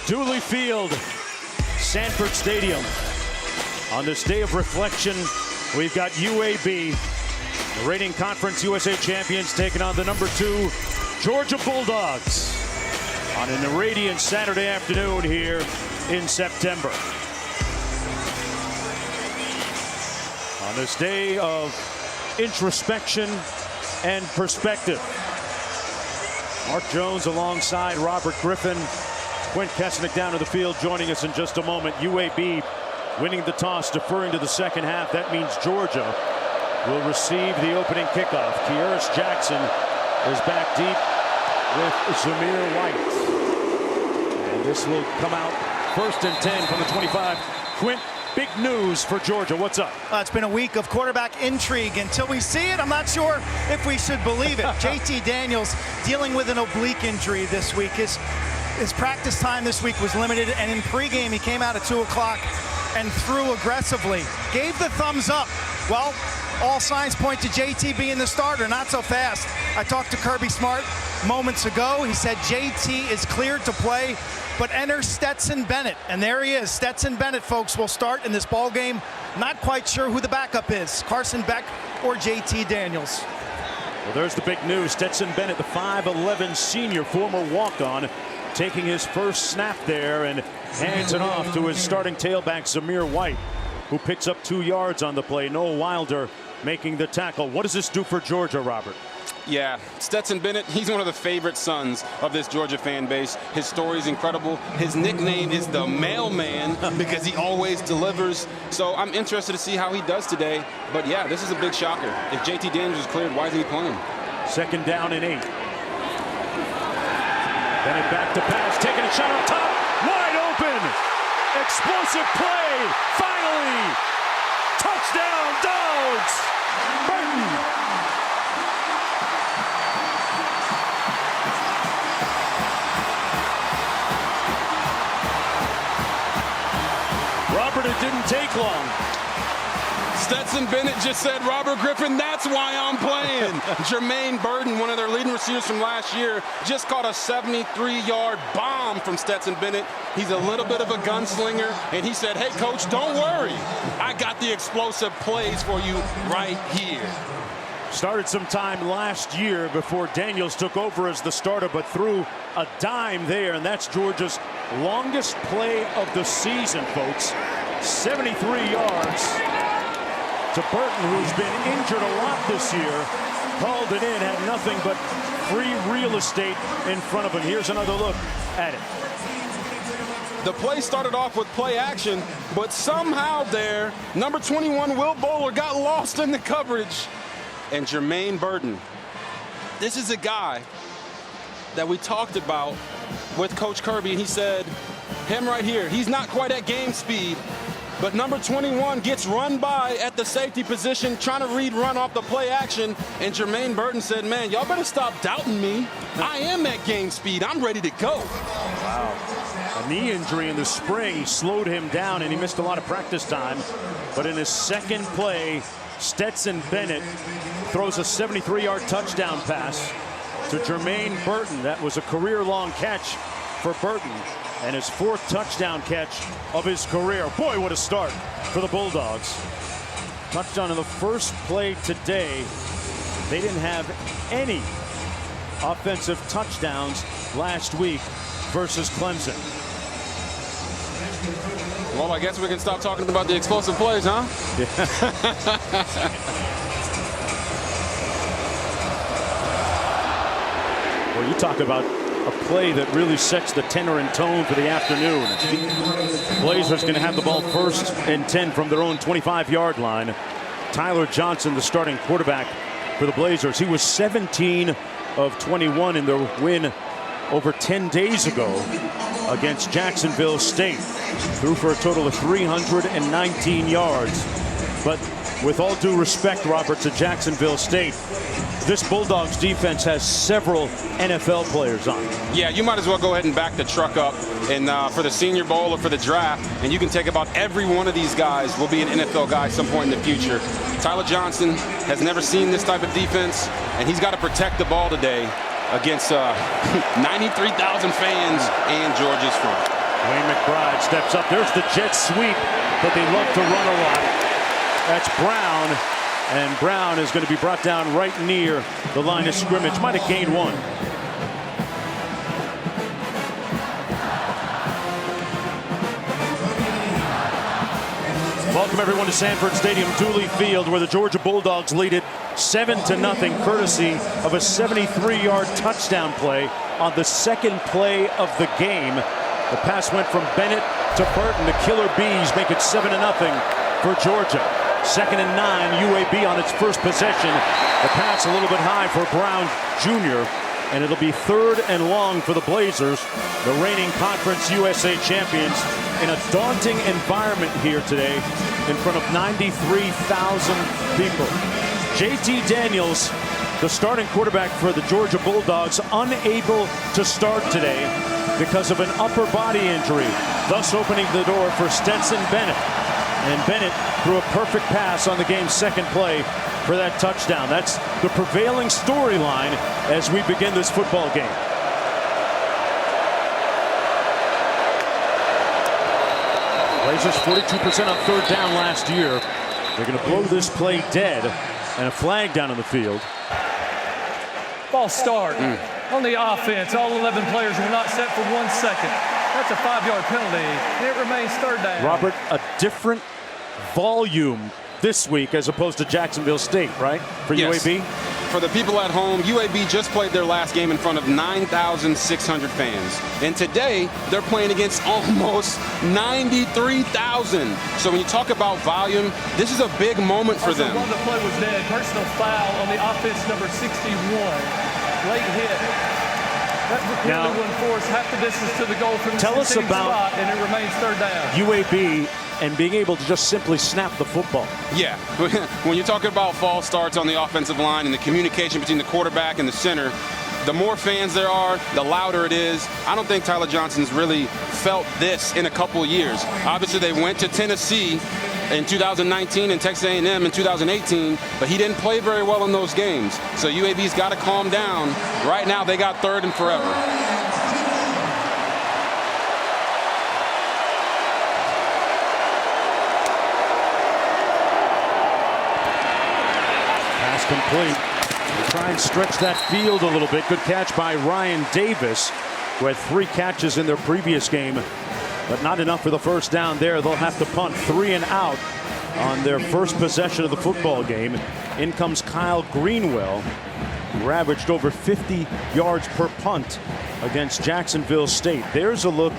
Dooley Field, Sanford Stadium. On this day of reflection, we've got UAB, the reigning Conference USA champions, taking on the #2 Georgia Bulldogs on an irradiant Saturday afternoon here in September. On this day of introspection and perspective, Mark Jones alongside Robert Griffin, Quint Kesnick down to the field, joining us in just a moment. UAB winning the toss, deferring to the second half. That means Georgia will receive the opening kickoff. Kearis Jackson is back deep with Zamir White. And this will come out 1st and 10 from the 25. Quint, big news for Georgia. What's up? It's been a week of quarterback intrigue. Until we see it, I'm not sure if we should believe it. JT Daniels dealing with an oblique injury this week. His practice time this week was limited, and in pregame he came out at 2 o'clock and threw aggressively. Gave the thumbs up. Well, all signs point to JT being the starter. Not so fast. I talked to Kirby Smart moments ago. He said JT is cleared to play, but enter Stetson Bennett. And there he is. Stetson Bennett, folks, will start in this ball game. Not quite sure who the backup is, Carson Beck or JT Daniels. Well, there's the big news. Stetson Bennett, the 5'11 senior, former walk-on, taking his first snap there and hands it off to his starting tailback, Zamir White, who picks up 2 yards on the play. Noah Wilder making the tackle. What does this do for Georgia, Robert? Yeah, Stetson Bennett, he's one of the favorite sons of this Georgia fan base. His story is incredible. His nickname is the mailman because he always delivers. So I'm interested to see how he does today. But yeah, this is a big shocker. If JT Daniels is cleared, why isn't he playing? 2nd down and 8. Bennett back to pass, taking a shot on top, wide open, explosive play, finally, touchdown Dogs, Burton. Robert, it didn't take long. Stetson Bennett just said, Robert Griffin, that's why I'm playing. Jermaine Burton, one of their leading receivers from last year, just caught a 73-yard bomb from Stetson Bennett. He's a little bit of a gunslinger, and he said, hey, coach, don't worry. I got the explosive plays for you right here. Started some time last year before Daniels took over as the starter, but threw a dime there, and that's Georgia's longest play of the season, folks. 73 yards. To Burton, who's been injured a lot this year, called it in, had nothing but free real estate in front of him. Here's another look at it. The play started off with play action, but somehow there, number 21, Will Bowler, got lost in the coverage. And Jermaine Burton, this is a guy that we talked about with Coach Kirby, and he said, him right here, he's not quite at game speed, but number 21 gets run by at the safety position, trying to read run off the play action. And Jermaine Burton said, man, y'all better stop doubting me. I am at game speed. I'm ready to go. Wow. A knee injury in the spring slowed him down, and he missed a lot of practice time. But in his second play, Stetson Bennett throws a 73-yard touchdown pass to Jermaine Burton. That was a career-long catch for Burton, and his 4th touchdown catch of his career. Boy, what a start for the Bulldogs. Touchdown in the first play today. They didn't have any offensive touchdowns last week versus Clemson. Well, I guess we can stop talking about the explosive plays, huh? Well, you talk about a play that really sets the tenor and tone for the afternoon. Blazers going to have the ball 1st and 10 from their own 25-yard line. Tyler Johnson, the starting quarterback for the Blazers. He was 17 of 21 in their win over 10 days ago against Jacksonville State. Threw for a total of 319 yards. But with all due respect, Robert, to Jacksonville State, this Bulldogs defense has several NFL players on it. Yeah, you might as well go ahead and back the truck up and for the Senior Bowl or for the draft, and you can take about every one of these guys will be an NFL guy at some point in the future. Tyler Johnson has never seen this type of defense, and he's got to protect the ball today against 93,000 fans and Georgia's front. Wayne McBride steps up. There's the jet sweep, but they love to run a lot. That's Brown, and Brown is going to be brought down right near the line of scrimmage. Might have gained one. Welcome everyone to Sanford Stadium, Dooley Field, where the Georgia Bulldogs lead it 7-0, courtesy of a 73-yard touchdown play on the second play of the game. The pass went from Bennett to Burton. The Killer Bees make it 7-0 for Georgia. 2nd and 9, UAB on its first possession. The pass a little bit high for Brown Jr., and it'll be 3rd and long for the Blazers, the reigning Conference USA champions, in a daunting environment here today in front of 93,000 people. JT Daniels, the starting quarterback for the Georgia Bulldogs, unable to start today because of an upper body injury, thus opening the door for Stetson Bennett. And Bennett threw a perfect pass on the game's second play for that touchdown. That's the prevailing storyline as we begin this football game. Blazers 42% on 3rd down last year. They're going to blow this play dead, and a flag down on the field. False start on the offense. All 11 players were not set for 1 second. That's a 5-yard penalty, and it remains 3rd down. Robert, a different volume this week as opposed to Jacksonville State, right? For yes. UAB? For the people at home, UAB just played their last game in front of 9,600 fans. And today, they're playing against almost 93,000. So when you talk about volume, this is a big moment for them. While the play was dead, personal foul on the offense, number 61. Late hit. That penalty will enforce half the distance to the goal from the tell us about spot, and it remains 3rd down. UAB and being able to just simply snap the football. Yeah, when you're talking about false starts on the offensive line and the communication between the quarterback and the center, the more fans there are, the louder it is. I don't think Tyler Johnson's really felt this in a couple years. Obviously, they went to Tennessee in 2019 and Texas A&M in 2018, but he didn't play very well in those games. So UAB's got to calm down. Right now, they got 3rd and forever. Complete. They try and stretch that field a little bit. Good catch by Ryan Davis, who had 3 catches in their previous game, but not enough for the first down there. They'll have to punt 3 and out on their first possession of the football game. In comes Kyle Greenwell, who ravaged over 50 yards per punt against Jacksonville State. There's a look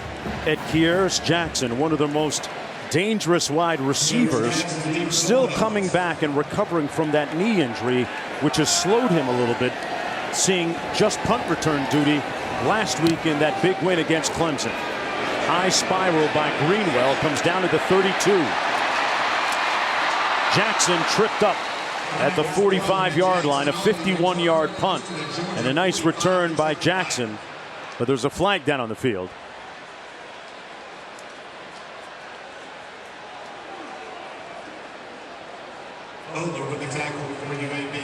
at Keirs Jackson, one of the most dangerous wide receivers, still coming back and recovering from that knee injury, which has slowed him a little bit, seeing just punt return duty last week in that big win against Clemson. High spiral by Greenwell, comes down to the 32. Jackson tripped up at the 45-yard line, a 51-yard punt, and a nice return by Jackson, but there's a flag down on the field. Over with the tackle for UAB.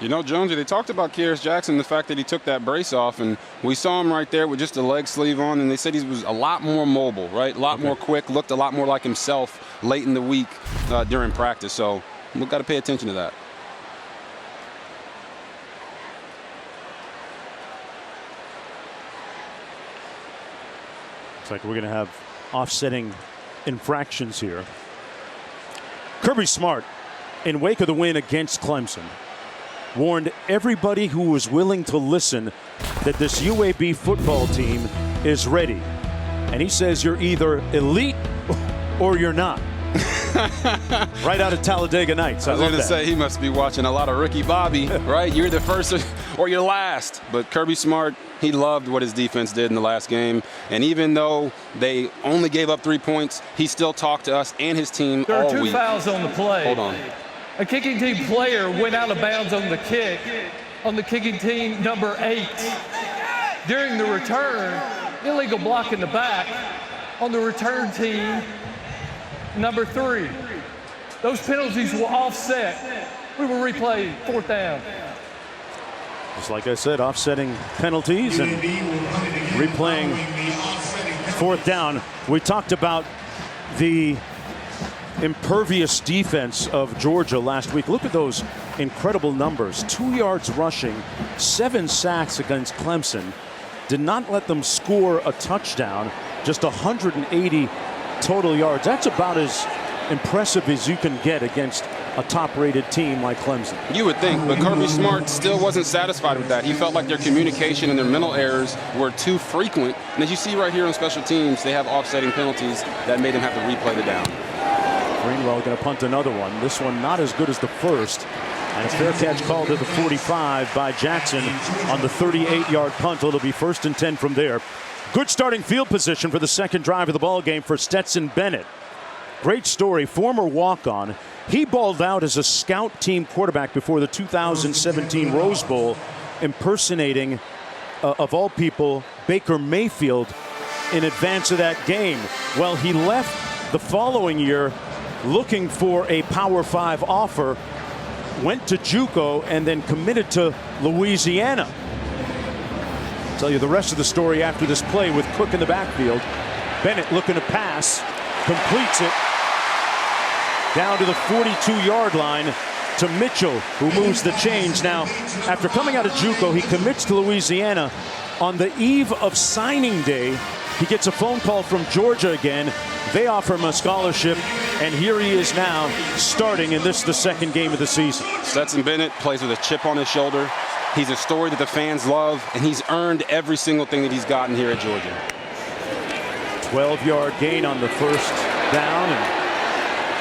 You know, Jonesy, they talked about Keirs Jackson, the fact that he took that brace off, and we saw him right there with just a leg sleeve on, and they said he was a lot more mobile, right? A lot more quick, looked a lot more like himself late in the week during practice. So we've got to pay attention to that. Like we're going to have offsetting infractions here. Kirby Smart, in wake of the win against Clemson, warned everybody who was willing to listen that this UAB football team is ready. And he says you're either elite or you're not. Right out of Talladega Nights. I was going to say he must be watching a lot of Ricky Bobby, right? You're the first or you're last. But Kirby Smart, he loved what his defense did in the last game. And even though they only gave up 3 points, he still talked to us and his team all week. There are 2 fouls on the play. Hold on. A kicking team player went out of bounds on the kick on the kicking team number 8. During the return, illegal block in the back on the return team number 3. Those penalties will offset We will replay 4th down. Just like I said, offsetting penalties and replaying 4th down. We talked about the impervious defense of Georgia last week. Look at those incredible numbers. 2 yards rushing, 7 sacks against Clemson. Did not let them score a touchdown, just 180 total yards. That's about as impressive as you can get against a top-rated team like Clemson. You would think, but Kirby Smart still wasn't satisfied with that. He felt like their communication and their mental errors were too frequent. And as you see right here on special teams, they have offsetting penalties that made them have to replay the down. Greenwell going to punt another one. This one not as good as the first. And a fair catch called to the 45 by Jackson on the 38-yard punt. It'll be 1st and 10 from there. Good starting field position for the second drive of the ball game for Stetson Bennett. Great story. Former walk-on. He balled out as a scout team quarterback before the 2017 Rose Bowl, impersonating, of all people, Baker Mayfield in advance of that game. Well, he left the following year looking for a Power 5 offer, went to JUCO, and then committed to Louisiana. I'll tell you the rest of the story after this play with Cook in the backfield. Bennett looking to pass, completes it down to the 42-yard line to Mitchell, who moves the chains. Now, after coming out of JUCO, he commits to Louisiana. On the eve of signing day, he gets a phone call from Georgia again. They offer him a scholarship, and here he is now starting, and this is the second game of the season. Stetson Bennett plays with a chip on his shoulder. He's a story that the fans love, and he's earned every single thing that he's gotten here at Georgia. 12-yard gain on the first down, and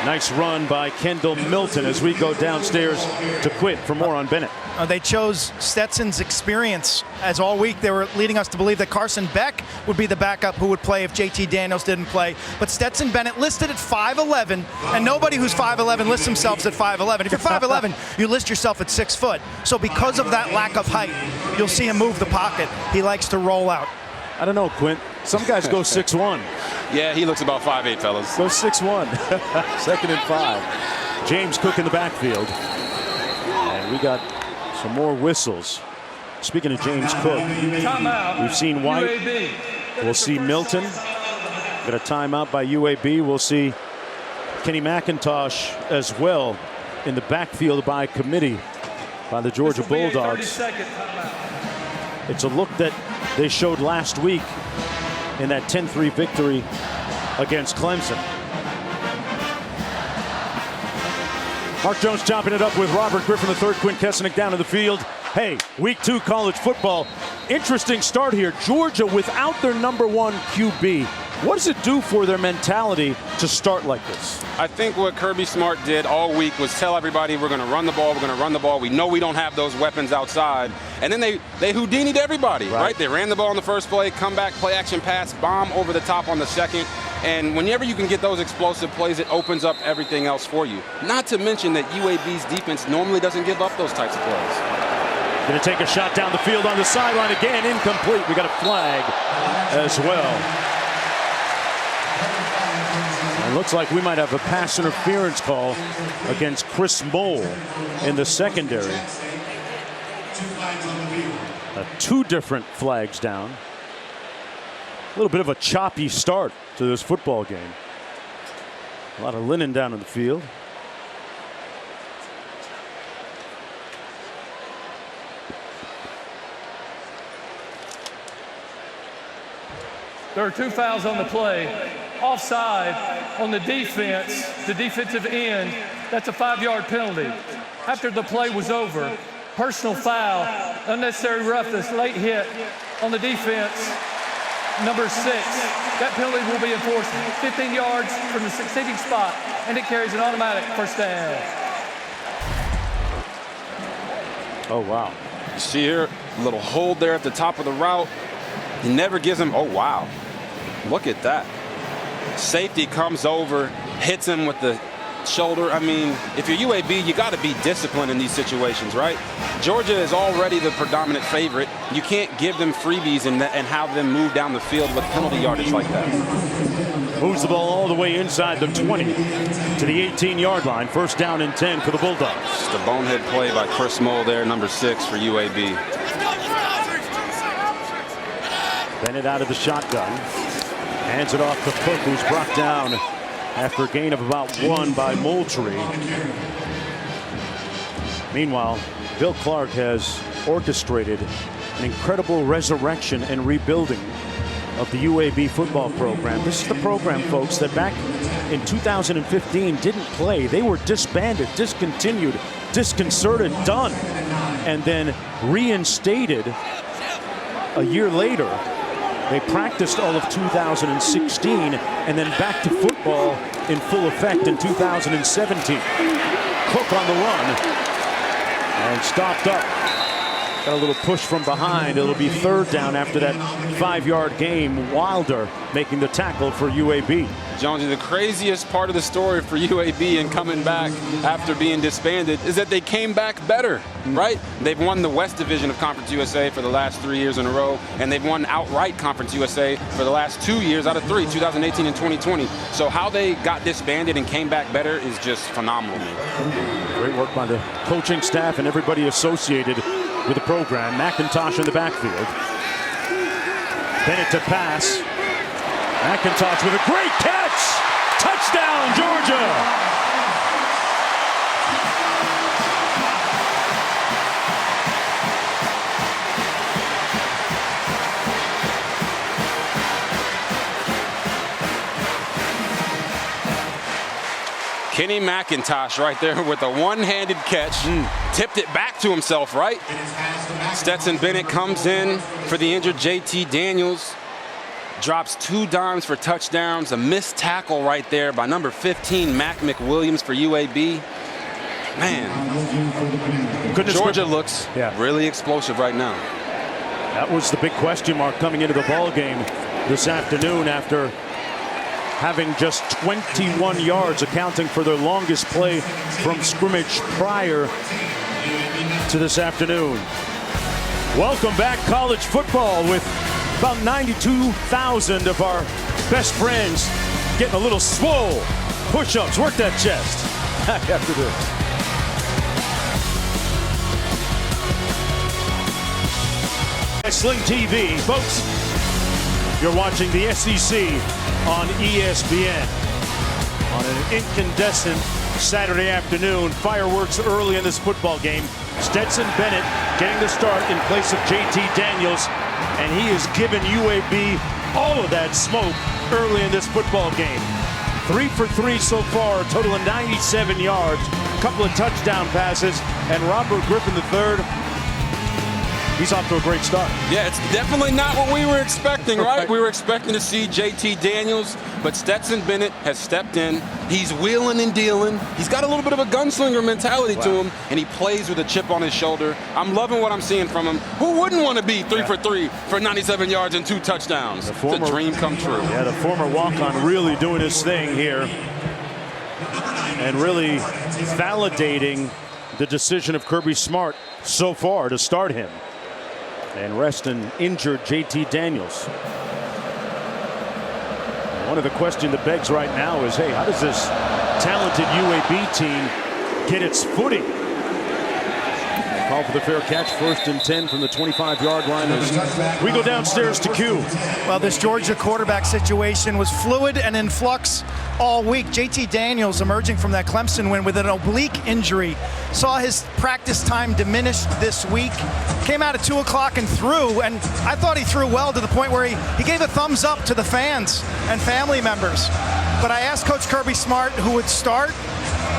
nice run by Kendall Milton as we go downstairs to quit for more on Bennett. They chose Stetson's experience, as all week they were leading us to believe that Carson Beck would be the backup who would play if JT Daniels didn't play. But Stetson Bennett listed at 5'11", and nobody who's 5'11" lists themselves at 5'11". If you're 5'11", you list yourself at 6 foot. So because of that lack of height, you'll see him move the pocket. He likes to roll out. I don't know, Quint. Some guys go 6'1". Yeah, he looks about 5'8", fellas. Go 6'1". 2nd and 5. James Cook in the backfield. And we got some more whistles. Speaking of James Cook, we've seen White. UAB. We'll see Milton. Got a timeout by UAB. We'll see Kenny McIntosh as well in the backfield by committee by the Georgia Bulldogs. It's a look that they showed last week in that 10-3 victory against Clemson. Mark Jones chopping it up with Robert Griffin III, Quint Kessenich down in the field. Hey, week 2 college football. Interesting start here. Georgia without their #1 QB. What does it do for their mentality to start like this? I think what Kirby Smart did all week was tell everybody we're going to run the ball, we're going to run the ball. We know we don't have those weapons outside. And then they Houdini'd everybody, right? They ran the ball on the first play, come back, play action pass, bomb over the top on the second. And whenever you can get those explosive plays, it opens up everything else for you. Not to mention that UAB's defense normally doesn't give up those types of plays. Going to take a shot down the field on the sideline again, incomplete. We got a flag as well. It looks like we might have a pass interference call against Chris Mole in the secondary. 2 different flags down. A little bit of a choppy start to this football game. A lot of linen down in the field. There are 2 fouls on the play. Offside on the defense, the defensive end. That's a 5-yard penalty. After the play was over, personal foul, unnecessary roughness, late hit on the defense, number 6. That penalty will be enforced 15 yards from the succeeding spot, and it carries an automatic first down. Oh, wow. You see here, a little hold there at the top of the route. He never gives him, oh, wow. Look at that. Safety comes over, hits him with the that shoulder. I mean, if you're UAB, you got to be disciplined in these situations, right? Georgia is already the predominant favorite. You can't give them freebies and have them move down the field with penalty yardage like that. Moves the ball all the way inside the 20 to the 18-yard line. First down and 10 for the Bulldogs. Just a bonehead play by Chris Moll there, number 6 for UAB. Bennett out of the shotgun. Hands it off to Cook, who's brought down after a gain of about 1 by Moultrie. Meanwhile, Bill Clark has orchestrated an incredible resurrection and rebuilding of the UAB football program. This is the program, folks, that back in 2015 didn't play. They were disbanded, discontinued, disconcerted, done, and then reinstated a year later. They practiced all of 2016 and then back to football in full effect in 2017. Cook on the run and stopped up. Got a little push from behind. It'll be third down after that 5-yard gain. Wilder making the tackle for UAB. Jonesy, the craziest part of the story for UAB and coming back after being disbanded is that they came back better, right? They've won the West Division of Conference USA for the last 3 years in a row, and they've won outright Conference USA for the last 2 years out of 3, 2018 and 2020. So how they got disbanded and came back better is just phenomenal. Great work by the coaching staff and everybody associated with the program. McIntosh in the backfield. Bennett to pass. McIntosh with a great catch. Touchdown, Georgia. Kenny McIntosh right there with a one-handed catch. Tipped it back to himself, right? Stetson Bennett comes in for the injured JT Daniels. Drops 2 dimes for touchdowns. A missed tackle right there by number 15, Mac McWilliams for UAB. Man, Georgia looks really explosive right now. That was the big question mark coming into the ball game this afternoon after having just 21 yards, accounting for their longest play from scrimmage prior to this afternoon. Welcome back, college football, with about 92,000 of our best friends getting a little swole. Push-ups, work that chest. Back after this. Sling TV, folks. You're watching the SEC on ESPN on an incandescent Saturday afternoon. Fireworks early in this football game. Stetson Bennett getting the start in place of JT Daniels, and he has given UAB all of that smoke early in this football game. 3 for 3 so far, a total of 97 yards, a couple of touchdown passes, and Robert Griffin III, he's off to a great start. Yeah, it's definitely not what we were expecting, right? We were expecting to see JT Daniels, but Stetson Bennett has stepped in. He's wheeling and dealing. He's got a little bit of a gunslinger mentality to him, and he plays with a chip on his shoulder. I'm loving what I'm seeing from him. Who wouldn't want to be 3 for 3 for 97 yards and 2 touchdowns? It's a dream come true. Yeah, the former walk-on really doing his thing here and really validating the decision of Kirby Smart so far to start him and rest an injured JT Daniels. One of the questions that begs right now is, hey, how does this talented UAB team get its footing? Call for the fair catch, 1st and 10 from the 25-yard line as we go downstairs to Q. Well, this Georgia quarterback situation was fluid and in flux all week. JT Daniels, emerging from that Clemson win with an oblique injury, saw his practice time diminished this week. Came out at 2 o'clock and threw, and I thought he threw well to the point where he gave a thumbs up to the fans and family members. But I asked Coach Kirby Smart who would start.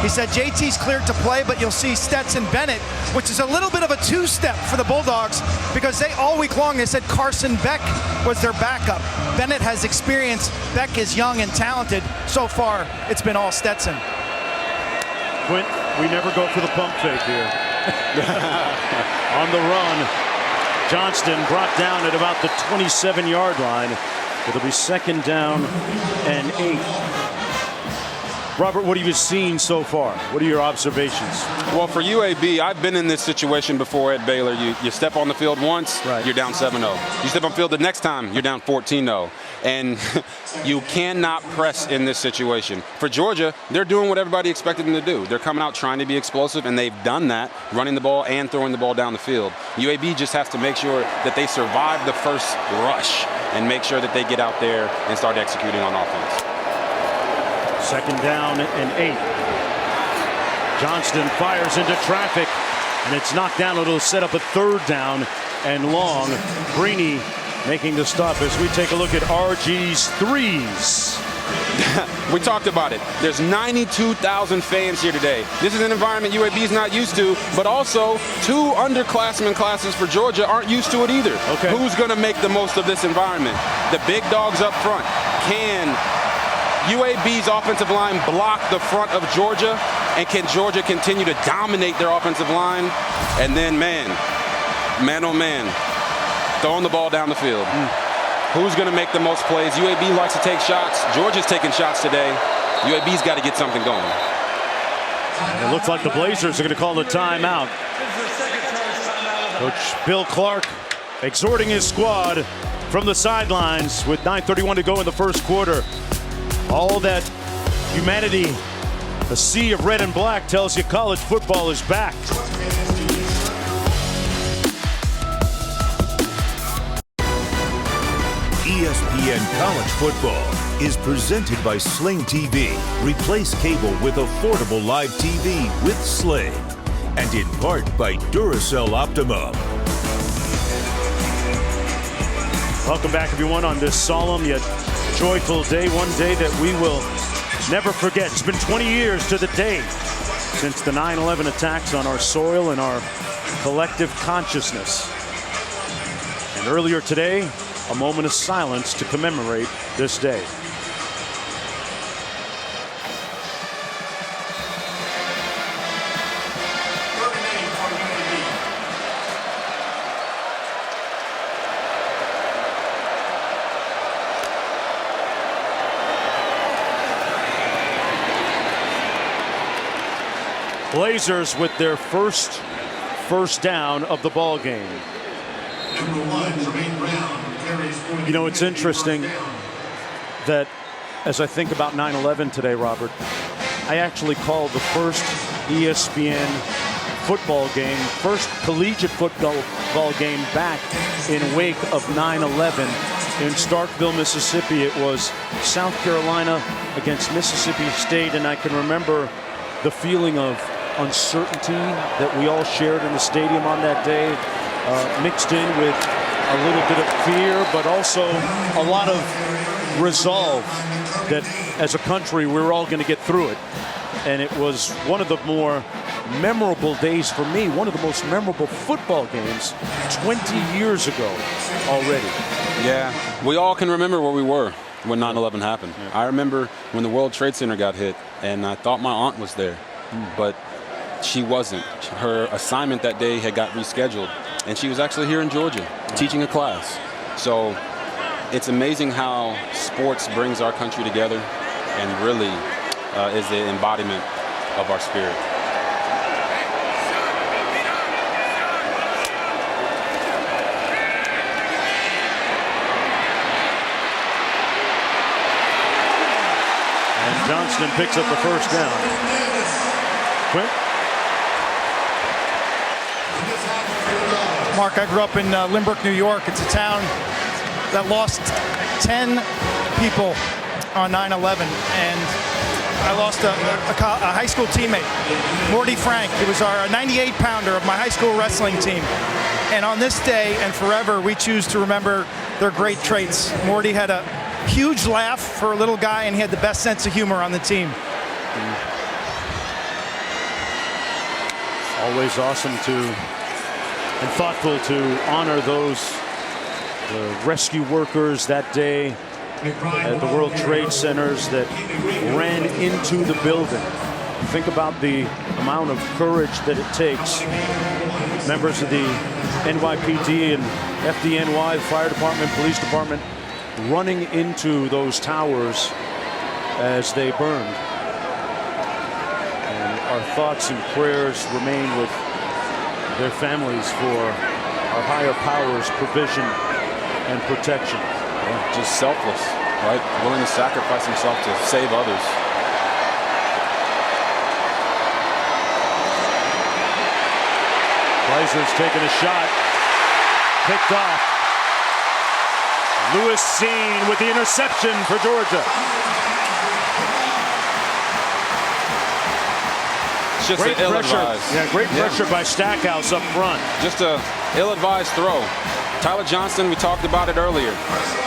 He said JT's cleared to play, but you'll see Stetson Bennett, which is a little bit of a two-step for the Bulldogs because they all week long they said Carson Beck was their backup. Bennett has experience. Beck is young and talented. So far, it's been all Stetson. Quint, we never go for the pump fake here. On the run, Johnston brought down at about the 27-yard line. It'll be 2nd down and 8. Robert, what have you seen so far? What are your observations? Well, for UAB, I've been in this situation before at Baylor. You step on the field once, right, you're down 7-0. You step on the field the next time, you're down 14-0. And you cannot press in this situation. For Georgia, they're doing what everybody expected them to do. They're coming out trying to be explosive, and they've done that, running the ball and throwing the ball down the field. UAB just has to make sure that they survive the first rush and make sure that they get out there and start executing on offense. 2nd down and 8. Johnston fires into traffic, and it's knocked down. It'll set up a 3rd down and long. Greeny making the stop as we take a look at RG's threes. We talked about it. There's 92,000 fans here today. This is an environment UAB is not used to, but also 2 underclassmen classes for Georgia aren't used to it either. Okay. Who's going to make the most of this environment? The big dogs up front. Can UAB's offensive line block the front of Georgia? And can Georgia continue to dominate their offensive line? And then, man oh man, throwing the ball down the field. Who's going to make the most plays? UAB likes to take shots. Georgia's taking shots today. UAB's got to get something going. It looks like the Blazers are going to call the timeout. Coach Bill Clark exhorting his squad from the sidelines with 9:31 to go in the first quarter. All that humanity, a sea of red and black, tells you college football is back. ESPN College Football is presented by Sling TV. Replace cable with affordable live TV with Sling. And in part by Duracell Optimum. Welcome back, everyone, on this solemn yet joyful day. One day that we will never forget. It's been 20 years to the day since the 9/11 attacks on our soil and our collective consciousness. And earlier today, a moment of silence to commemorate this day. Blazers with their first down of the ball game. Number 1, Jermaine Brown. You know, it's interesting that as I think about 9/11 today, Robert, I actually called the first ESPN football game, first collegiate football game back in wake of 9/11 in Starkville, Mississippi. It was South Carolina against Mississippi State, and I can remember the feeling of uncertainty that we all shared in the stadium on that day, mixed in with a little bit of fear, but also a lot of resolve that as a country we're all going to get through it. And it was one of the more memorable days for me, one of the most memorable football games 20 years ago already. Yeah, we all can remember where we were when 9/11 happened. Yeah. I remember when the World Trade Center got hit, and I thought my aunt was there, but she wasn't. Her assignment that day had got rescheduled, and she was actually here in Georgia teaching a class. So it's amazing how sports brings our country together and really is the embodiment of our spirit. And Johnston picks up the first down. Quint? Mark, I grew up in Lynbrook, New York. It's a town that lost 10 people on 9/11, and I lost a high school teammate, Morty Frank. He was our 98-pounder of my high school wrestling team. And on this day and forever, we choose to remember their great traits. Morty had a huge laugh for a little guy, and he had the best sense of humor on the team. Always awesome and thoughtful to honor those rescue workers that day at the World Trade Centers that ran into the building. Think about the amount of courage that it takes. Members of the NYPD and FDNY, the fire department, police department, running into those towers as they burned. our thoughts and prayers remain with their families for our higher powers' provision and protection. Yeah, just selfless, right? Willing to sacrifice himself to save others. Blazers taking a shot. Picked off. Lewis Seen with the interception for Georgia. It's just Great an pressure. ill-advised. Yeah, great pressure by Stackhouse up front. Just a ill-advised throw. Tyler Johnston, we talked about it earlier.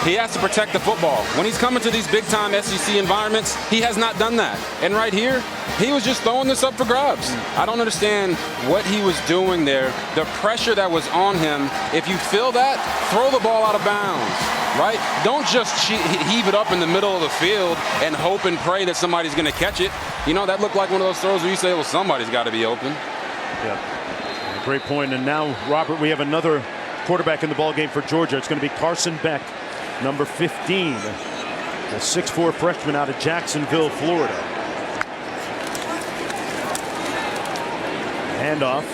He has to protect the football. When he's coming to these big-time SEC environments, he has not done that. And right here, he was just throwing this up for grabs. I don't understand what he was doing there. The pressure that was on him, if you feel that, throw the ball out of bounds, right? Don't just heave it up in the middle of the field and hope and pray that somebody's going to catch it. You know, that looked like one of those throws where you say, well, somebody's got to be open. Yeah, great point. And now, Robert, we have another quarterback in the ball game for Georgia. It's going to be Carson Beck, number 15, a 6'4" freshman out of Jacksonville, Florida. Handoff,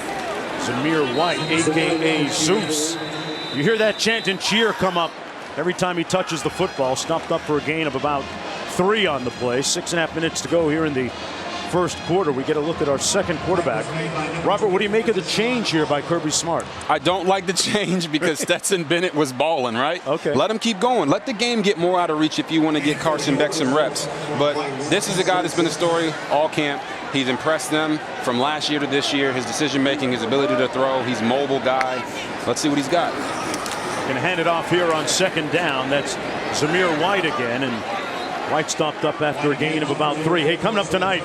Zamir White, a.k.a. Zeus. You hear that chant and cheer come up every time he touches the football. Stopped up for a gain of about 3 on the play. 6.5 minutes to go here in the first quarter. We get a look at our second quarterback. Robert, what do you make of the change here by Kirby Smart? I don't like the change because Stetson Bennett was balling, right? Okay. Let him keep going. Let the game get more out of reach if you want to get Carson Beck some reps. But this is a guy that's been a story all camp. He's impressed them from last year to this year. His decision-making, his ability to throw. He's a mobile guy. Let's see what he's got. Going to hand it off here on second down. That's Zamir White again. And White stopped up after a gain of about 3. Hey, coming up tonight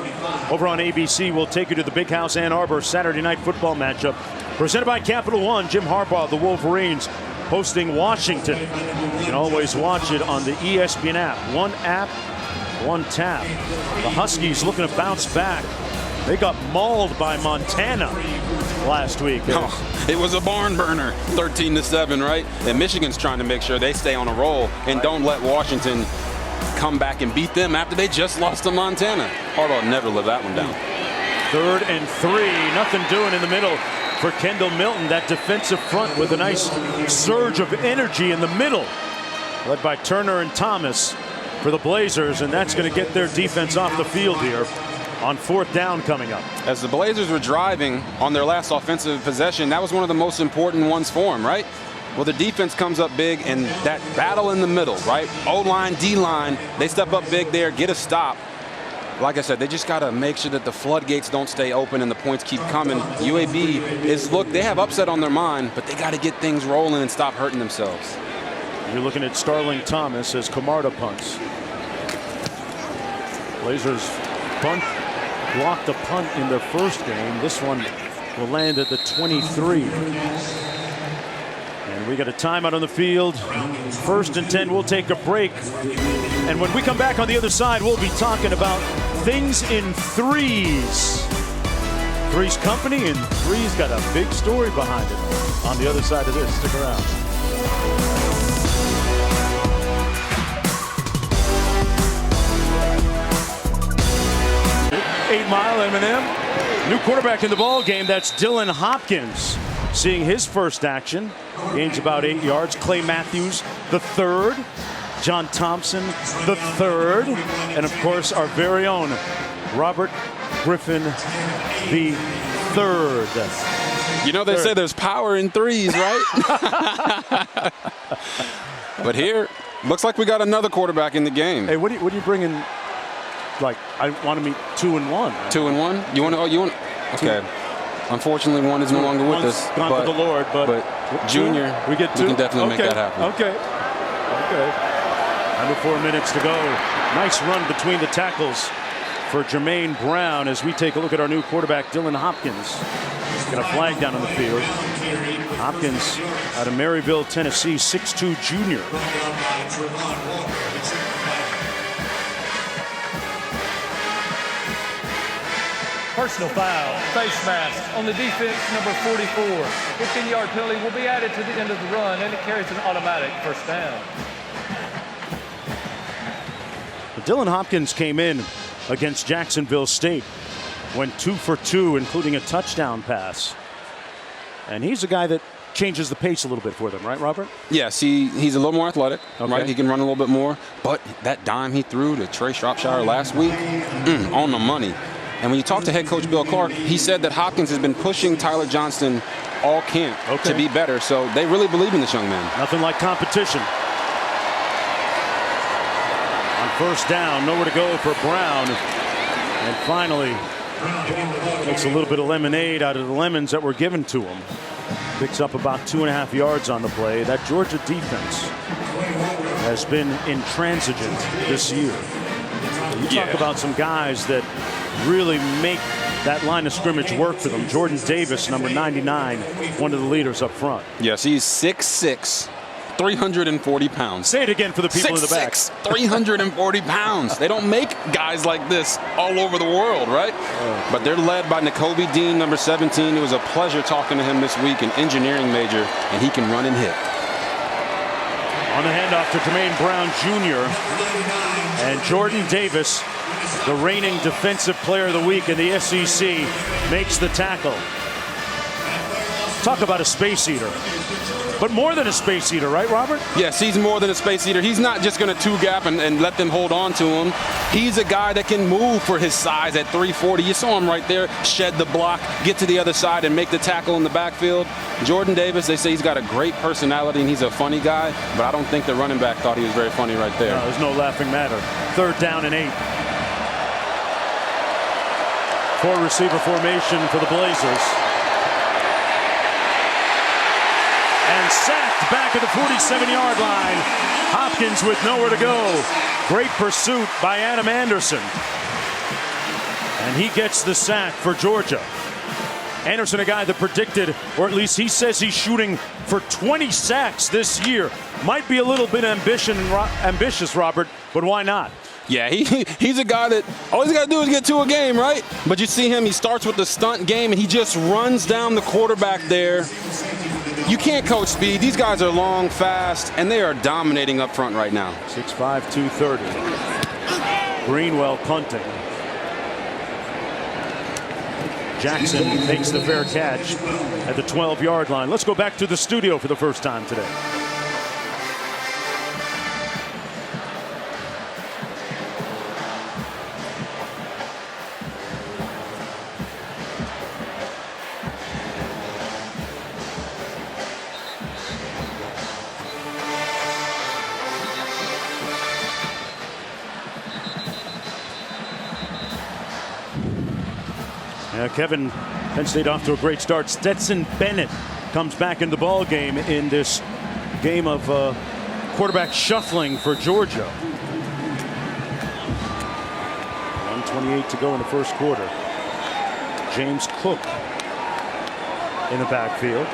over on ABC, we'll take you to the Big House Ann Arbor Saturday night football matchup. Presented by Capital One, Jim Harbaugh, the Wolverines, hosting Washington. You can always watch it on the ESPN app. One app, one tap. The Huskies looking to bounce back. They got mauled by Montana last week. Oh, it was a barn burner, 13-7, right? And Michigan's trying to make sure they stay on a roll and don't let Washington come back and beat them after they just lost to Montana. Harbaugh never lived that one down. 3rd and 3, nothing doing in the middle for Kendall Milton. That defensive front with a nice surge of energy in the middle, led by Turner and Thomas for the Blazers, and that's going to get their defense off the field here on 4th down coming up. As the Blazers were driving on their last offensive possession, that was one of the most important ones for them, right? Well, the defense comes up big, and that battle in the middle, right? O-line, D-line, they step up big there, get a stop. Like I said, they just got to make sure that the floodgates don't stay open and the points keep coming. UAB is, look, they have upset on their mind, but they got to get things rolling and stop hurting themselves. You're looking at Starling Thomas as Camarda punts. Blazers blocked a punt in their first game. This one will land at the 23. And we got a timeout on the field. 1st and 10. We'll take a break. And when we come back on the other side, we'll be talking about things in threes. Three's Company, and Three's got a big story behind it. On the other side of this, stick around. 8 Mile M&M. New quarterback in the ball game. That's Dylan Hopkins, seeing his first action. Gains about 8 yards. Clay Matthews, the 3rd. John Thompson, the 3rd. And of course, our very own Robert Griffin, the 3rd. You know, they say there's power in threes, right? But here, looks like we got another quarterback in the game. Hey, what do you bring in? Like, I want to meet 2 and 1. 2 and 1? You want to? Oh, you want? Okay. Unfortunately, one is no longer with us. Gone to the Lord, but Junior, we get 2. We can definitely make that happen. Okay. Under 4 minutes to go. Nice run between the tackles for Jermaine Brown as we take a look at our new quarterback, Dylan Hopkins. Got a flag down on the field. Hopkins out of Maryville, Tennessee, 6'2" junior. Personal foul, face mask on the defense, number 44. 15-yard penalty will be added to the end of the run, and it carries an automatic first down. Dylan Hopkins came in against Jacksonville State Went 2 for 2, including a touchdown pass. And he's a guy that changes the pace a little bit for them, right, Robert? Yes, he's a little more athletic, okay. right? He can run a little bit more. But that dime he threw to Trey Shropshire last week, on the money. And when you talk to head coach Bill Clark, he said that Hopkins has been pushing Tyler Johnston all camp to be better. So they really believe in this young man. Nothing like competition. On first down, nowhere to go for Brown. And finally, makes a little bit of lemonade out of the lemons that were given to him. Picks up about 2.5 yards on the play. That Georgia defense has been intransigent this year. You talk about some guys that really make that line of scrimmage work for them. Jordan Davis, number 99, one of the leaders up front. Yes, he's 6'6", 340 pounds. Say it again for the people in the back. 6'6", 340 pounds. They don't make guys like this all over the world, right? But they're led by N'Kobe Dean, number 17. It was a pleasure talking to him this week, an engineering major, and he can run and hit. On the handoff to Jermaine Brown Jr. and Jordan Davis, the reigning defensive player of the week in the SEC, makes the tackle. Talk about a space eater. But more than a space eater, right, Robert? Yes, he's more than a space eater. He's not just going to two-gap and let them hold on to him. He's a guy that can move for his size at 340. You saw him right there, shed the block, get to the other side, and make the tackle in the backfield. Jordan Davis, they say he's got a great personality and he's a funny guy, but I don't think the running back thought he was very funny right there. No, there's no laughing matter. 3rd down and 8. 4-receiver formation for the Blazers. And sacked back at the 47-yard line. Hopkins with nowhere to go. Great pursuit by Adam Anderson. And he gets the sack for Georgia. Anderson, a guy that predicted, or at least he says he's shooting for 20 sacks this year. Might be a little bit ambitious, Robert, but why not? Yeah, he's a guy that all he's got to do is get 2 a game, right? But you see him, he starts with the stunt game, and he just runs down the quarterback there. You can't coach speed. These guys are long, fast, and they are dominating up front right now. 6'5", 230. Greenwell punting. Jackson makes the fair catch at the 12-yard line. Let's go back to the studio for the first time today. Kevin, Penn State off to a great start. Stetson Bennett comes back in the ball game in this game of quarterback shuffling for Georgia. 1:28 to go in the first quarter. James Cook in the backfield.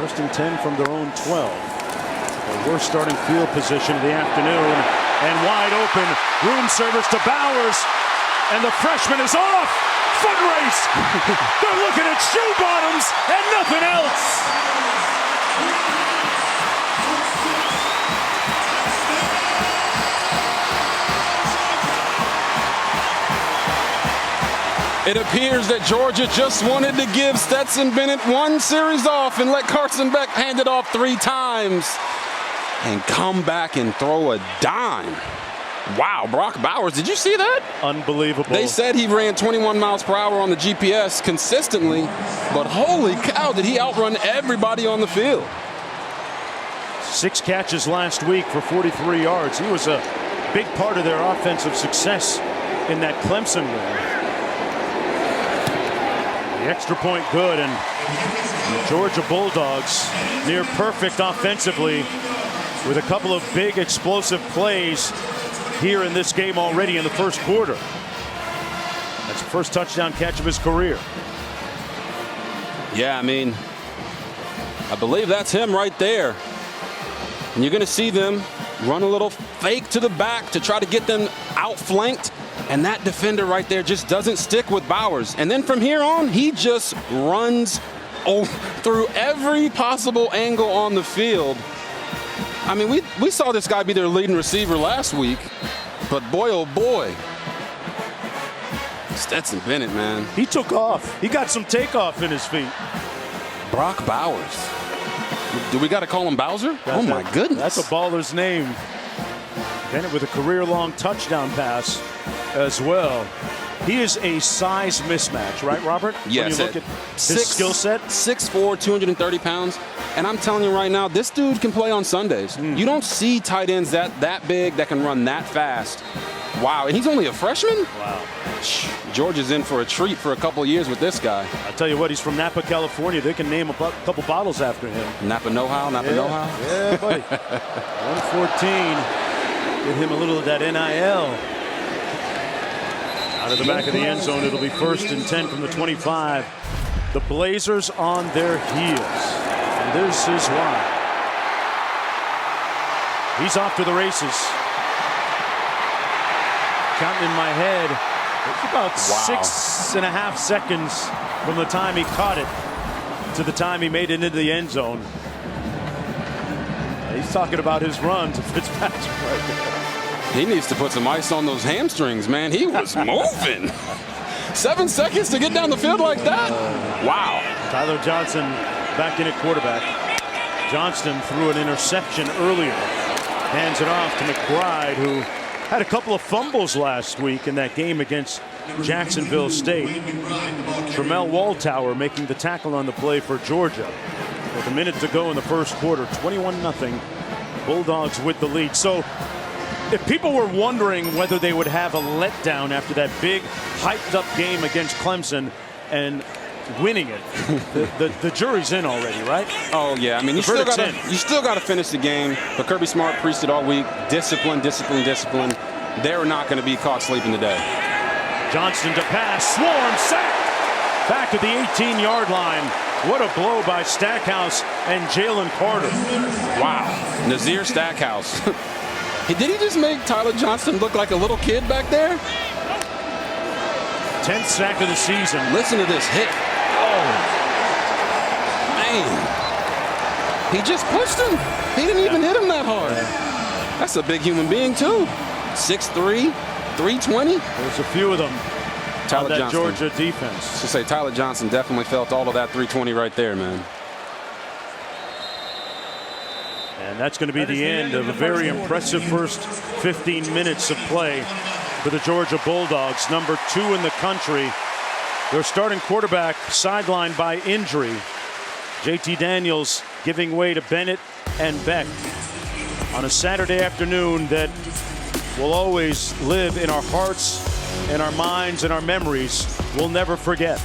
1st and 10 from their own 12. The worst starting field position of the afternoon. And wide open. Room service to Bowers. And the freshman is off. Foot race. They're looking at shoe bottoms and nothing else. It appears that Georgia just wanted to give Stetson Bennett 1 series off and let Carson Beck hand it off 3 times and come back and throw a dime. Wow, Brock Bowers, did you see that? Unbelievable. They said he ran 21 miles per hour on the GPS consistently, but holy cow, did he outrun everybody on the field. 6 catches last week for 43 yards. He was a big part of their offensive success in that Clemson win. The extra point good, and the Georgia Bulldogs near perfect offensively with a couple of big explosive plays here in this game already in the first quarter. That's the first touchdown catch of his career. Yeah, I mean, I believe that's him right there. And you're going to see them run a little fake to the back to try to get them outflanked. And that defender right there just doesn't stick with Bowers. And then from here on, he just runs through every possible angle on the field. I mean, we saw this guy be their leading receiver last week, but boy, oh boy. Stetson Bennett, man. He took off. He got some takeoff in his feet. Brock Bowers. Do we got to call him Bowser? Oh, my goodness. That's a baller's name. Bennett with a career-long touchdown pass as well. He is a size mismatch, right, Robert? Yes. When you look at his skill set. 6'4", 230 pounds. And I'm telling you right now, this dude can play on Sundays. You don't see tight ends that big that can run that fast. Wow, and he's only a freshman? Wow. Georgia's in for a treat for a couple of years with this guy. I'll tell you what, he's from Napa, California. They can name a couple bottles after him. Napa know-how, Napa know-how. Yeah, buddy. 114. Get him a little of that NIL. Out of the back of the end zone, it'll be 1st and 10 from the 25. The Blazers on their heels. And this is why. He's off to the races. Counting in my head, it's about 6.5 seconds from the time he caught it to the time he made it into the end zone. He's talking about his run to Fitzpatrick right there. He needs to put some ice on those hamstrings, man. He was moving. 7 seconds to get down the field like that? Wow. Tyler Johnson back in at quarterback. Johnston threw an interception earlier. Hands it off to McBride, who had a couple of fumbles last week in that game against Jacksonville State. Tramel Waldtower making the tackle on the play for Georgia. With a minute to go in the first quarter, 21-0. Bulldogs with the lead. So if people were wondering whether they would have a letdown after that big hyped up game against Clemson and winning it, the jury's in already, right? Oh yeah, I mean you still got to finish the game. But Kirby Smart preached it all week. Discipline, discipline, discipline. They're not going to be caught sleeping today. Johnston to pass, Swarm sacked back at the 18-yard line. What a blow by Stackhouse and Jalen Carter. Wow, Nazir Stackhouse. Did he just make Tyler Johnston look like a little kid back there? 10th sack of the season. Listen to this hit. Oh, man. He just pushed him. He didn't even hit him that hard. That's a big human being, too. 6'3", 320. There's a few of them. Tyler that Johnson. Georgia defense. To say Tyler Johnson definitely felt all of that 320 right there, man. And that's going to be the end of a very impressive first 15 minutes of play for the Georgia Bulldogs. #2 in the country. Their starting quarterback sidelined by injury. JT Daniels giving way to Bennett and Beck on a Saturday afternoon that will always live in our hearts and our minds and our memories. We'll never forget.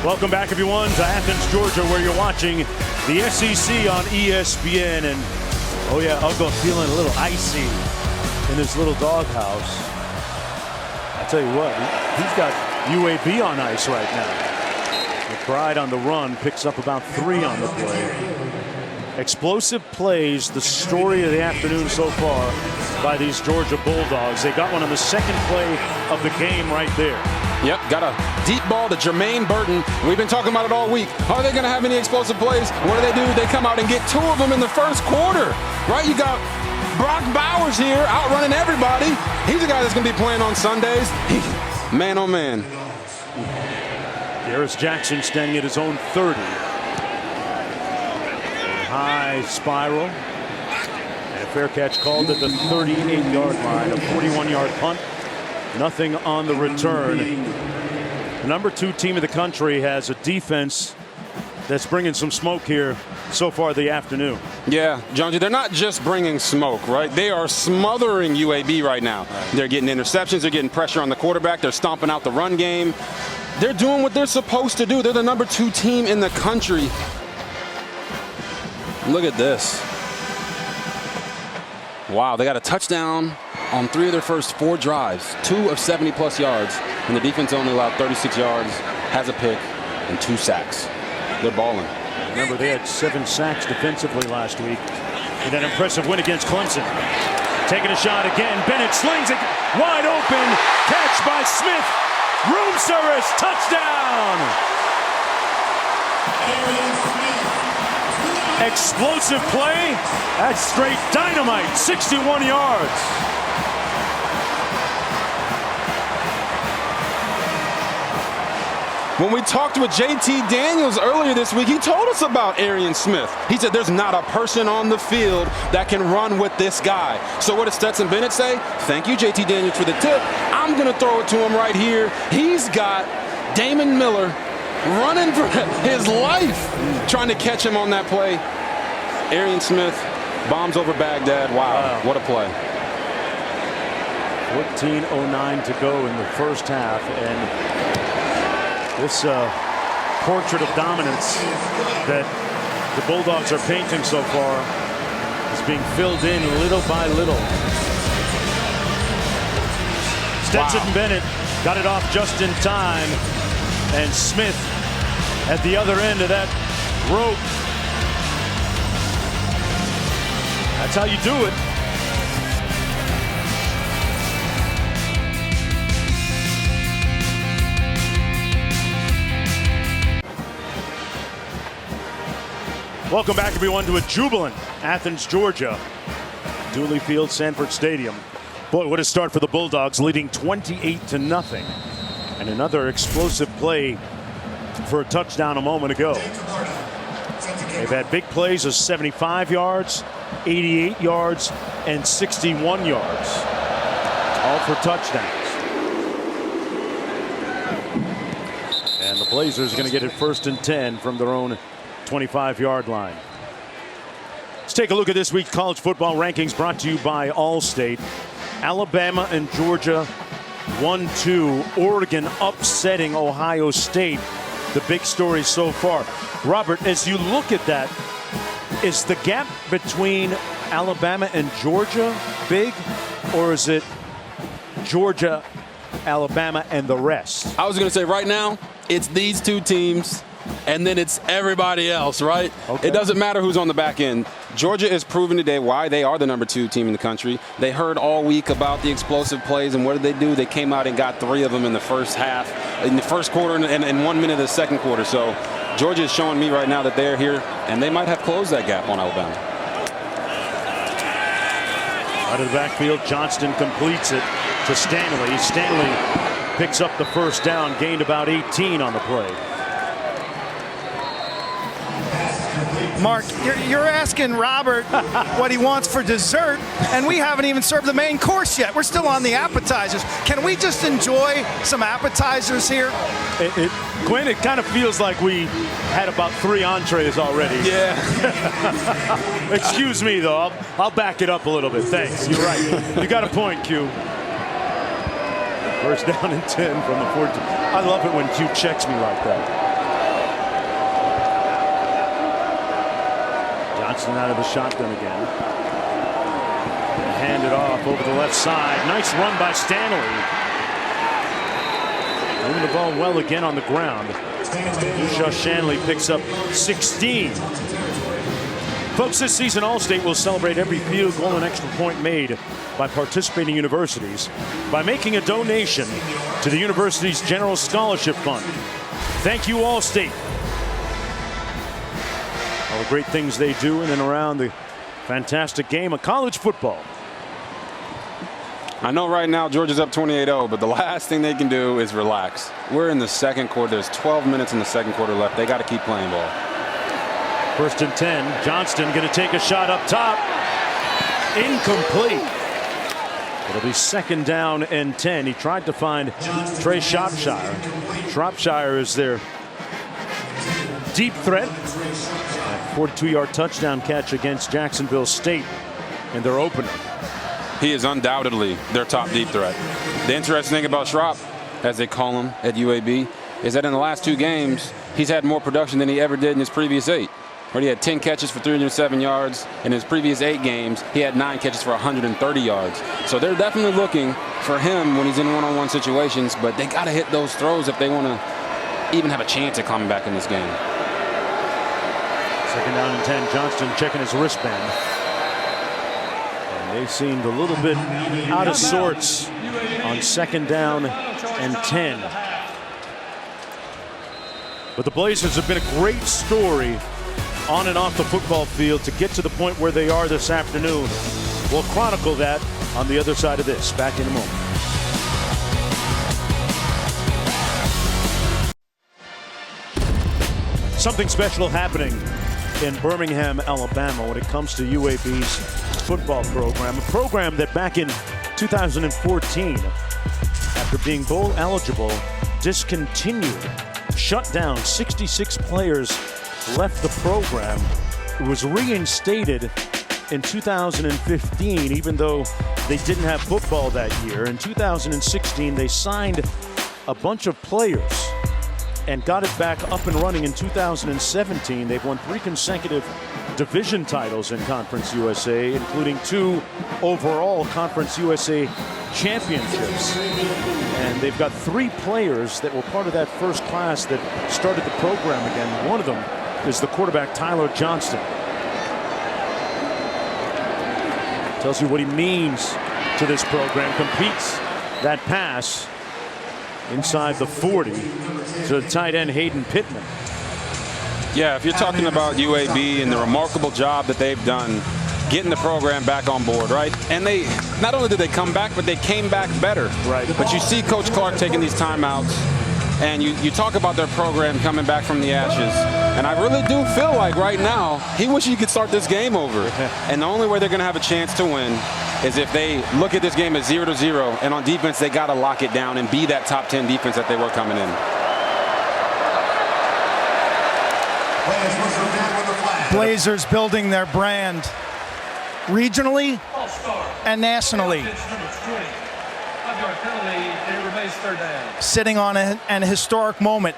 Welcome back, everyone, to Athens, Georgia, where you're watching the SEC on ESPN. And, oh, yeah, Ugo feeling a little icy in his little doghouse. I tell you what, he's got UAB on ice right now. McBride on the run picks up about 3 on the play. Explosive plays, the story of the afternoon so far by these Georgia Bulldogs. They got one on the second play of the game right there. Yep, got a deep ball to Jermaine Burton. We've been talking about it all week. Are they going to have any explosive plays? What do? They come out and get 2 of them in the first quarter, right? You got Brock Bowers here outrunning everybody. He's a guy that's going to be playing on Sundays. Man, oh, man. Darius Jackson standing at his own 30. High spiral. And a fair catch called at the 38-yard line. A 41-yard punt. Nothing on the return. The #2 team in the country has a defense that's bringing some smoke here so far the afternoon. Yeah, Jonesy, they're not just bringing smoke, right? They are smothering UAB right now. They're getting interceptions. They're getting pressure on the quarterback. They're stomping out the run game. They're doing what they're supposed to do. They're the #2 team in the country. Look at this. Wow, they got a touchdown on 3 of their first 4 drives, 2 of 70-plus yards, and the defense only allowed 36 yards, has a pick, and 2 sacks. They're balling. Remember, they had 7 sacks defensively last week in that impressive win against Clemson. Taking a shot again. Bennett slings it wide open. Catch by Smith. Room service. Touchdown. explosive play. That's straight dynamite, 61 yards. When we talked with JT Daniels earlier this week, he told us about Arian Smith. He said there's not a person on the field that can run with this guy. So what does Stetson Bennett say? Thank you, JT Daniels, for the tip. I'm going to throw it to him right here. He's got Damon Miller running for his life, trying to catch him on that play. Arian Smith bombs over Baghdad. Wow, what a play. 14:09 to go in the first half, and this portrait of dominance that the Bulldogs are painting so far is being filled in little by little. Stetson Bennett got it off just in time, and Smith at the other end of that rope. That's how you do it. Welcome back, everyone, to a jubilant Athens, Georgia. Dooley Field, Sanford Stadium. Boy, what a start for the Bulldogs, leading 28-0. And another explosive play for a touchdown a moment ago. They've had big plays of 75 yards, 88 yards, and 61 yards. All for touchdowns. And the Blazers are going to get it 1st and 10 from their own 25-yard line. Let's take a look at this week's college football rankings, brought to you by Allstate. Alabama and Georgia 1-2. Oregon upsetting Ohio State. The big story so far. Robert, as you look at that, is the gap between Alabama and Georgia big, or is it Georgia, Alabama, and the rest? I was going to say right now, it's these two teams, and then it's everybody else, right? Okay. It doesn't matter who's on the back end. Georgia is proving today why they are the #2 team in the country. They heard all week about the explosive plays, and what did they do? They came out and got 3 of them in the first half, in the first quarter, and 1 minute of the second quarter. So Georgia is showing me right now that they're here, and they might have closed that gap on Alabama. Out of the backfield, Johnston completes it to Stanley. Stanley picks up the first down, gained about 18 on the play. Mark, you're asking Robert what he wants for dessert, and we haven't even served the main course yet. We're still on the appetizers. Can we just enjoy some appetizers here? Quinn, it kind of feels like we had about 3 entrees already. Yeah. Excuse me, though. I'll back it up a little bit. Thanks. You're right. You got a point, Q. First down and 10 from the 14. I love it when Q checks me like that. Johnson out of the shotgun again. Hand it off over the left side. Nice run by Stanley. Moving the ball well again on the ground. Usha Shanley picks up 16. Folks, this season Allstate will celebrate every field goal and extra point made by participating universities by making a donation to the university's General Scholarship Fund. Thank you, Allstate. All the great things they do in and around the fantastic game of college football. I know right now Georgia's up 28-0, but the last thing they can do is relax. We're in the second quarter. There's 12 minutes in the second quarter left. They got to keep playing ball. 1st and 10. Johnston going to take a shot up top. Incomplete. It'll be 2nd down and 10. He tried to find Trey Shropshire. Shropshire is their deep threat. 42-yard touchdown catch against Jacksonville State in their opener. He is undoubtedly their top deep threat. The interesting thing about Shrop, as they call him at UAB, is that in the last 2 games, he's had more production than he ever did in his previous 8. Where he had 10 catches for 307 yards. In his previous 8 games, he had 9 catches for 130 yards. So they're definitely looking for him when he's in one-on-one situations, but they got to hit those throws if they want to even have a chance at coming back in this game. 2nd down and 10. Johnston checking his wristband. And they seemed a little bit out of sorts on 2nd down and 10. But the Blazers have been a great story on and off the football field to get to the point where they are this afternoon. We'll chronicle that on the other side of this. Back in a moment. Something special happening in Birmingham, Alabama when it comes to UAB's football program. A program that back in 2014, after being bowl eligible, discontinued, shut down. 66 players left the program. It was reinstated in 2015, even though they didn't have football that year. In 2016, they signed a bunch of players and got it back up and running in 2017. They've won 3 consecutive division titles in Conference USA, including 2 overall Conference USA championships. And they've got 3 players that were part of that first class that started the program again. One of them is the quarterback, Tyler Johnston. Tells you what he means to this program. Completes that pass inside the 40 to the tight end, Hayden Pittman. Yeah, if you're talking about UAB and the remarkable job that they've done getting the program back on board, right? And they, not only did they come back, but they came back better. Right. But you see Coach Clark taking these timeouts, and you talk about their program coming back from the ashes. And I really do feel like right now, he wishes he could start this game over. And the only way they're going to have a chance to win is if they look at this game as 0-0, and on defense, they got to lock it down and be that top 10 defense that they were coming in. Blazers building their brand regionally and nationally. Sitting on an historic moment.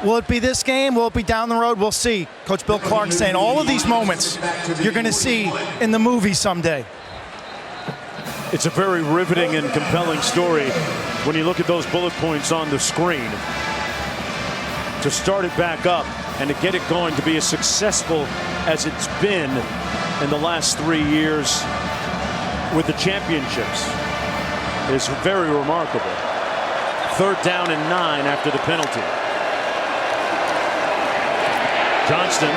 Will it be this game? Will it be down the road? We'll see. Coach Bill Clark saying all of these moments you're going to see in the movie someday. It's a very riveting and compelling story when you look at those bullet points on the screen. To start it back up and to get it going to be as successful as it's been in the last 3 years with the championships is very remarkable. 3rd down and 9 after the penalty. Johnston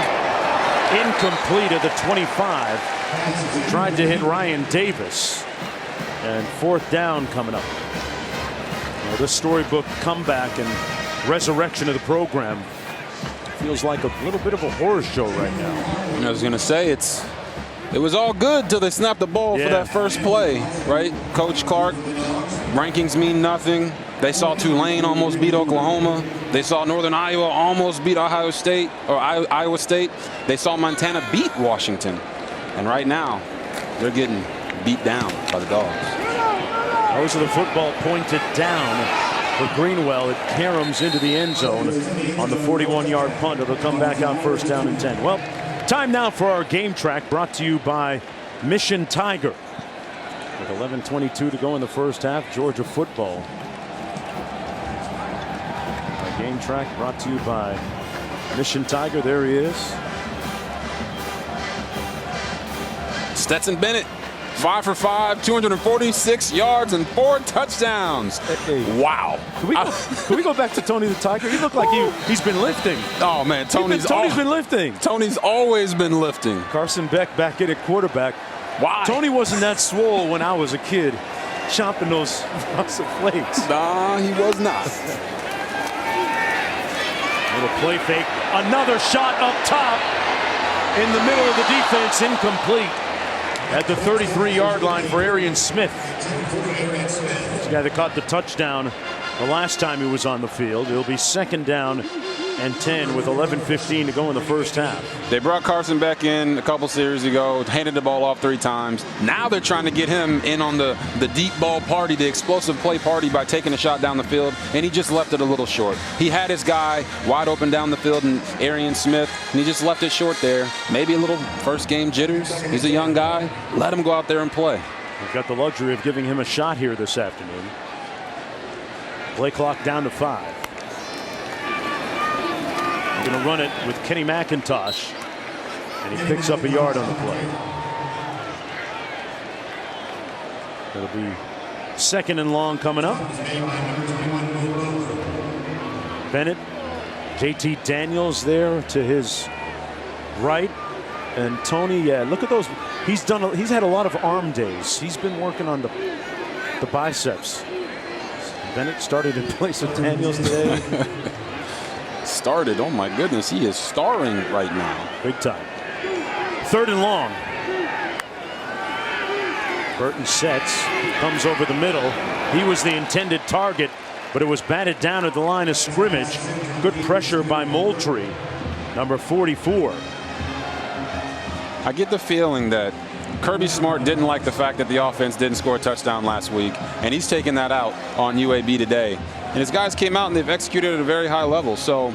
incomplete at the 25. Tried to hit Ryan Davis. And 4th down coming up. Well, this storybook comeback and resurrection of the program feels like a little bit of a horror show right now. I was going to say it was all good till they snapped the ball for that first play, right? Coach Clark, rankings mean nothing. They saw Tulane almost beat Oklahoma. They saw Northern Iowa almost beat Ohio State or Iowa State. They saw Montana beat Washington. And right now, they're getting beat down by the Dogs. Those are the football pointed down for Greenwell. It caroms into the end zone on the 41-yard punt. It'll come back out 1st down and 10. Well, time now for our game track brought to you by Mission Tiger. With 11:22 to go in the first half, Georgia football. Our game track brought to you by Mission Tiger. There he is. Stetson Bennett. 5 for 5, 246 yards and 4 touchdowns. Hey. Wow. Can we go back to Tony the Tiger? He looked like he's been lifting. Oh, man. Tony's been lifting. Tony's always been lifting. Carson Beck back in at quarterback. Why? Tony wasn't that swole when I was a kid, chomping those Frosted Flakes. Nah, he was not. Little play fake. Another shot up top in the middle of the defense, incomplete. At the 33-yard line for Arian Smith. This guy that caught the touchdown the last time he was on the field. It'll be 2nd down and 10 with 11:15 to go in the first half. They brought Carson Beck in a couple series ago, handed the ball off 3 times. Now they're trying to get him in on the deep ball party, the explosive play party by taking a shot down the field, and he just left it a little short. He had his guy wide open down the field, and Arian Smith, and he just left it short there. Maybe a little first game jitters. He's a young guy. Let him go out there and play. We've got the luxury of giving him a shot here this afternoon. Play clock down to 5. Going to run it with Kenny McIntosh, and he picks up a yard on the play. It'll be 2nd and long coming up. Bennett, JT Daniels there to his right. And Tony, yeah, look at those. He's had a lot of arm days. He's been working on the biceps. Bennett started in place of Daniels today. Started, oh my goodness, he is starring right now. Big time. 3rd and long. Burton sets, comes over the middle. He was the intended target, but it was batted down at the line of scrimmage. Good pressure by Moultrie, number 44. I get the feeling that Kirby Smart didn't like the fact that the offense didn't score a touchdown last week, and he's taking that out on UAB today. And his guys came out and they've executed at a very high level. So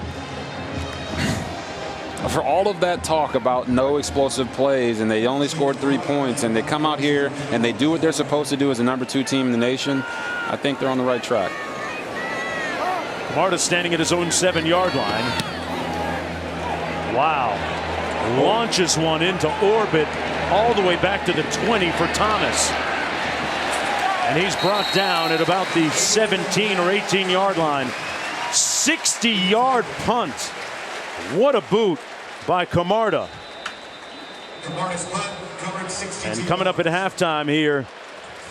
for all of that talk about no explosive plays and they only scored 3 points and they come out here and they do what they're supposed to do as the #2 team in the nation, I think they're on the right track. Marta standing at his own 7-yard line. Wow. Launches one into orbit all the way back to the 20 for Thomas. And he's brought down at about the 17 or 18-yard line. 60-yard punt. What a boot by Camarda. And coming up at halftime here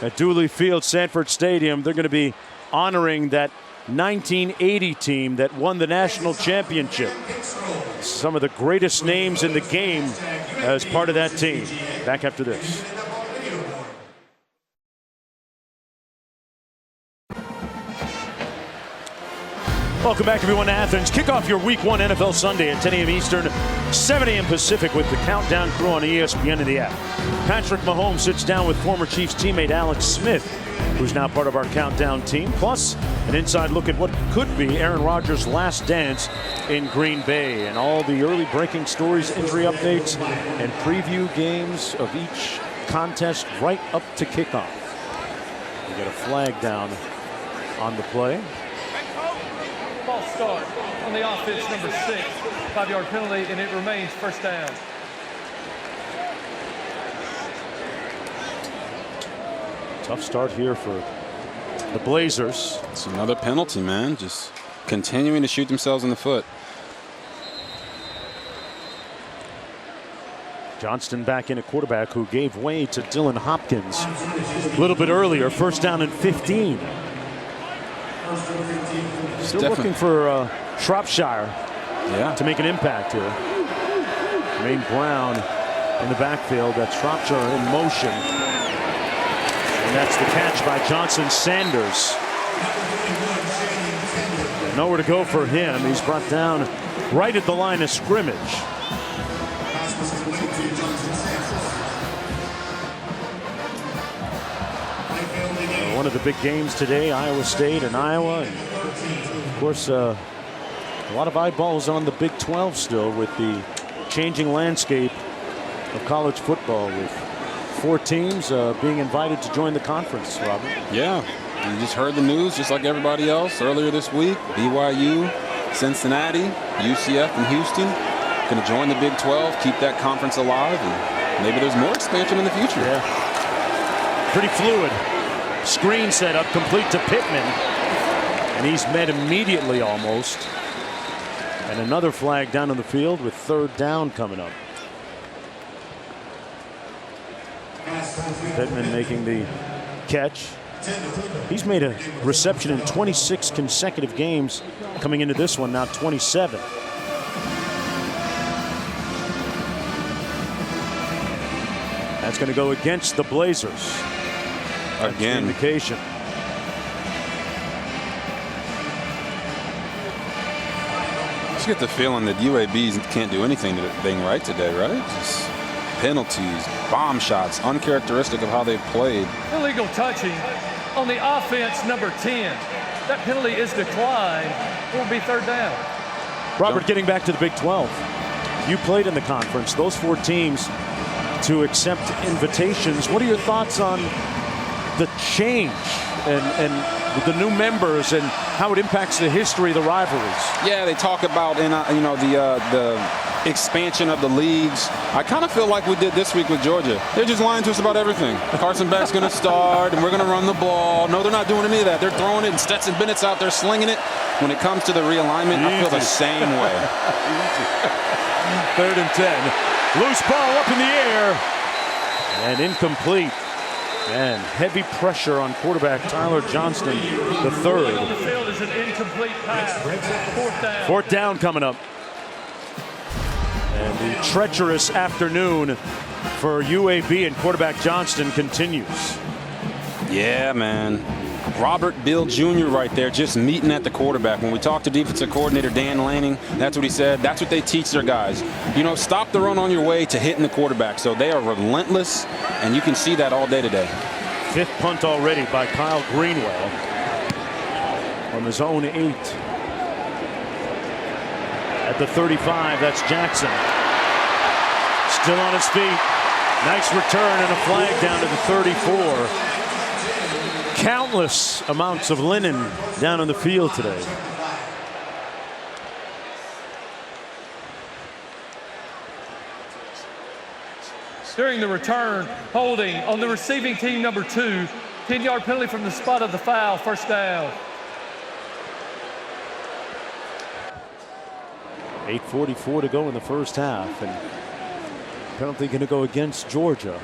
at Dooley Field, Sanford Stadium, they're going to be honoring that 1980 team that won the national championship. Some of the greatest names in the game as part of that team. Back after this. Welcome back, everyone, to Athens. Kick off your Week 1 NFL Sunday at 10 a.m. Eastern, 7 a.m. Pacific with the Countdown crew on ESPN and the app. Patrick Mahomes sits down with former Chiefs teammate Alex Smith, who's now part of our Countdown team, plus an inside look at what could be Aaron Rodgers' last dance in Green Bay, and all the early breaking stories, injury updates, and preview games of each contest right up to kickoff. We get a flag down on the play. Ball start on the offense, number 6. 5-yard penalty, and it remains first down. Tough start here for the Blazers. It's another penalty, man. Just continuing to shoot themselves in the foot. Johnston back in at quarterback, who gave way to Dylan Hopkins a little bit earlier. First down and 15. Still looking for Shropshire to make an impact here. Jermaine Brown in the backfield. That's Shropshire in motion. And that's the catch by Johnson Sanders. Nowhere to go for him. He's brought down right at the line of scrimmage. One of the big games today, Iowa State and Iowa. And of course, a lot of eyeballs on the Big 12 still with the changing landscape of college football, with 4 teams being invited to join the conference, Robert. Yeah, you just heard the news just like everybody else earlier this week. BYU, Cincinnati, UCF, and Houston going to join the Big 12, keep that conference alive, and maybe there's more expansion in the future. Yeah, pretty fluid. Screen set up, complete to Pittman, and he's met immediately almost. And another flag down on the field with 3rd down coming up. Pittman making the catch. He's made a reception in 26 consecutive games, coming into this one now 27. That's going to go against the Blazers. Again. Indication. Just get the feeling that UAB can't do anything right today, right? Just penalties, bomb shots, uncharacteristic of how they've played. Illegal touching on the offense, number 10. That penalty is declined. It will be 3rd down. Robert, getting back to the Big 12. You played in the conference. Those 4 teams to accept invitations. What are your thoughts on the change and the new members and how it impacts the history of the rivalries? Yeah, they talk about the expansion of the leagues. I kind of feel like we did this week with Georgia. They're just lying to us about everything. Carson Beck's going to start and we're going to run the ball. No, they're not doing any of that. They're throwing it and Stetson Bennett's out there slinging it. when it comes to the realignment, I feel the same way. 3rd and 10. Loose ball up in the air and incomplete. And heavy pressure on quarterback Tyler Johnston, the third. On the field is an incomplete pass. 4th down. 4th down coming up. And the treacherous afternoon for UAB and quarterback Johnston continues. Yeah, man. Robert Bill Jr. right there just meeting at the quarterback. When we talked to defensive coordinator Dan Lanning, that's what he said. That's what they teach their guys. You know, stop the run on your way to hitting the quarterback. So they are relentless, and you can see that all day today. 5th punt already by Kyle Greenwell from his own 8. At the 35, that's Jackson. Still on his feet. Nice return and a flag down to the 34. Countless amounts of linen down on the field today. During the return, holding on the receiving team number 2. 10-yard penalty from the spot of the foul. 1st down. 8:44 to go in the first half, and penalty going to go against Georgia.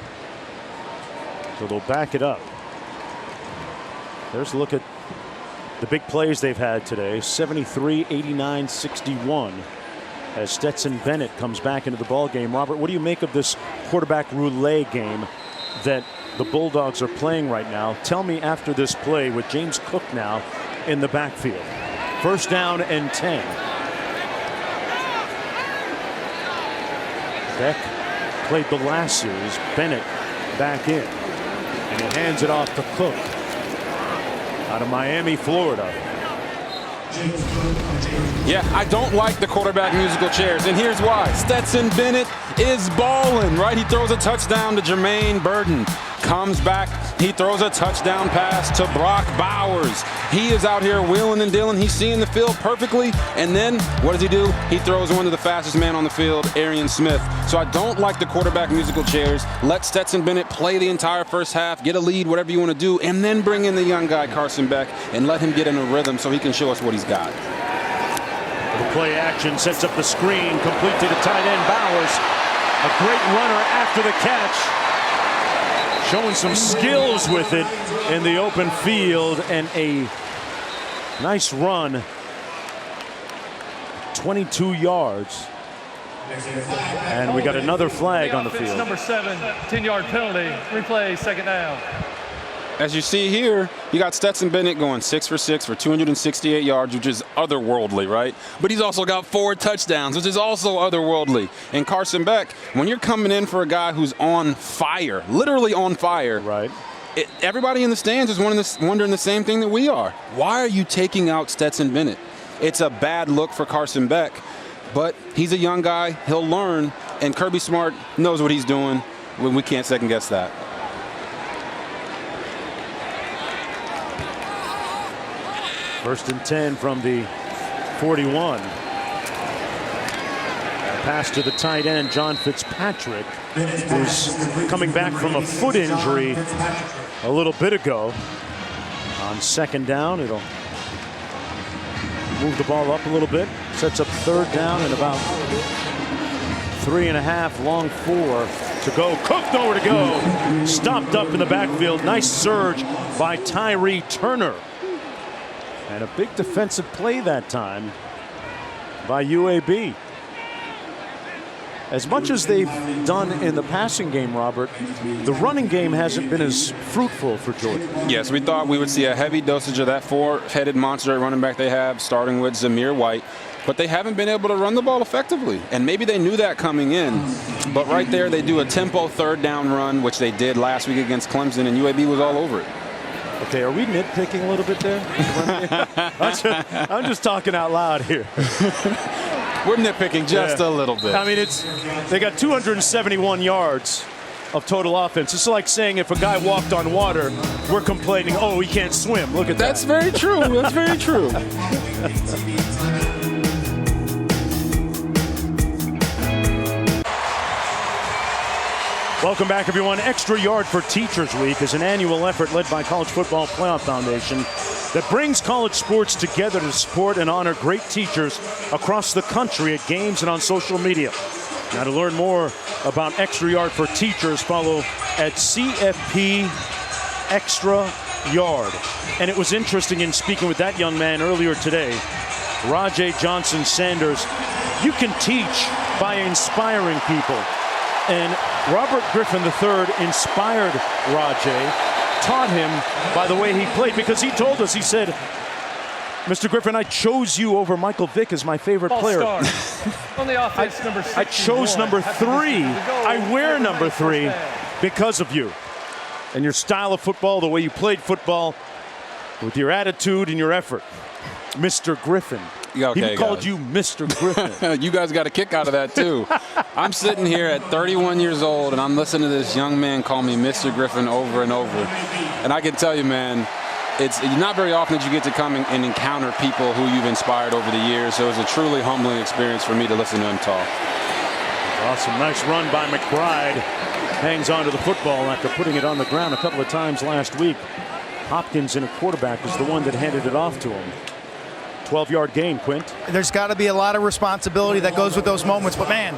So they'll back it up. There's a look at the big plays they've had today. 73, 89, 61. As Stetson Bennett comes back into the ball game. Robert, what do you make of this quarterback roulette game that the Bulldogs are playing right now? Tell me after this play with James Cook now in the backfield. 1st down and 10. Beck played the last series. Bennett back in, and he hands it off to Cook out of Miami, Florida. Yeah, I don't like the quarterback musical chairs, and here's why. Stetson Bennett is balling, right? He throws a touchdown to Jermaine Burton. Comes back, he throws a touchdown pass to Brock Bowers. He is out here wheeling and dealing. He's seeing the field perfectly, and then what does he do? He throws one to the fastest man on the field, Arian Smith. So I don't like the quarterback musical chairs. Let Stetson Bennett play the entire first half, get a lead, whatever you want to do, and then bring in the young guy, Carson Beck, and let him get in a rhythm so he can show us what he's got. The play action sets up the screen, complete to the tight end Bowers. A great runner after the catch. Showing some skills with it in the open field, and a nice run. 22 yards. And we got another flag on the field. Number 7, 10-yard penalty. Replay, 2nd down. As you see here, you got Stetson Bennett going 6 for 6 for 268 yards, which is otherworldly, right? But he's also got 4 touchdowns, which is also otherworldly. And Carson Beck, when you're coming in for a guy who's on fire, literally on fire, right? Everybody in the stands is wondering the same thing that we are. Why are you taking out Stetson Bennett? It's a bad look for Carson Beck, but he's a young guy. He'll learn, and Kirby Smart knows what he's doing. When we can't second guess that. First and 10 from the 41. Pass to the tight end, John Fitzpatrick, who's coming back from a foot injury a little bit ago. On 2nd down, it'll move the ball up a little bit. Sets up 3rd down and about 3.5, long 4 to go. Cook nowhere to go. Stopped up in the backfield. Nice surge by Tyree Turner. And a big defensive play that time by UAB. As much as they've done in the passing game, Robert, the running game hasn't been as fruitful for Georgia. Yes, we thought we would see a heavy dosage of that 4-headed monster at running back they have, starting with Zamir White. But they haven't been able to run the ball effectively. And maybe they knew that coming in. But right there, they do a tempo 3rd down run, which they did last week against Clemson, and UAB was all over it. Okay, are we nitpicking a little bit there? I'm just talking out loud here. We're nitpicking just a little bit. I mean, they got 271 yards of total offense. It's like saying if a guy walked on water, we're complaining, oh, he can't swim. Look at that. That's very true. That's very true. Welcome back, everyone. Extra Yard for Teachers Week is an annual effort led by College Football Playoff Foundation that brings college sports together to support and honor great teachers across the country at games and on social media. Now, to learn more about Extra Yard for Teachers, follow at CFP Extra Yard. And it was interesting in speaking with that young man earlier today, Rajay Johnson Sanders. You can teach by inspiring people. And Robert Griffin III inspired Rajay, taught him by the way he played, because he told us, he said, Mr. Griffin, I chose you over Michael Vick as my favorite player. On the offense, number 61. I chose number 3. I wear number 3 because of you. And your style of football, the way you played football, with your attitude and your effort. Mr. Griffin. Okay, he called you Mr. Griffin. You guys got a kick out of that, too. I'm sitting here at 31 years old, and I'm listening to this young man call me Mr. Griffin over and over. And I can tell you, man, it's not very often that you get to come and encounter people who you've inspired over the years. So it was a truly humbling experience for me to listen to him talk. Awesome. Nice run by McBride. Hangs on to the football after putting it on the ground a couple of times last week. Hopkins, in a quarterback, is the one that handed it off to him. 12-yard gain, Quint. There's got to be a lot of responsibility that goes with those moments. But, man,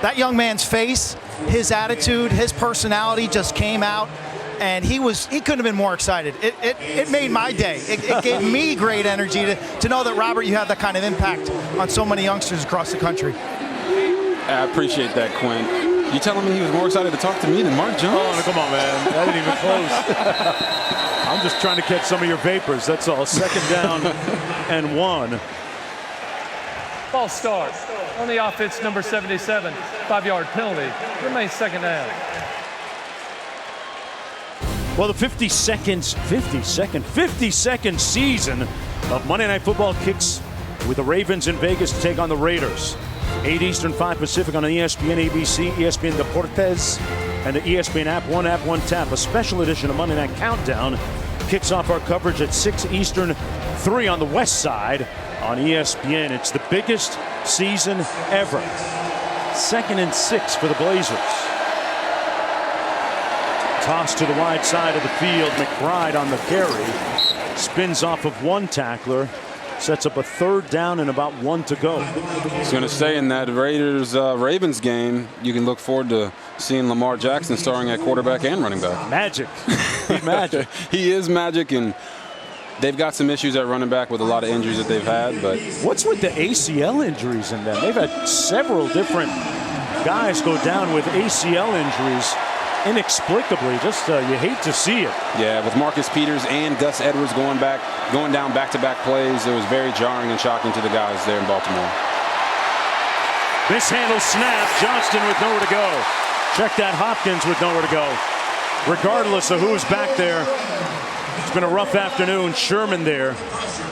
that young man's face, his attitude, his personality just came out. And he couldn't have been more excited. It made my day. It gave me great energy to know that, Robert, you have that kind of impact on so many youngsters across the country. I appreciate that, Quint. You telling me he was more excited to talk to me than Mark Jones? Oh, no, come on, man. That ain't even close. I'm just trying to catch some of your vapors. That's all. 2nd down and 1. False start. On the offense, number 77. 5-yard penalty. Remains 2nd down. Well, the 52nd season of Monday Night Football kicks with the Ravens in Vegas to take on the Raiders. 8 Eastern, 5 Pacific on ESPN, ABC, ESPN Deportes, and the ESPN app, one tap. A special edition of Monday Night Countdown kicks off our coverage at 6 Eastern, 3 on the west side on ESPN. It's the biggest season ever. 2nd and 6 for the Blazers. Toss to the wide side of the field. McBride on the carry. Spins off of one tackler. Sets up a 3rd down and about 1 to go. I was going to say, in that Raiders-Ravens game, you can look forward to seeing Lamar Jackson starring at quarterback and running back. Magic. He's magic. He is magic, and they've got some issues at running back with a lot of injuries that they've had. But what's with the ACL injuries in them? They've had several different guys go down with ACL injuries inexplicably. Just you hate to see it. Yeah, with Marcus Peters and Gus Edwards going down back-to-back plays, it was very jarring and shocking to the guys there in Baltimore. Mishandled snap. Johnston with nowhere to go. Check that, Hopkins with nowhere to go. Regardless of who's back there, it's been a rough afternoon. Sherman there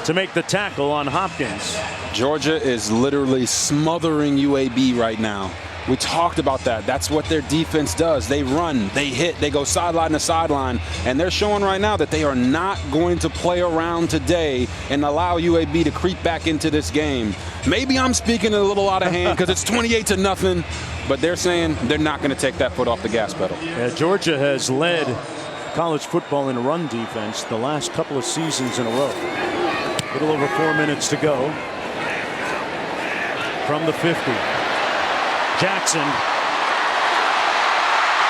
to make the tackle on Hopkins. Georgia is literally smothering UAB right now. We talked about that. That's what their defense does. They run, they hit, they go sideline to sideline, and they're showing right now that they are not going to play around today and allow UAB to creep back into this game. Maybe I'm speaking a little out of hand because it's 28-0, but they're saying they're not going to take that foot off the gas pedal. Yeah, Georgia has led college football in run defense the last couple of seasons in a row. A little over 4 minutes to go from the 50. Jackson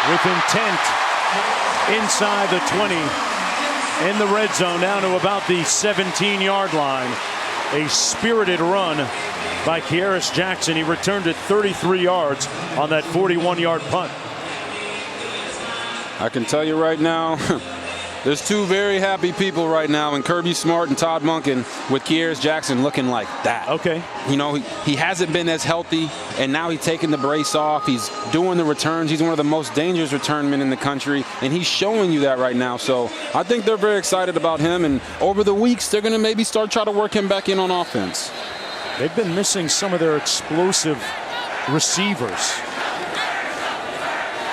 with intent inside the 20 in the red zone down to about the 17-yard line. A spirited run by Kearis Jackson. He returned it 33 yards on that 41-yard punt. I can tell you right now, there's 2 very happy people right now in Kirby Smart and Todd Monken with Kearis Jackson looking like that. Okay. You know, he hasn't been as healthy, and now he's taking the brace off. He's doing the returns. He's one of the most dangerous return men in the country, and he's showing you that right now. So I think they're very excited about him, and over the weeks, they're going to maybe try to work him back in on offense. They've been missing some of their explosive receivers.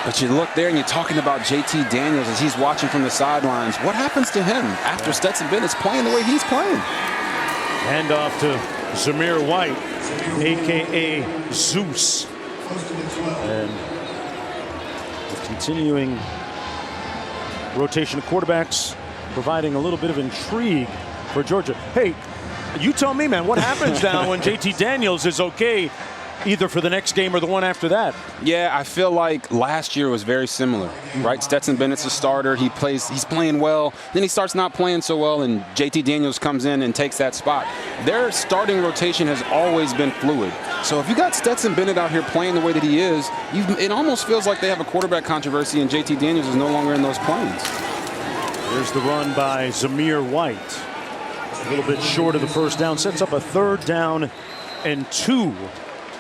But you look there and you're talking about JT Daniels as he's watching from the sidelines. What happens to him after Stetson Bennett's playing the way he's playing? Hand off to Zamir White, a.k.a. Zeus. And the continuing rotation of quarterbacks providing a little bit of intrigue for Georgia. Hey, you tell me, man, what happens now when JT Daniels is okay either for the next game or the one after that? Yeah, I feel like last year was very similar, right? Stetson Bennett's a starter. He's playing well. Then he starts not playing so well, and JT Daniels comes in and takes that spot. Their starting rotation has always been fluid. So if you got Stetson Bennett out here playing the way that he is, it almost feels like they have a quarterback controversy, and JT Daniels is no longer in those planes. Here's the run by Zamir White. A little bit short of the first down. Sets up a 3rd down and 2.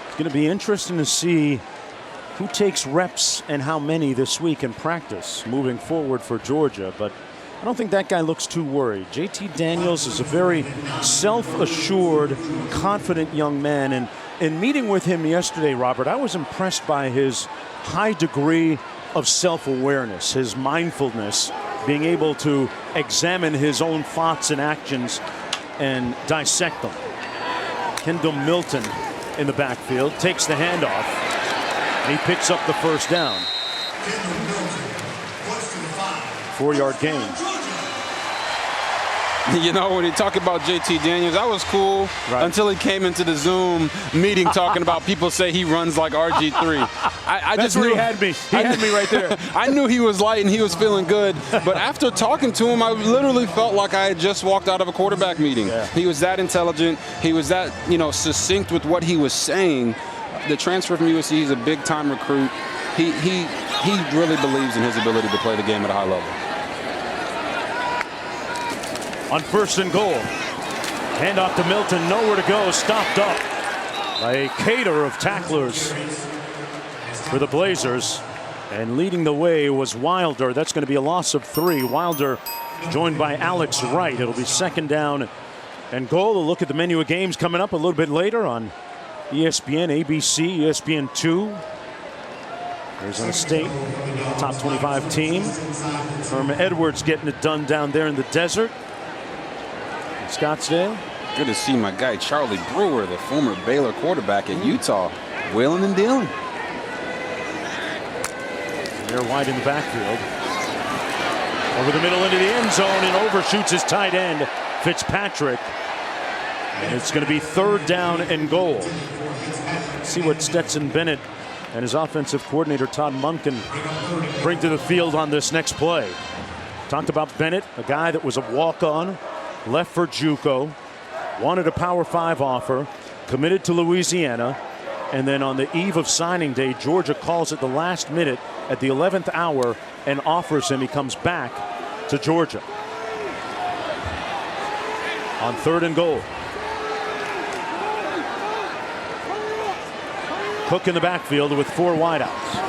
It's going to be interesting to see who takes reps and how many this week in practice moving forward for Georgia. But I don't think that guy looks too worried. JT Daniels is a very self-assured, confident young man. And in meeting with him yesterday, Robert, I was impressed by his high degree of self-awareness, his mindfulness, being able to examine his own thoughts and actions and dissect them. Kendall Milton in the backfield takes the handoff, and he picks up the first down. 4-yard gain. You know, when you talk about JT Daniels, that was cool until he came into the Zoom meeting talking about people say he runs like RG3. I That's just where knew he had me. He had me right there. I knew he was light and he was feeling good. But after talking to him, I literally felt like I had just walked out of a quarterback meeting. Yeah. He was that intelligent. He was that, succinct with what he was saying. The transfer from USC, he's a big-time recruit. He really believes in his ability to play the game at a high level. On 1st and goal, handoff to Milton, nowhere to go, stopped up by a cater of tacklers for the Blazers, and leading the way was Wilder. That's going to be a loss of 3. Wilder joined by Alex Wright. It'll be 2nd down and goal. A look at the menu of games coming up a little bit later on ESPN, ABC, ESPN2. Arizona State, top 25 team. Herman Edwards getting it done down there in the desert. Scottsdale. Good to see my guy Charlie Brewer, the former Baylor quarterback at Utah, wheeling and dealing. They're wide in the backfield. Over the middle into the end zone and overshoots his tight end, Fitzpatrick. And it's going to be 3rd down and goal. Let's see what Stetson Bennett and his offensive coordinator Todd Monken bring to the field on this next play. Talked about Bennett, a guy that was a walk-on, left for JUCO, wanted a Power 5 offer, committed to Louisiana, and then on the eve of signing day, Georgia calls at the last minute at the 11th hour and offers him. He comes back to Georgia. On 3rd and goal. Cook in the backfield with 4 wideouts.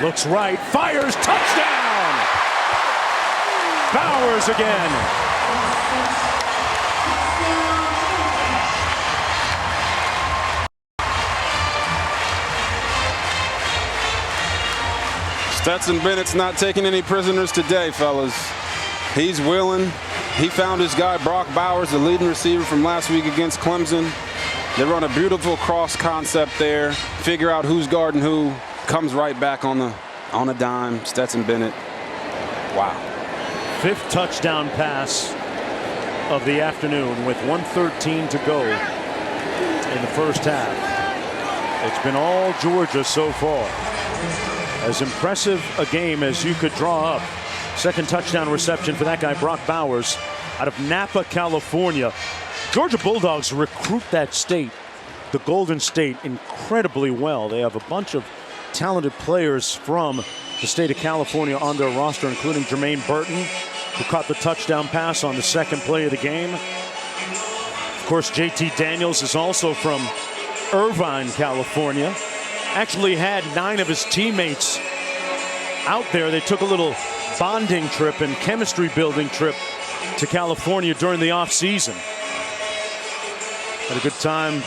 Looks right, fires, touchdown! Bowers again. Stetson Bennett's not taking any prisoners today, fellas. He's willing. He found his guy Brock Bowers, the leading receiver from last week against Clemson. They run a beautiful cross concept there. Figure out who's guarding who. Comes right back on a dime. Stetson Bennett. Wow. 5th touchdown pass of the afternoon with 1:13 to go in the first half. It's been all Georgia so far. As impressive a game as you could draw up. 2nd touchdown reception for that guy, Brock Bowers, out of Napa, California. Georgia Bulldogs recruit that state, the Golden State, incredibly well. They have a bunch of talented players from the state of California on their roster, including Jermaine Burton, who caught the touchdown pass on the 2nd play of the game. Of course, JT Daniels is also from Irvine, California. Actually had 9 of his teammates out there. They took a little bonding trip and chemistry building trip to California during the off season. Had a good time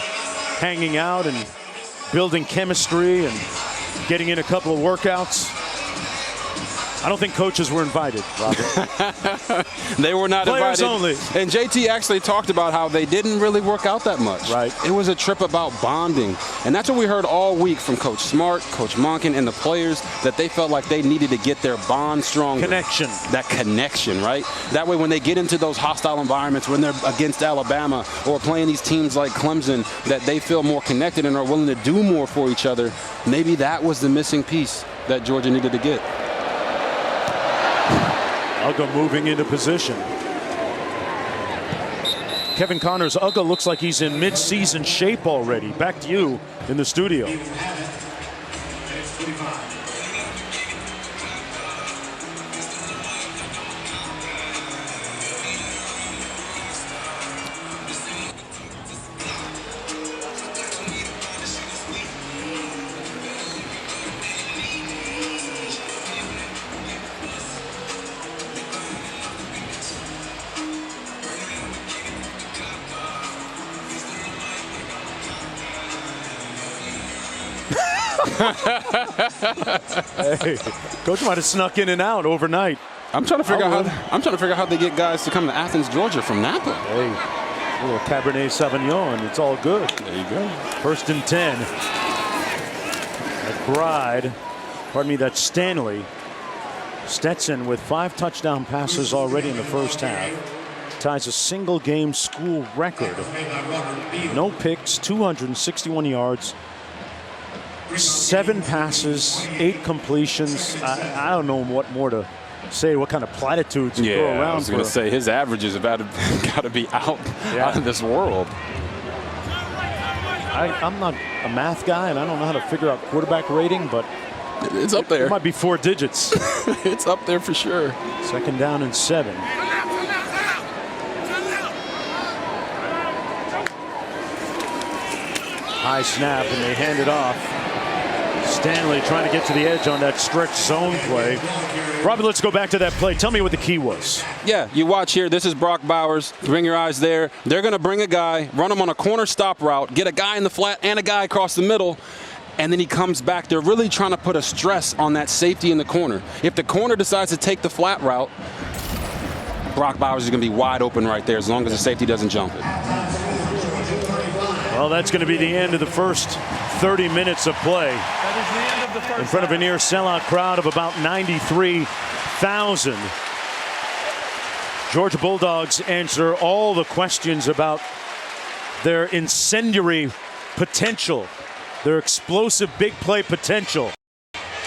hanging out and building chemistry and getting in a couple of workouts. I don't think coaches were invited, Robert. They were not Players invited. only. And JT actually talked about how they didn't really work out that much. Right. It was a trip about bonding. And that's what we heard all week from Coach Smart, Coach Monken, and the players, that they felt like they needed to get their bond stronger. Connection. That connection, right? That way when they get into those hostile environments, when they're against Alabama or playing these teams like Clemson, that they feel more connected and are willing to do more for each other. Maybe that was the missing piece that Georgia needed to get. Uga moving into position. Kevin Connors, Uga looks like he's in mid-season shape already. Back to you in the studio. Hey, coach might have snuck in and out overnight. I'm trying to figure out how they get guys to come to Athens, Georgia from Napa. Hey, a little Cabernet Sauvignon. It's all good. There you go. 1st and 10. McBride, pardon me, that's Stanley. Stetson with 5 touchdown passes already in the first half. Ties a single game school record. No picks, 261 yards. 7 passes, 8 completions. I don't know what more to say, what kind of platitudes you throw around. I was going to say his averages have got to be out of this world. I'm not a math guy, and I don't know how to figure out quarterback rating, but it's up there. It might be 4 digits. It's up there for sure. 2nd down and 7. High snap, and they hand it off. Stanley trying to get to the edge on that stretch zone play. Robbie, let's go back to that play. Tell me what the key was. Yeah, you watch here. This is Brock Bowers. Bring your eyes there. They're going to bring a guy, run him on a corner stop route, get a guy in the flat and a guy across the middle, and then he comes back. They're really trying to put a stress on that safety in the corner. If the corner decides to take the flat route, Brock Bowers is going to be wide open right there as long as the safety doesn't jump it. Well, that's going to be the end of the first 30 minutes of play. That is the end of the first In front of a near sellout crowd of about 93,000. Georgia Bulldogs answer all the questions about their incendiary potential, their explosive big play potential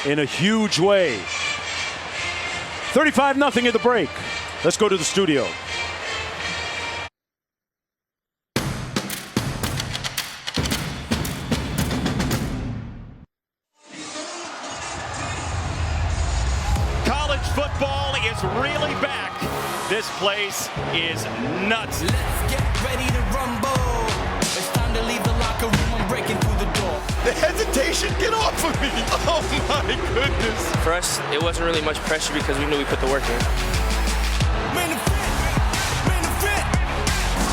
in a huge way. 35-0 at the break. Let's go to the studio. Football is really back. This place is nuts. Let's get ready to rumble. It's time to leave the locker room. I'm breaking through the door. The hesitation, get off of me. Oh my goodness. For us, it wasn't really much pressure because we knew we put the work in. Main event.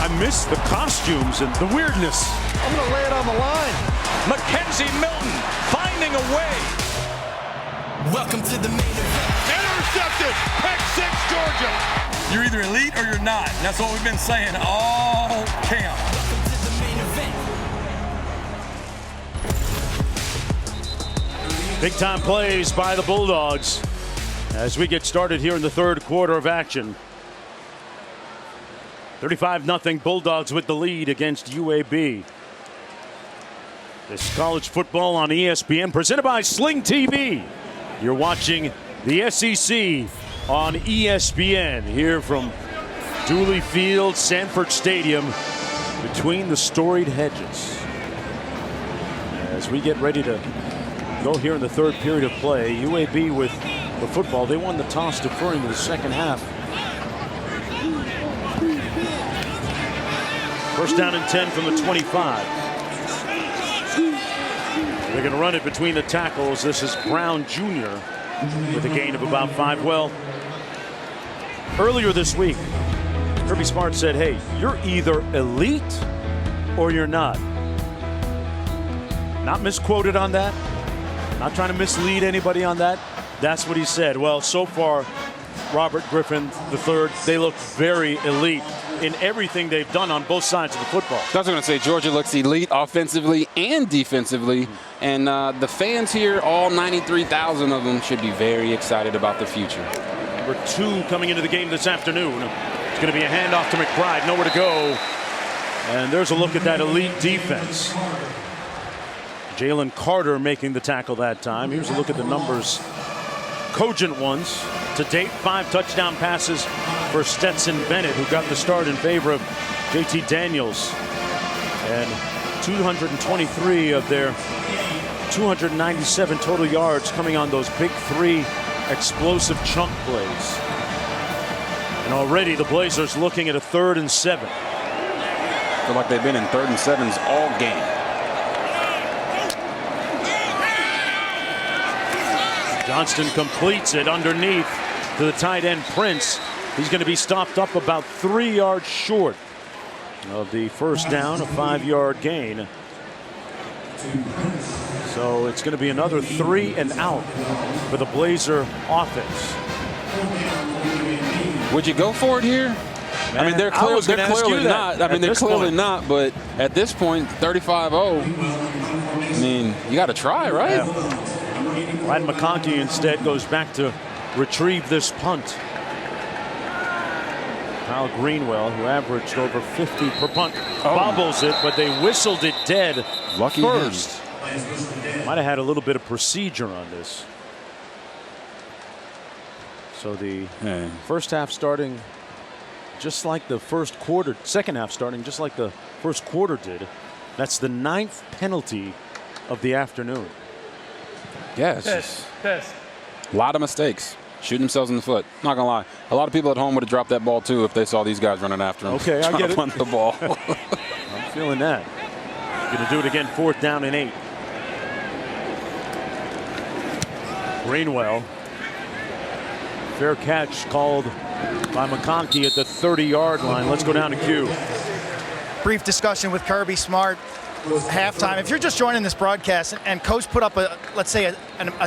I miss the costumes and the weirdness. I'm going to lay it on the line. Mackenzie Milton finding a way. Welcome to the main event. Intercepted. Pick 6, Georgia. You're either elite or you're not. And that's what we've been saying all camp. Welcome to the main event. Big time plays by the Bulldogs as we get started here in the third quarter of action. 35-0 Bulldogs with the lead against UAB. This college football on ESPN presented by Sling TV. You're watching the SEC on ESPN here from Dooley Field, Sanford Stadium, between the storied hedges. As we get ready to go here in the third period of play, UAB with the football. They won the toss, deferring to the second half. 1st down and 10 from the 25. They're going to run it between the tackles. This is Brown Jr. with a gain of about 5. Well, earlier this week, Kirby Smart said, hey, you're either elite or you're not. Not misquoted on that. Not trying to mislead anybody on that. That's what he said. Well, so far, Robert Griffin III, they look very elite in everything they've done on both sides of the football. I was going to say Georgia looks elite offensively and defensively, and the fans here, all 93,000 of them, should be very excited about the future. Number 2 coming into the game this afternoon. It's going to be a handoff to McBride, nowhere to go. And there's a look at that elite defense. Jalen Carter making the tackle that time. Here's a look at the numbers. Cogent ones. To date, 5 touchdown passes for Stetson Bennett, who got the start in favor of JT Daniels. And 223 of their 297 total yards coming on those big 3 explosive chunk plays. And already the Blazers looking at a 3rd and 7. Feel like they've been in 3rd and 7s all game. Johnston completes it underneath to the tight end Prince. He's going to be stopped up about 3 yards short of the first down, a 5-yard gain. So it's going to be another 3 and out for the Blazer offense. Would you go for it here? Man, I mean, they're clearly not. I mean, they're clearly not. But at this point, 35-0. I mean, you got to try, right? Yeah. Ryan McConkey instead goes back to retrieve this punt. Kyle Greenwell, who averaged over 50 per punt, bobbles it, but they whistled it dead. Lucky first. Might have had a little bit of procedure on this. So the first half starting just like the first quarter, second half starting just like the first quarter did. That's the 9th penalty of the afternoon. Yes. A lot of mistakes. Shooting themselves in the foot. Not gonna lie. A lot of people at home would have dropped that ball too if they saw these guys running after them. Okay, I get it. Run the ball. I'm feeling that. Gonna do it again, 4th down and 8. Greenwell. Fair catch called by McConkey at the 30-yard line. Let's go down to Q. Brief discussion with Kirby Smart. Halftime. If you're just joining this broadcast and coach put up let's say a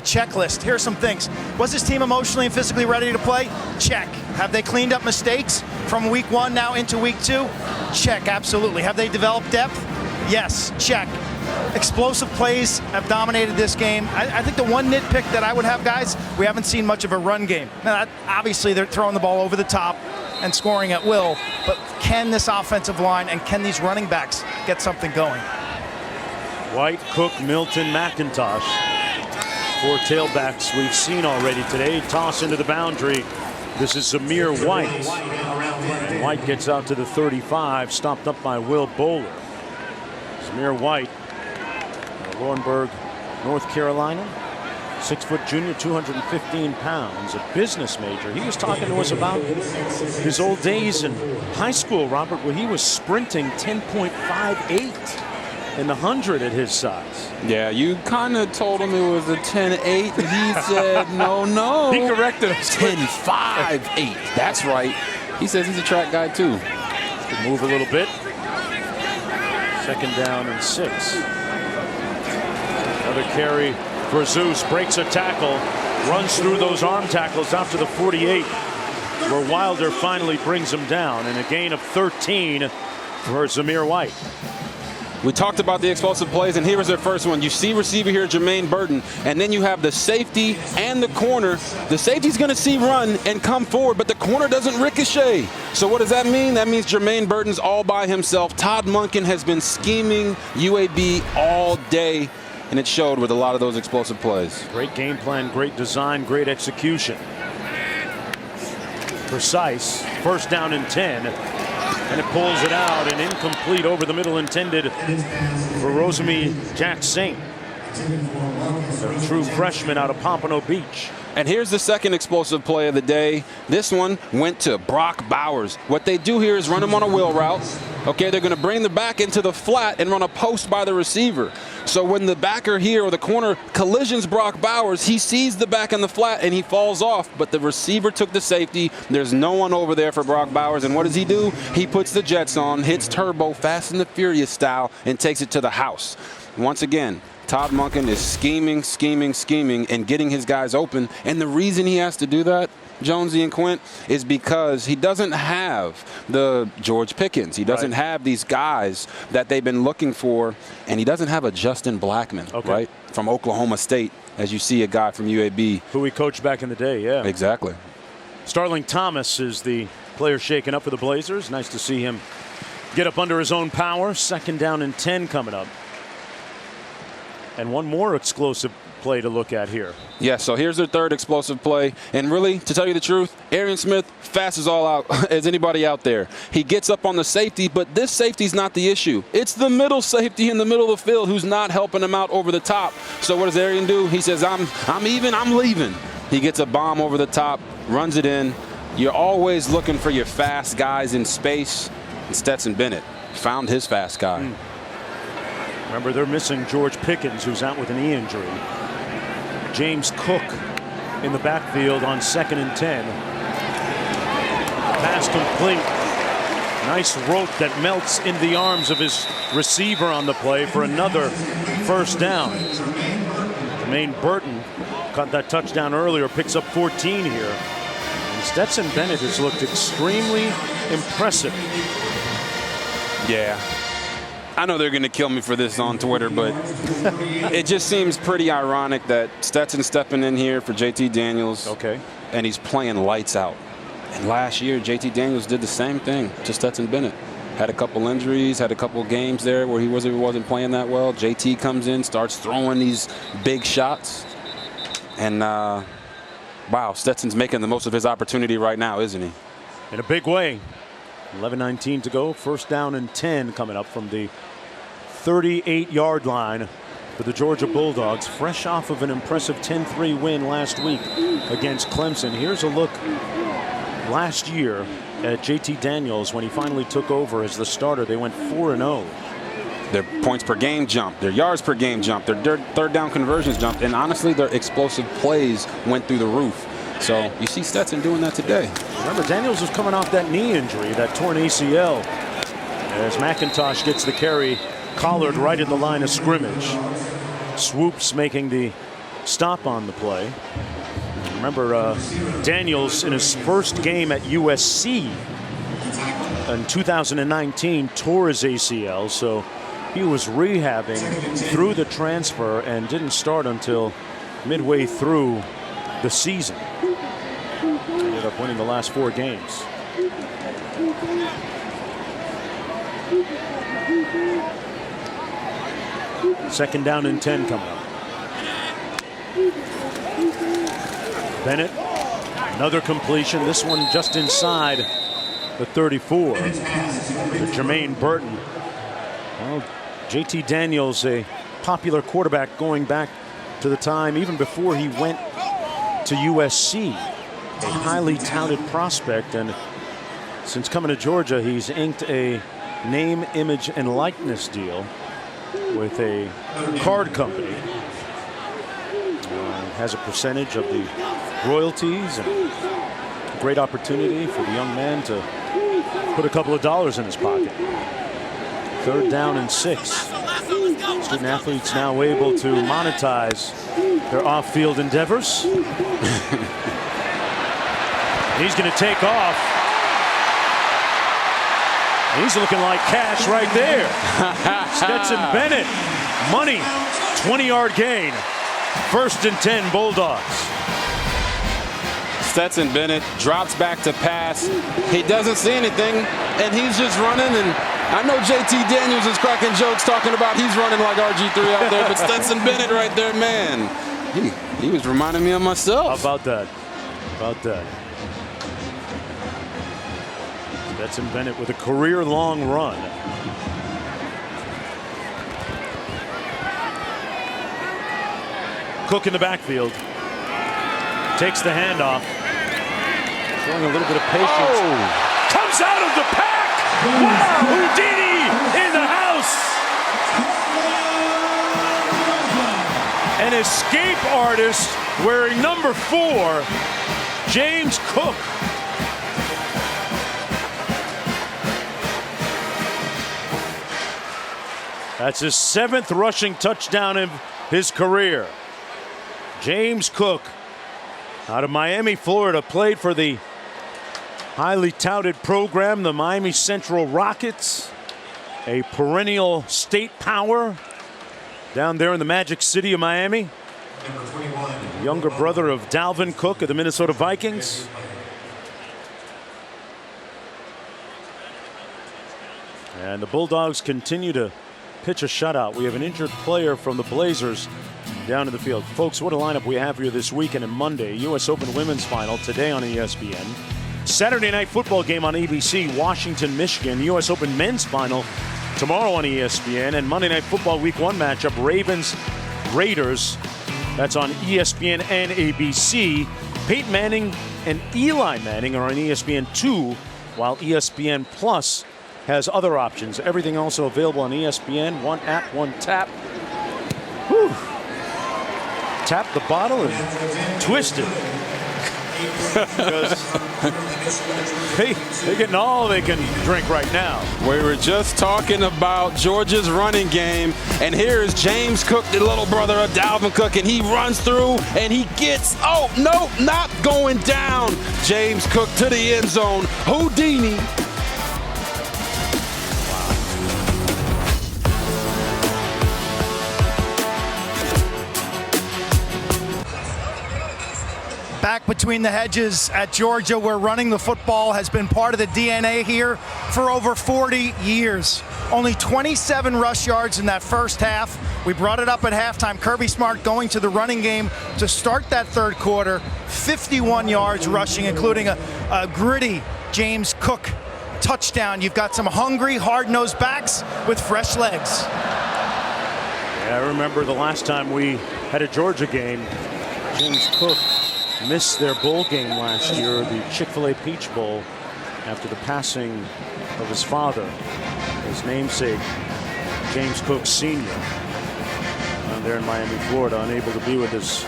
checklist, here's some things. Was this team emotionally and physically ready to play? Check. Have they cleaned up mistakes from week 1 now into week 2? Check, absolutely. Have they developed depth? Yes, check. Explosive plays have dominated this game. I think the one nitpick that I would have, guys, we haven't seen much of a run game. Now, obviously, they're throwing the ball over the top and scoring at will, but can this offensive line and can these running backs get something going? White, Cook, Milton, McIntosh. 4 tailbacks we've seen already today. Toss into the boundary. This is Zamir White. And White gets out to the 35, stopped up by Will Bowler. Zamir White, Laurinburg, North Carolina. 6-foot junior, 215 pounds, a business major. He was talking to us about his old days in high school, Robert, where he was sprinting 10.58. in the 100 at his size. Yeah, you kind of told him it was a 10.8, and he said, no. He corrected us. 10.58. That's right. He says he's a track guy, too. Move a little bit. 2nd down and 6. Another carry for Zeus. Breaks a tackle. Runs through those arm tackles out to the 48, where Wilder finally brings him down. And a gain of 13 for Zamir White. We talked about the explosive plays, and here is their first one. You see receiver here, Jermaine Burton, and then you have the safety and the corner. The safety's going to see run and come forward, but the corner doesn't ricochet. So what does that mean? That means Jermaine Burton's all by himself. Todd Monken has been scheming UAB all day, and it showed with a lot of those explosive plays. Great game plan, great design, great execution. Precise. 1st down and 10. And it pulls it out, and incomplete over the middle intended for Rosemy Jack-Saint, a true freshman out of Pompano Beach. And here's the second explosive play of the day. This one went to Brock Bowers. What they do here is run him on a wheel route. Okay, they're going to bring the back into the flat and run a post by the receiver. So when the backer here or the corner collisions Brock Bowers, he sees the back in the flat and he falls off. But the receiver took the safety. There's no one over there for Brock Bowers. And what does he do? He puts the jets on, hits turbo, Fast and the Furious style, and takes it to the house. Once again, Todd Monken is scheming, and getting his guys open. And the reason he has to do that, Jonesy and Quint, is because he doesn't have the George Pickens. He doesn't have these guys that they've been looking for. And he doesn't have a Justin Blackman, right, from Oklahoma State, as you see a guy from UAB. Who he coached back in the day, yeah. Exactly. Starling Thomas is the player shaken up for the Blazers. Nice to see him get up under his own power. 2nd down and 10 coming up. And one more explosive play to look at here. Yeah, so here's their 3rd explosive play. And really, to tell you the truth, Arian Smith, fast as all out as anybody out there. He gets up on the safety, but this safety's not the issue. It's the middle safety in the middle of the field who's not helping him out over the top. So what does Arian do? He says, I'm leaving. He gets a bomb over the top, runs it in. You're always looking for your fast guys in space. And Stetson Bennett found his fast guy. Remember, they're missing George Pickens, who's out with a knee injury. James Cook in the backfield on 2nd and 10. Pass complete. Nice rope that melts into the arms of his receiver on the play for another 1st down. Jermaine Burton caught that touchdown earlier, picks up 14 here. And Stetson Bennett has looked extremely impressive. Yeah. I know they're going to kill me for this on Twitter, but it just seems pretty ironic that Stetson's stepping in here for JT Daniels. And he's playing lights out. And last year, JT Daniels did the same thing to Stetson Bennett. Had a couple injuries, had a couple games there where he wasn't playing that well. JT comes in, starts throwing these big shots. And, wow, Stetson's making the most of his opportunity right now, isn't he? In a big way. 11:19 to go. 1st down and 10 coming up from the 38-yard line for the Georgia Bulldogs, fresh off of an impressive 10-3 win last week against Clemson. Here's a look last year at JT Daniels when he finally took over as the starter. They went 4-0. Their points per game jumped, their yards per game jumped, their 3rd down conversions jumped, and honestly, their explosive plays went through the roof. So you see Stetson doing that today. Remember, Daniels was coming off that knee injury, that torn ACL. As McIntosh gets the carry, collared right at the line of scrimmage. Swoops making the stop on the play. Remember, Daniels in his first game at USC in 2019 tore his ACL, so he was rehabbing through the transfer and didn't start until midway through the season. Ended up winning the last 4 games. Second down and 10 coming up. Bennett, another completion. This one just inside the 34. To Jermaine Burton. Well, JT Daniels, a popular quarterback going back to the time even before he went to USC. A highly touted prospect, and since coming to Georgia, he's inked a name, image, and likeness deal with a card company. Has a percentage of the royalties, and a great opportunity for the young man to put a couple of dollars in his pocket. 3rd down and 6. Student athletes now able to monetize their off-field endeavors. He's going to take off. He's looking like cash right there. Stetson Bennett, money, 20-yard gain. 1st and 10 Bulldogs. Stetson Bennett drops back to pass. He doesn't see anything, and he's just running. And I know JT Daniels is cracking jokes talking about he's running like RG3 out there, but Stetson Bennett right there, man, he was reminding me of myself. How about that? How about that? Stetson Bennett with a career-long run. Cook in the backfield. Takes the handoff. Showing a little bit of patience. Oh. Comes out of the pack! Wow! Houdini in the house! An escape artist wearing number 4, James Cook. That's his 7th rushing touchdown of his career. James Cook, out of Miami, Florida, played for the highly touted program, the Miami Central Rockets, a perennial state power down there in the Magic City of Miami. Younger brother of Dalvin Cook of the Minnesota Vikings. And the Bulldogs continue to pitch a shutout. We have an injured player from the Blazers down in the field. Folks, what a lineup we have here this weekend and Monday. U.S. Open Women's Final today on ESPN. Saturday Night Football game on ABC, Washington, Michigan. U.S. Open Men's Final tomorrow on ESPN. And Monday Night Football Week 1 matchup, Ravens, Raiders. That's on ESPN and ABC. Peyton Manning and Eli Manning are on ESPN2, while ESPN Plus has other options. Everything also available on ESPN. One app, one tap. Whew. Tap the bottle and twist it. They're getting all they can drink right now. We were just talking about Georgia's running game, and here is James Cook, the little brother of Dalvin Cook, and he runs through and he gets, oh no, not going down. James Cook to the end zone. Houdini. Back between the hedges at Georgia, where running the football has been part of the DNA here for over 40 years. Only 27 rush yards in that first half. We brought it up at halftime. Kirby Smart going to the running game to start that third quarter. 51 yards rushing, including a gritty James Cook touchdown. You've got some hungry, hard-nosed backs with fresh legs. Yeah, I remember the last time we had a Georgia game, James Cook missed their bowl game last year, the Chick-fil-A Peach Bowl, after the passing of his father, his namesake, James Cook Sr. Down there in Miami, Florida, unable to be with his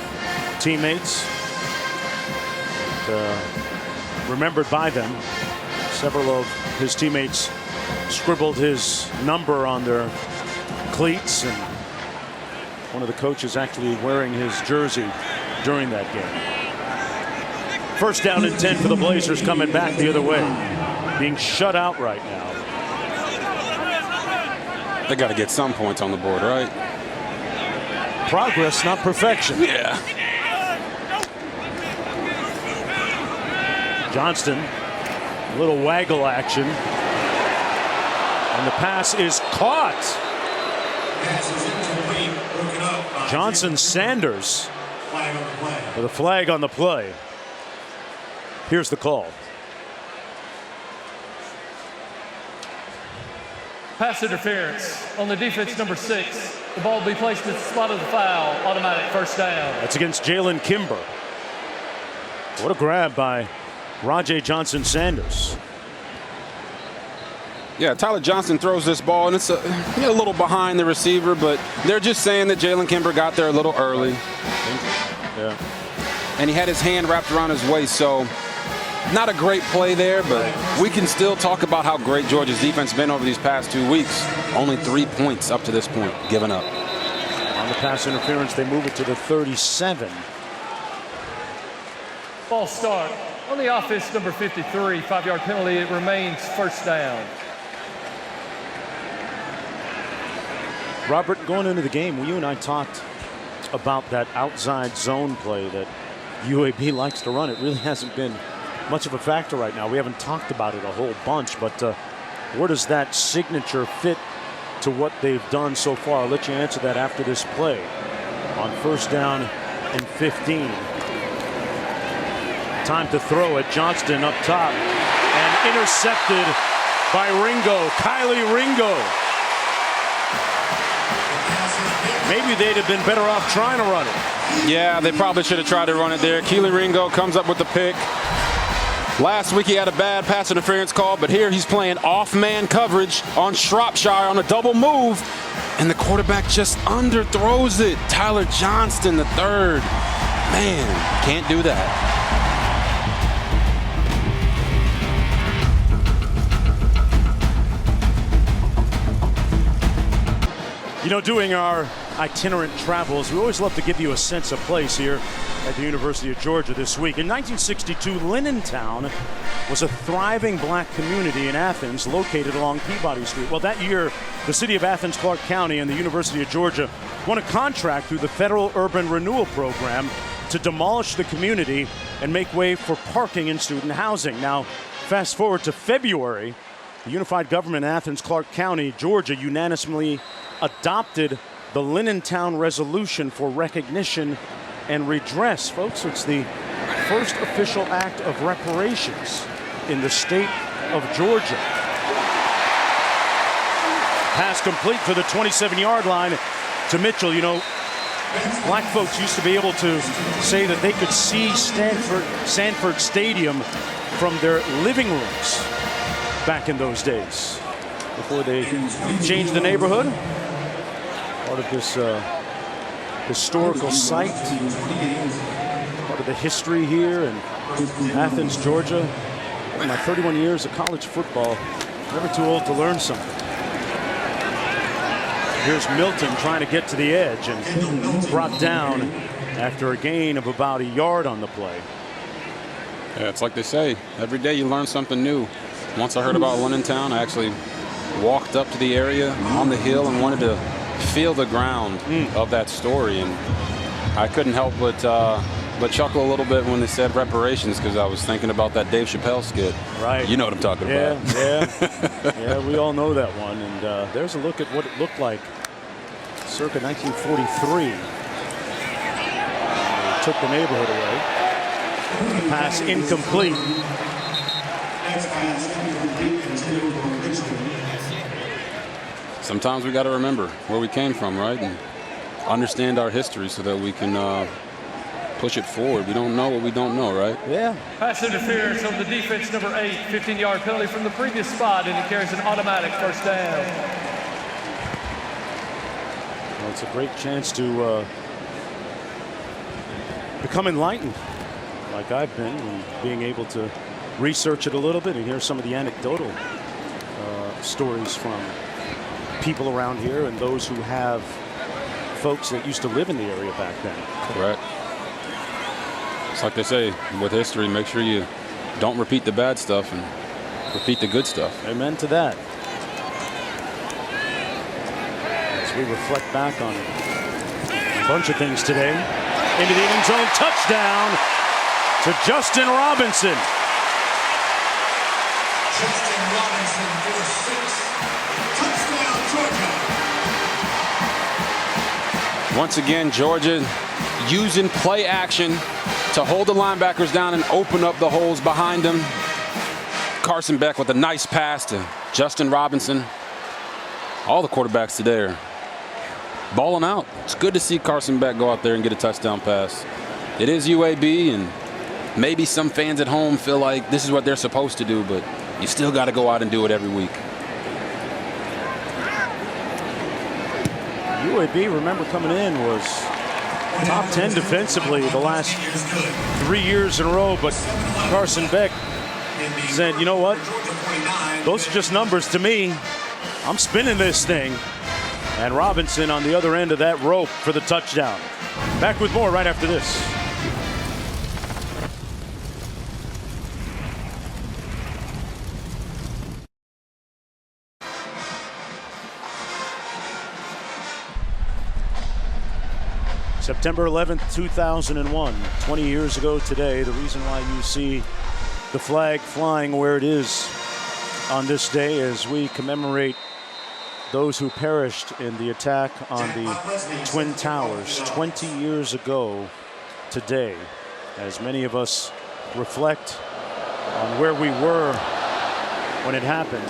teammates. Remembered by them. Several of his teammates scribbled his number on their cleats, and one of the coaches actually wearing his jersey during that game. First down and 10 for the Blazers, coming back the other way. Being shut out right now. They got to get some points on the board, right? Progress, not perfection. Yeah. Johnston, a little waggle action. And the pass is caught. Johnson Sanders with a flag on the play. Here's the call. Pass interference on the defense, number 6. The ball will be placed at the spot of the foul. Automatic first down. That's against Jalen Kimber. What a grab by Rajay Johnson Sanders. Yeah, Tyler Johnson throws this ball, and it's a little behind the receiver, but they're just saying that Jalen Kimber got there a little early. Yeah. And he had his hand wrapped around his waist, so not a great play there, but we can still talk about how great Georgia's defense has been over these past 2 weeks. Only 3 points up to this point, given up. On the pass interference, they move it to the 37. Ball start. On the offense, number 53, 5-yard penalty. It remains first down. Robert, going into the game, you and I talked about that outside zone play that UAB likes to run. It really hasn't been much of a factor right now. We haven't talked about it a whole bunch, but where does that signature fit to what they've done so far? I'll let you answer that after this play. On first down and 15. Time to throw it. Johnston up top and intercepted by Ringo. Kylie Ringo. Maybe they'd have been better off trying to run it. Yeah, they probably should have tried to run it there. Keely Ringo comes up with the pick. Last week he had a bad pass interference call, but here he's playing off-man coverage on Shropshire on a double move. and the quarterback just underthrows it. Tyler Johnston, the third. Man, can't do that. You know, doing our itinerant travels, we always love to give you a sense of place here at the University of Georgia this week. In 1962, Linnentown was a thriving black community in Athens located along Peabody Street. Well, that year, the city of Athens, Clark County, and the University of Georgia won a contract through the Federal Urban Renewal Program to demolish the community and make way for parking and student housing. Now, fast forward to February, the unified government in Athens, Clark County, Georgia, unanimously adopted the Linnentown Resolution for recognition and redress. Folks, it's the first official act of reparations in the state of Georgia. Pass complete for the 27-yard line to Mitchell. You know, black folks used to be able to say that they could see Sanford Stadium from their living rooms back in those days before they changed the neighborhood. Part of this historical site, part of the history here in Athens, Georgia. In my 31 years of college football, never too old to learn something. Here's Milton trying to get to the edge and brought down after a gain of about a yard on the play. Yeah, it's like they say, every day you learn something new. Once I heard about Linnentown, I actually walked up to the area on the hill and wanted to feel the ground of that story, and I couldn't help but chuckle a little bit when they said reparations, because I was thinking about that Dave Chappelle skit. Right. You know what I'm talking about. Yeah, we all know that one. And there's a look at what it looked like circa 1943. They took the neighborhood away. Pass incomplete. Sometimes we got to remember where we came from, right? And understand our history so that we can push it forward. We don't know what we don't know, right? Yeah. Pass interference on the defense, number 8, 15-yard penalty from the previous spot, and it carries an automatic first down. Well, it's a great chance to become enlightened, like I've been, and being able to research it a little bit and hear some of the anecdotal stories from people around here and those who have folks that used to live in the area back then. Correct. It's like they say with history, make sure you don't repeat the bad stuff and repeat the good stuff. Amen to that. As we reflect back on a bunch of things today, into the end zone, touchdown to Justin Robinson. Justin Robinson for 6. Touchdown, Georgia. Once again, Georgia using play action to hold the linebackers down and open up the holes behind them. Carson Beck with a nice pass to Justin Robinson. All the quarterbacks today are balling out. It's good to see Carson Beck go out there and get a touchdown pass. It is UAB, and maybe some fans at home feel like this is what they're supposed to do, but you still got to go out and do it every week. UAB, remember, coming in was top 10 defensively the last 3 years in a row, but Carson Beck said, you know what, those are just numbers to me. I'm spinning this thing. And Robinson on the other end of that rope for the touchdown. Back with more right after this. September 11th, 2001, 20 years ago today, the reason why you see the flag flying where it is on this day as we commemorate those who perished in the attack on the Twin Towers 20 years ago today, as many of us reflect on where we were when it happened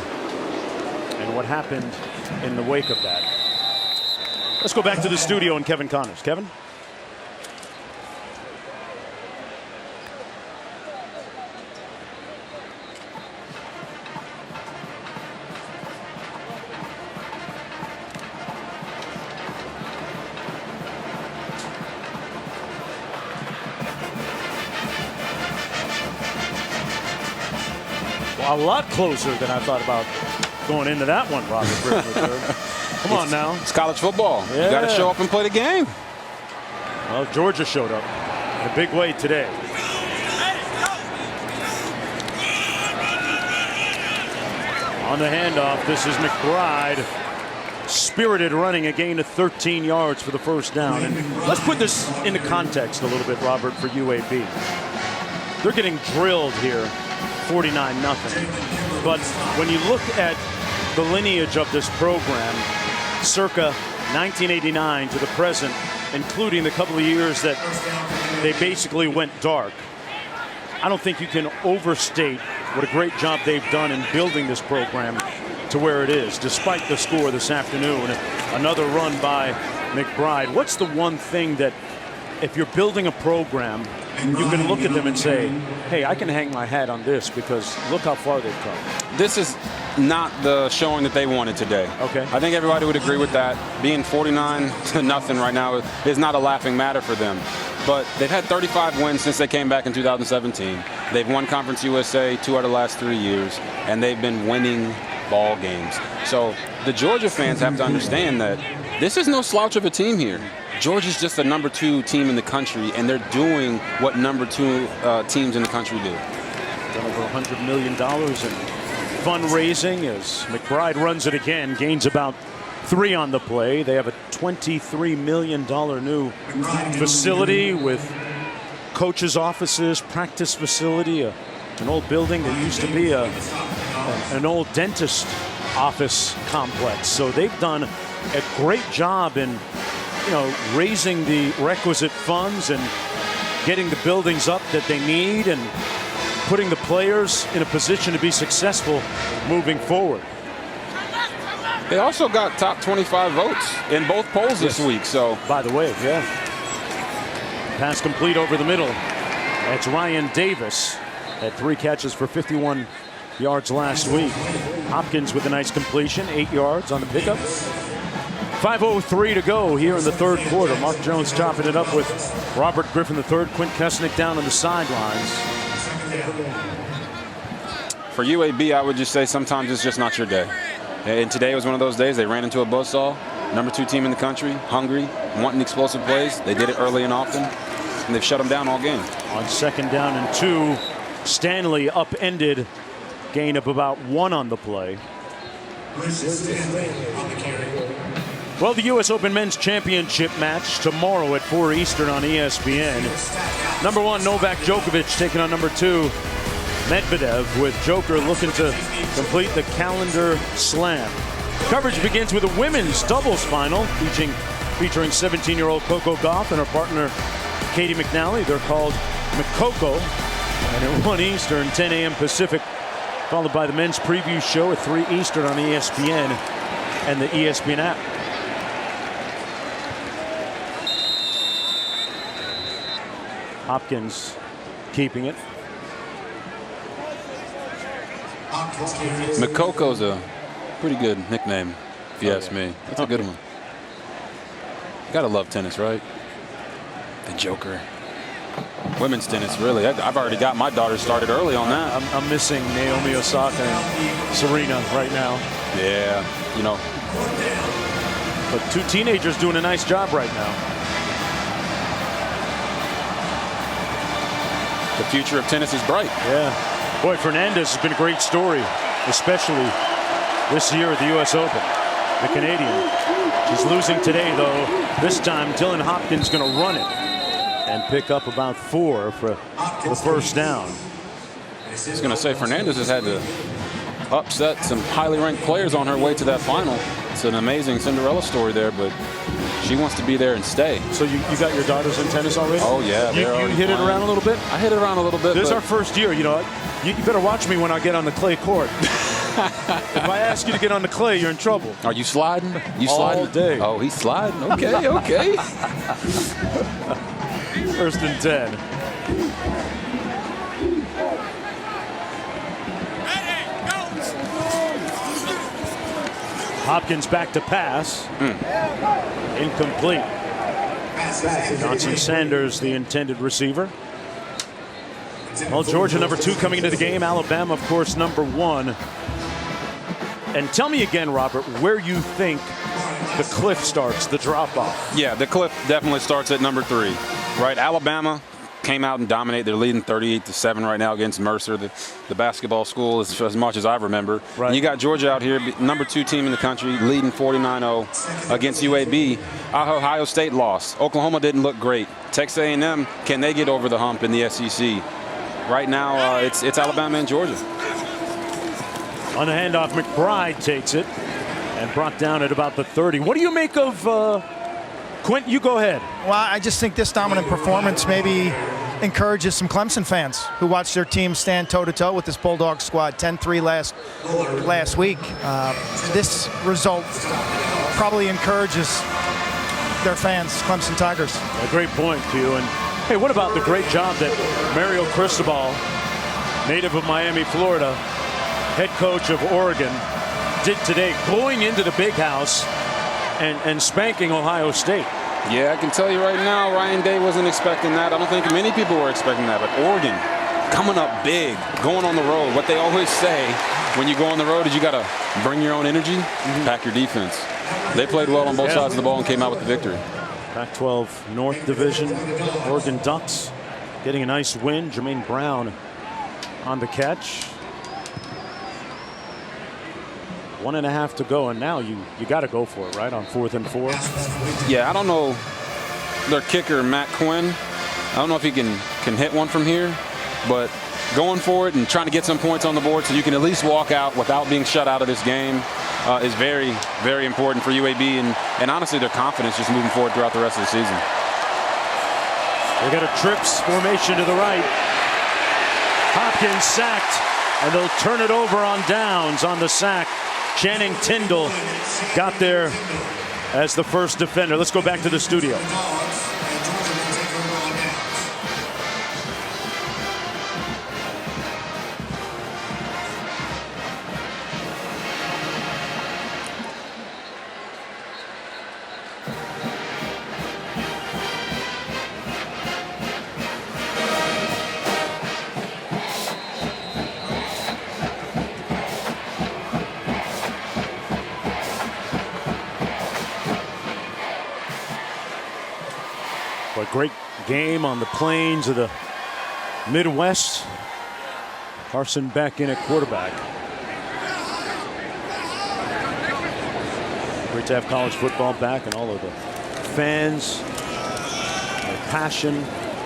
and what happened in the wake of that. Let's go back to the studio and Kevin Connors. Kevin? a lot closer than I thought about going into that one, Robert Griffin III. Come on now. It's college football. Yeah. You got to show up and play the game. Well, Georgia showed up in a big way today. On the handoff, this is McBride. Spirited running, a gain of 13 yards for the first down. And let's put this into context a little bit, Robert, for UAB. They're getting drilled here, 49-0. But when you look at the lineage of this program, circa 1989 to the present, including the couple of years that they basically went dark, I don't think you can overstate what a great job they've done in building this program to where it is, despite the score this afternoon. Another run by McBride. What's the one thing that, if you're building a program, you can look at them and say, hey, I can hang my hat on this because look how far they've come? This is not the showing that they wanted today. Okay. I think everybody would agree with that. Being 49-0 right now is not a laughing matter for them. But they've had 35 wins since they came back in 2017. They've won Conference USA 2 out of the last 3 years, and they've been winning ball games. So the Georgia fans have to understand that this is no slouch of a team here. Georgia's just the number 2 team in the country, and they're doing what number 2 teams in the country do. Done over $100 million in fundraising as McBride runs it again, gains about 3 on the play. They have a $23 million new facility with coaches' offices, practice facility, an old building that used to be an old dentist office complex. So they've done a great job in, raising the requisite funds and getting the buildings up that they need and putting the players in a position to be successful moving forward. They also got top 25 votes in both polls this week. So, by the way, yeah. Pass complete over the middle. That's Ryan Davis. Had 3 catches for 51 yards last week. Hopkins with a nice completion, 8 yards on the pickup. 5:03 to go here in the third quarter. Mark Jones chopping it up with Robert Griffin III. Quint Kesnick down on the sidelines. For UAB, I would just say sometimes it's just not your day. And today was one of those days. They ran into a buzzsaw. Number 2 team in the country, hungry, wanting explosive plays. They did it early and often, and they've shut them down all game. On 2nd down and 2, Stanley upended, gain of about 1 on the play. Well, the U.S. Open Men's Championship match tomorrow at 4 Eastern on ESPN. Number 1, Novak Djokovic taking on number 2, Medvedev, with Joker looking to complete the calendar slam. Coverage begins with a women's doubles final featuring 17-year-old Coco Gauff and her partner Katie McNally. They're called McCoco. And at 1 Eastern, 10 a.m. Pacific, followed by the men's preview show at 3 Eastern on ESPN and the ESPN app. Hopkins keeping it. McCoco's a pretty good nickname, if you ask me. That's a good one. Gotta love tennis, right? The Joker. Women's tennis, really. I've already got my daughter started early on that. I'm missing Naomi Osaka and Serena right now. Yeah, But 2 teenagers doing a nice job right now. The future of tennis is bright. Yeah. Boy, Fernandez has been a great story, especially this year at the U.S. Open. The Canadian. She's losing today, though. This time, Dylan Hopkins going to run it and pick up about 4 for the first down. I was going to say, Fernandez has had to upset some highly ranked players on her way to that final. It's an amazing Cinderella story there, but she wants to be there and stay. So you got your daughters in tennis already? Oh, yeah. You hit it around a little bit? I hit it around a little bit. This is our first year. You better watch me when I get on the clay court. If I ask you to get on the clay, you're in trouble. Are you sliding? You all sliding? Day. Oh, he's sliding? Okay, okay. 1st and 10. Hopkins back to pass. Incomplete. Johnson Sanders, the intended receiver. Well, Georgia number 2 coming into the game. Alabama, of course, number 1. And tell me again, Robert, where you think the cliff starts, the drop-off. Yeah, the cliff definitely starts at number 3, right? Alabama came out and dominated. They're leading 38-7 right now against Mercer, the basketball school, as much as I remember. Right. And you got Georgia out here, number 2 team in the country, leading 49-0 against UAB. Ohio State lost. Oklahoma didn't look great. Texas A&M, can they get over the hump in the SEC? Right now, it's Alabama and Georgia. On the handoff, McBride takes it and brought down at about the 30. What do you make of Quint? You go ahead. Well, I just think this dominant performance maybe encourages some Clemson fans who watched their team stand toe-to-toe with this Bulldogs squad, 10-3 last week. This result probably encourages their fans, Clemson Tigers. A great point, Q. And hey, what about the great job that Mario Cristobal, native of Miami, Florida, head coach of Oregon, did today, going into the big house and spanking Ohio State. Yeah, I can tell you right now, Ryan Day wasn't expecting that. I don't think many people were expecting that. But Oregon coming up big, going on the road. What they always say when you go on the road is you got to bring your own energy, pack your defense. They played well on both sides of the ball and came out with the victory. Pac-12 North Division, Oregon Ducks getting a nice win. Jermaine Brown on the catch. 1.5 to go, and now you got to go for it, right, on 4th and 4? Yeah, I don't know. Their kicker, Matt Quinn, I don't know if he can hit one from here, but going for it and trying to get some points on the board so you can at least walk out without being shut out of this game is very, very important for UAB, and honestly their confidence just moving forward throughout the rest of the season. They got a trips formation to the right. Hopkins sacked, and they'll turn it over on downs on the sack. Channing Tindall got there as the first defender. Let's go back to the studio. A great game on the plains of the Midwest. Carson Beck in at quarterback. Great to have college football back and all of the fans, their passion.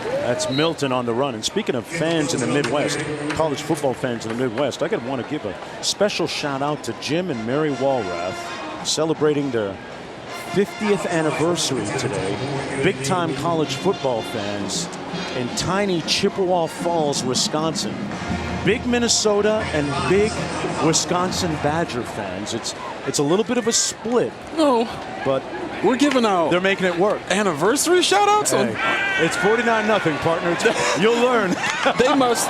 That's Milton on the run. And speaking of fans in the Midwest, college football fans in the Midwest, I want to give a special shout out to Jim and Mary Walrath, celebrating their 50th anniversary today. Big time college football fans in tiny Chippewa Falls, Wisconsin. Big Minnesota and big Wisconsin Badger fans. It's a little bit of a split. No, but we're giving out. They're making it work. Anniversary shout outs. Hey, it's 49-0, partner. You'll learn. They must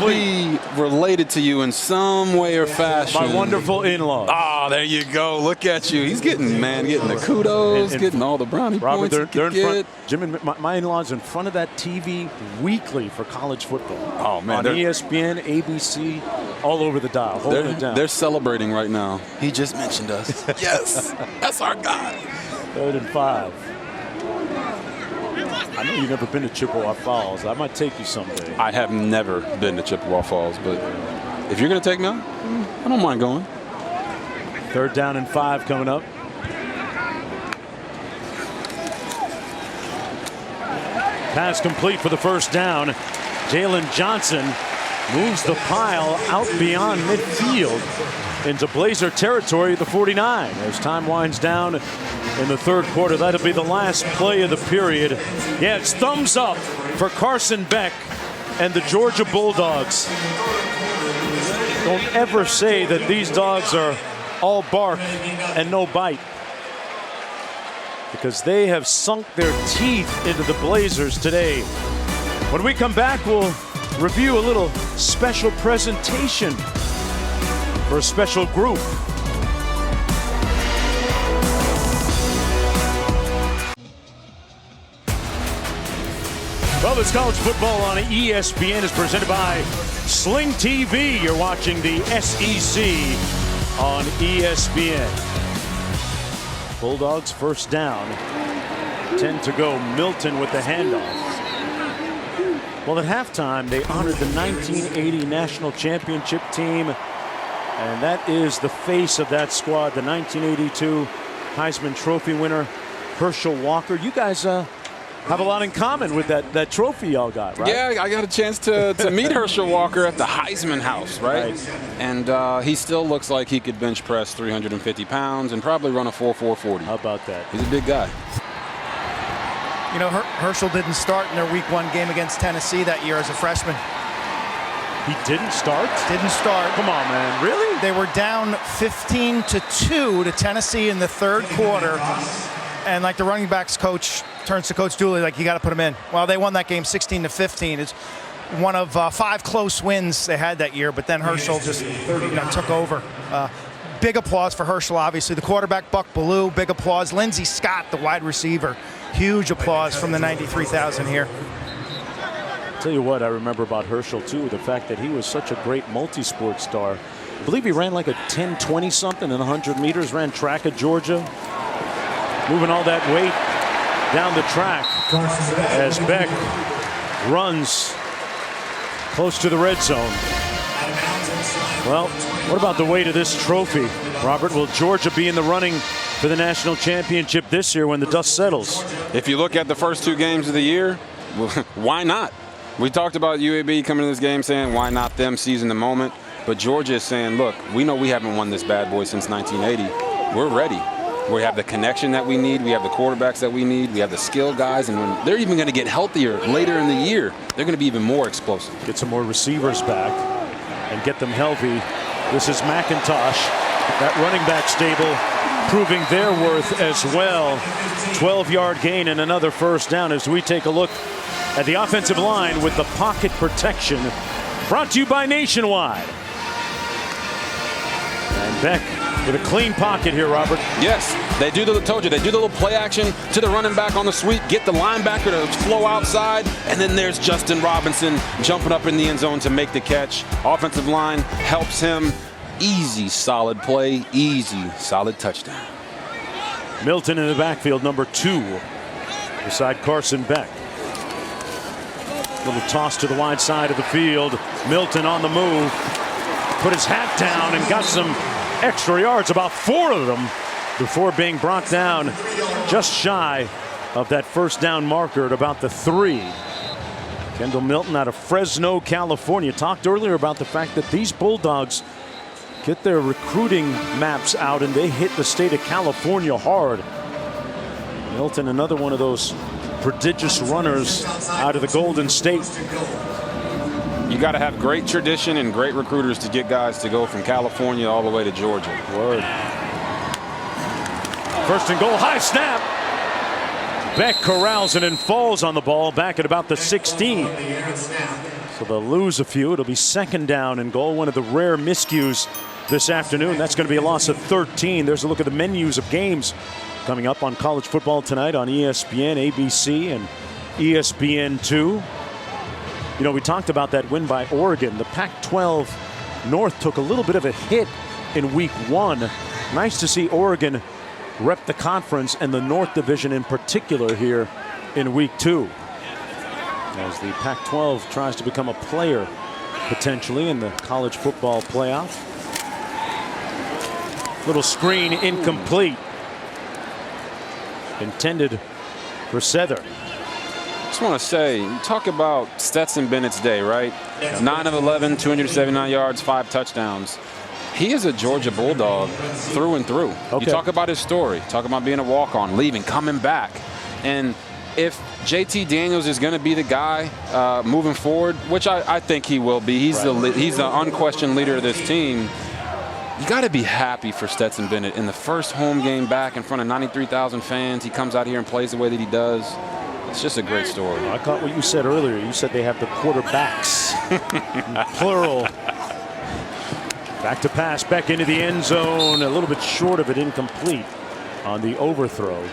be related to you in some way or fashion. My wonderful in-laws. Ah, there you go. Look at you. He's getting the kudos, getting all the brownie Robert, points. They're in front. Jim and my in-laws in front of that TV weekly for college football. Oh man, on ESPN, ABC, all over the dial. Holding it down. They're celebrating right now. He just mentioned us. Yes, that's our guy. 3rd and 5. I know you've never been to Chippewa Falls. I might take you someday. I have never been to Chippewa Falls, but if you're going to take me out, I don't mind going. 3rd down and 5 coming up. Pass complete for the first down. Jalen Johnson moves the pile out beyond midfield into Blazer territory at the 49. As time winds down in the 3rd quarter, that'll be the last play of the period. Yeah, it's thumbs up for Carson Beck and the Georgia Bulldogs. Don't ever say that these dogs are all bark and no bite, because they have sunk their teeth into the Blazers today. When we come back, we'll review a little special presentation for a special group. Well, this college football on ESPN is presented by Sling TV. You're watching the SEC on ESPN. Bulldogs first down. 10 to go. Milton with the handoff. Well, at halftime, they honored the 1980 national championship team. And that is the face of that squad, the 1982 Heisman Trophy winner, Herschel Walker. You guys have a lot in common with that trophy y'all got, right? Yeah, I got a chance to meet Herschel Walker at the Heisman House, right? And he still looks like he could bench press 350 pounds and probably run a 4.40. How about that? He's a big guy. You know, Herschel didn't start in their Week 1 game against Tennessee that year as a freshman. He didn't start? Didn't start. Come on, man. Really? They were down 15-2 to Tennessee in the third quarter. And like the running backs coach turns to Coach Dooley, like, you got to put him in. Well, they won that game 16-15. It's one of 5 close wins they had that year. But then Herschel just took over. Big applause for Herschel, obviously. The quarterback, Buck Ballou, big applause. Lindsey Scott, the wide receiver. Huge applause from the 93,000 here. Tell you what I remember about Herschel, too, the fact that he was such a great multi-sport star. I believe he ran like a 10-20 something in 100 meters, ran track at Georgia. Moving all that weight down the track as Beck runs close to the red zone. Well, what about the weight of this trophy, Robert? Will Georgia be in the running for the national championship this year when the dust settles? If you look at the first 2 games of the year, why not? We talked about UAB coming to this game saying, why not them, seizing the moment? But Georgia is saying, look, we know we haven't won this bad boy since 1980. We're ready. We have the connection that we need. We have the quarterbacks that we need. We have the skill guys. And when they're even going to get healthier later in the year, they're going to be even more explosive. Get some more receivers back and get them healthy. This is McIntosh, that running back stable, proving their worth as well. 12-yard gain and another first down as we take a look at the offensive line with the pocket protection. Brought to you by Nationwide. And Beck with a clean pocket here, Robert. Yes, they do told you, they do the little play action to the running back on the sweep, get the linebacker to flow outside, and then there's Justin Robinson jumping up in the end zone to make the catch. Offensive line helps him. Easy, solid play, easy, solid touchdown. Milton in the backfield, number 2, beside Carson Beck. Little toss to the wide side of the field. Milton on the move. Put his hat down and got some extra yards, about 4 of them, before being brought down just shy of that first down marker at about the 3. Kendall Milton out of Fresno, California. Talked earlier about the fact that these Bulldogs get their recruiting maps out and they hit the state of California hard. Milton, another one of those prodigious runners out of the Golden State. You got to have great tradition and great recruiters to get guys to go from California all the way to Georgia. Word. First and goal, high snap. Beck corrals it and falls on the ball back at about the 16. So they'll lose a few. It'll be second down and goal. One of the rare miscues this afternoon. That's going to be a loss of 13. There's a look at the menus of games coming up on college football tonight on ESPN, ABC, and ESPN2. You know, we talked about that win by Oregon. The Pac-12 North took a little bit of a hit in Week 1. Nice to see Oregon rep the conference and the North Division in particular here in Week 2. As the Pac-12 tries to become a player potentially in the college football playoff. Little screen incomplete. Intended for Sether. Just want to say, you talk about Stetson Bennett's day, right? 9 of 11, 279 yards, 5 touchdowns. He is a Georgia Bulldog through and through. Okay. You talk about his story, talk about being a walk-on, leaving, coming back. And if JT Daniels is going to be the guy moving forward, which I think he will be, he's the unquestioned leader of this team. You got to be happy for Stetson Bennett. In the first home game back in front of 93,000 fans, he comes out here and plays the way that he does. It's just a great story. I caught what you said earlier. You said they have the quarterbacks, plural. Back to pass, back into the end zone. A little bit short of it, incomplete on the overthrow.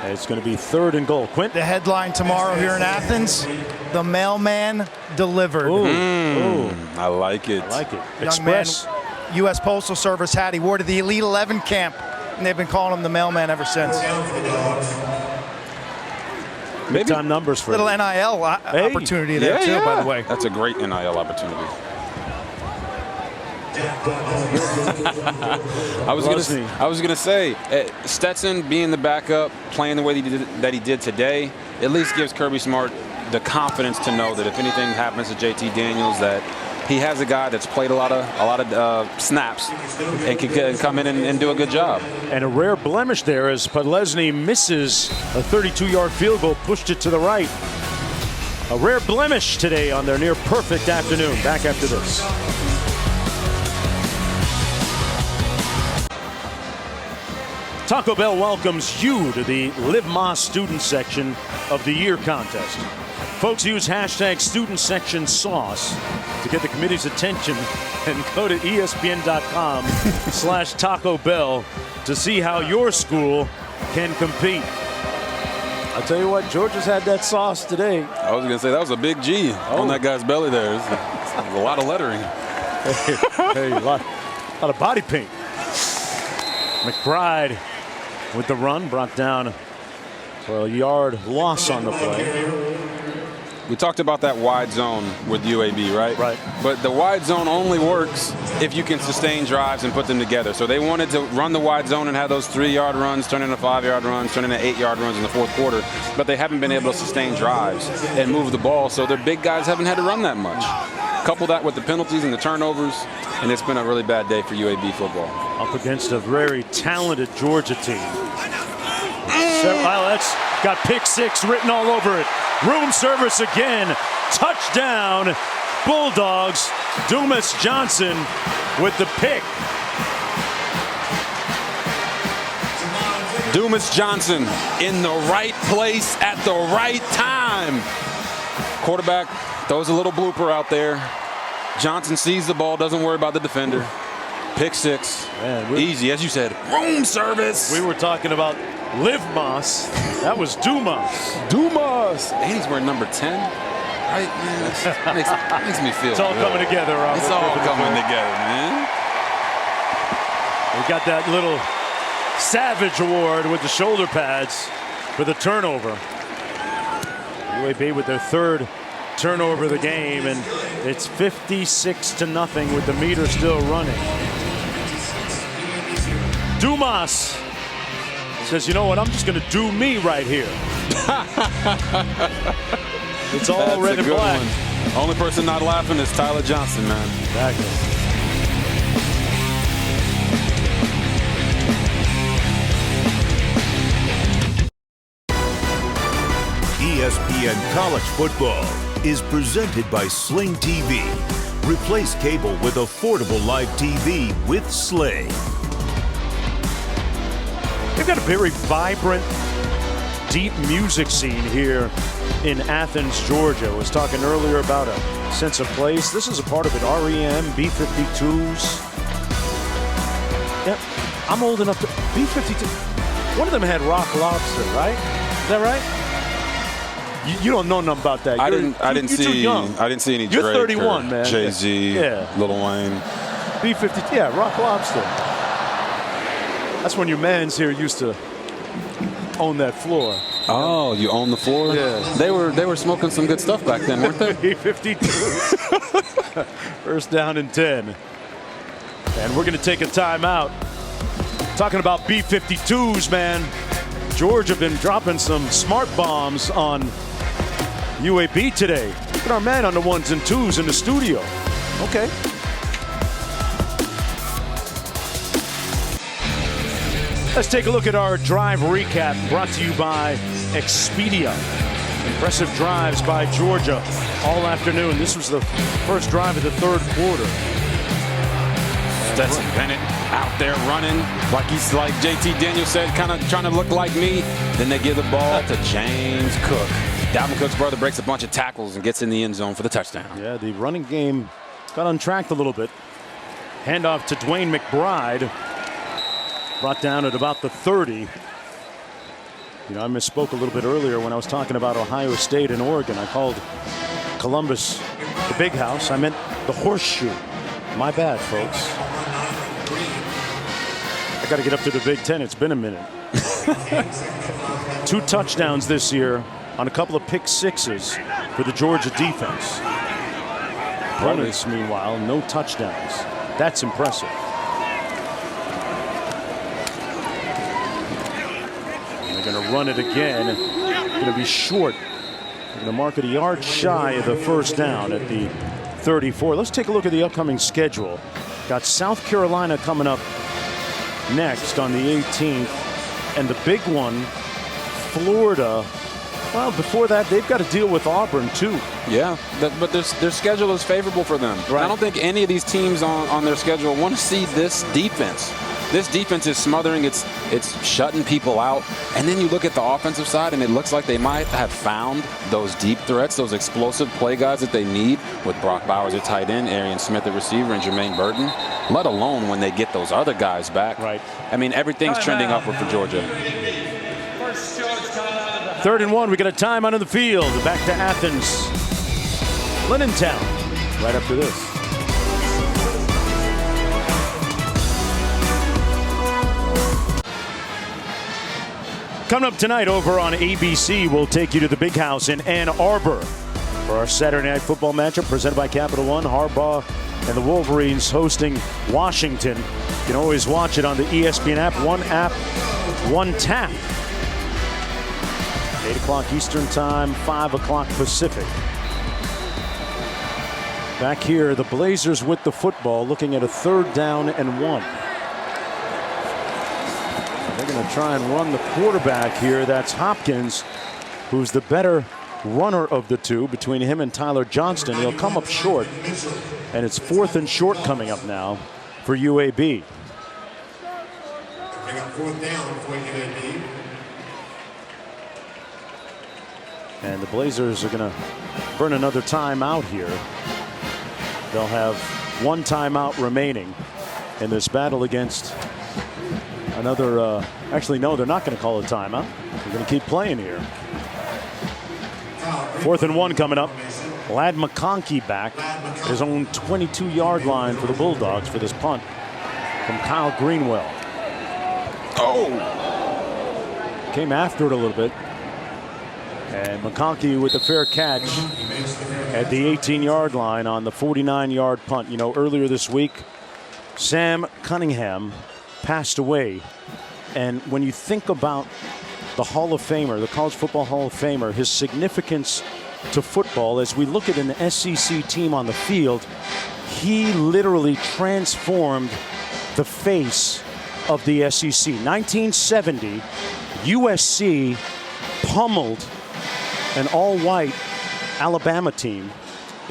It's going to be 3rd and goal. Quint? The headline tomorrow here in Athens, the mailman delivered. Ooh. I like it. I like it. Young Express. man, U.S. Postal Service hat. He wore to the Elite 11 camp, and they've been calling him the mailman ever since. Big time numbers for little him. NIL opportunity there too, by the way. That's a great NIL opportunity. I was gonna say Stetson being the backup, playing the way that he did today, at least gives Kirby Smart the confidence to know that if anything happens to JT Daniels, that he has a guy that's played a lot of snaps and can come in and do a good job. And a rare blemish there as Podlesny misses a 32-yard field goal, pushed it to the right. A rare blemish today on their near perfect afternoon. Back after this. Taco Bell welcomes you to the Live Moss Student Section of the Year contest. Folks, use hashtag Student Section Sauce to get the committee's attention and go to ESPN.com/Taco Bell to see how your school can compete. I'll tell you what, Georgia's had that sauce today. I was going to say that was a big G on that guy's belly there. It's a lot of lettering. Hey, a lot of body paint. McBride with the run, brought down for a yard loss on the play. We talked about that wide zone with UAB, right? Right. But the wide zone only works if you can sustain drives and put them together. So they wanted to run the wide zone and have those 3-yard runs turn into 5-yard runs, turn into 8-yard runs in the fourth quarter. But they haven't been able to sustain drives and move the ball. So their big guys haven't had to run that much. Couple that with the penalties and the turnovers, and it's been a really bad day for UAB football. Up against a very talented Georgia team. That's got pick 6 written all over it. Room service again. Touchdown, Bulldogs. Dumas Johnson with the pick. Dumas Johnson in the right place at the right time. Quarterback throws a little blooper out there. Johnson sees the ball, doesn't worry about the defender. Pick 6. Man, easy, as you said. Room service. We were talking about Live Moss. That was Dumas. Dumas. And he's wearing number 10. Right, man. Makes me feel It's all good. coming together, Robert. It's all coming together, man. We got that little Savage Award with the shoulder pads for the turnover. UAB with their 3rd turnover of the game, and it's 56-0 with the meter still running. Dumas says, you know what, I'm just going to do me right here. It's all red and black. One. Only person not laughing is Tyler Johnson, man. Exactly. ESPN College Football is presented by Sling TV. Replace cable with affordable live TV with Sling. We've got a very vibrant, deep music scene here in Athens, Georgia. I was talking earlier about a sense of place. This is a part of it. REM, B-52s. Yep, I'm old enough to... B-52. One of them had Rock Lobster, right? Is that right? You don't know nothing about that. I didn't see any Drake. You're 31, man. Jay-Z, yeah. Lil Wayne. B-52, yeah, Rock Lobster. That's when your mans here used to own that floor. Oh, you own the floor? Yeah. They were smoking some good stuff back then, weren't they? B-52. First down and 10. And we're going to take a timeout. Talking about B-52s, man. Georgia been dropping some smart bombs on UAB today. Look at our man on the 1s and 2s in the studio. Okay. Let's take a look at our drive recap brought to you by Expedia. Impressive drives by Georgia all afternoon. This was the first drive of the 3rd quarter. Stetson Bennett out there running like JT Daniels said, kind of trying to look like me. Then they give the ball to James Cook. Dalvin Cook's brother breaks a bunch of tackles and gets in the end zone for the touchdown. Yeah, the running game got untracked a little bit. Handoff to Dwayne McBride. Brought down at about the 30. You know, I misspoke a little bit earlier when I was talking about Ohio State and Oregon. I called Columbus the Big House. I meant the Horseshoe. My bad, folks. I got to get up to the Big Ten. It's been a minute. 2 touchdowns this year on a couple of pick sixes for the Georgia defense. Opponents, meanwhile, no touchdowns. That's impressive. And they're going to run it again. Going to be short. They're going to mark it a yard shy of the first down at the 34. Let's take a look at the upcoming schedule. Got South Carolina coming up next on the 18th. And the big one, Florida. Well, before that, they've got to deal with Auburn, too. Yeah, but their schedule is favorable for them. Right. I don't think any of these teams on their schedule want to see this defense. This defense is smothering. It's shutting people out. And then you look at the offensive side, and it looks like they might have found those deep threats, those explosive play guys that they need with Brock Bowers at tight end, Arian Smith at receiver, and Jermaine Burton, let alone when they get those other guys back. Right. I mean, everything's trending upward for Georgia. 3rd and 1. We got a timeout on the field. Back to Athens. Lennon-town. Right after this. Coming up tonight over on ABC, we'll take you to the Big House in Ann Arbor for our Saturday Night Football matchup presented by Capital One. Harbaugh and the Wolverines hosting Washington. You can always watch it on the ESPN app. One app, one tap. 8 o'clock Eastern Time, 5 o'clock Pacific. Back here, the Blazers with the football, looking at a 3rd down and 1. They're going to try and run the quarterback here. That's Hopkins, who's the better runner of the two between him and Tyler Johnston. He'll come up short, and it's 4th and short coming up now for UAB. Bring up 4th down for UAB. And the Blazers are going to burn another timeout here. They'll have 1 timeout remaining in this battle against another. Actually, no, they're not going to call a timeout. They're going to keep playing here. 4th and 1 coming up. Ladd McConkey back at his own 22-yard line for the Bulldogs for this punt from Kyle Greenwell. Oh! Came after it a little bit. And McConkey with a fair catch at the 18-yard line on the 49-yard punt. You know, earlier this week, Sam Cunningham passed away. And when you think about the Hall of Famer, the College Football Hall of Famer, his significance to football, as we look at an SEC team on the field, he literally transformed the face of the SEC. 1970, USC pummeled an all-white Alabama team.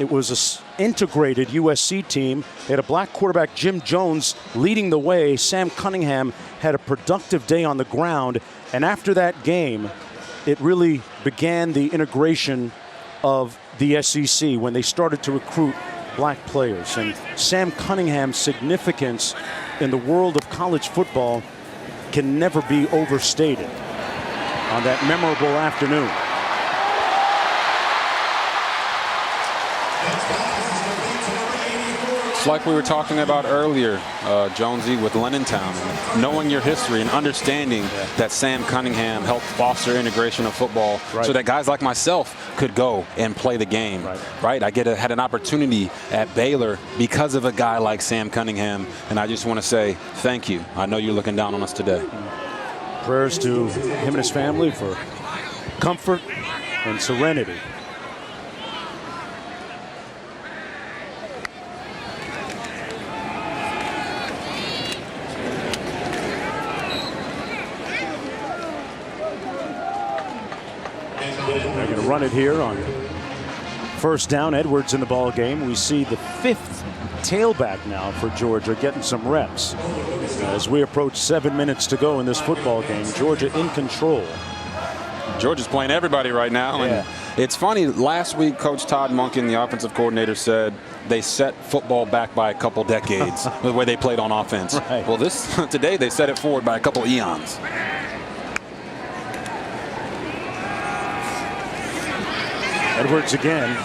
It was an integrated USC team. They had a black quarterback, Jim Jones, leading the way. Sam Cunningham had a productive day on the ground. And after that game, it really began the integration of the SEC when they started to recruit black players. And Sam Cunningham's significance in the world of college football can never be overstated on that memorable afternoon. It's like we were talking about earlier, Jonesy, with Lennon-town. Knowing your history and understanding that Sam Cunningham helped foster integration of football so that guys like myself could go and play the game. Right? I had an opportunity at Baylor because of a guy like Sam Cunningham, and I just want to say thank you. I know you're looking down on us today. Prayers to him and his family for comfort and serenity. They're going to run it here on 1st down. Edwards in the ball game. We see the 5th tailback now for Georgia getting some reps. As we approach 7 minutes to go in this football game, Georgia in control. Georgia's playing everybody right now. And it's funny, last week Coach Todd Monken, the offensive coordinator, said they set football back by a couple decades the way they played on offense. Well, today they set it forward by a couple eons. Edwards again.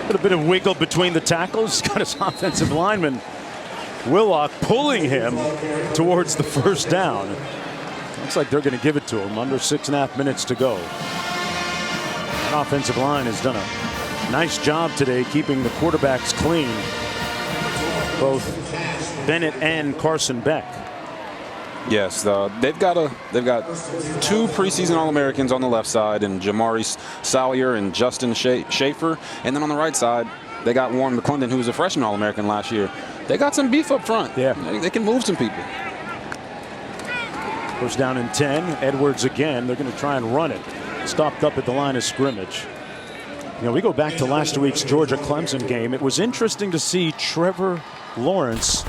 A bit of wiggle between the tackles. Got his offensive lineman, Willock, pulling him towards the first down. Looks like they're going to give it to him. Under 6.5 minutes to go. That offensive line has done a nice job today keeping the quarterbacks clean. Both Bennett and Carson Beck. Yes, they've got 2 preseason All-Americans on the left side, and Jamari Salyer and Justin Schaefer. And then on the right side, they got Warren McClendon, who was a freshman All-American last year. They got some beef up front. Yeah. They can move some people. First down and 10. Edwards again. They're going to try and run it. Stopped up at the line of scrimmage. You know, we go back to last week's Georgia-Clemson game. It was interesting to see Trevor Lawrence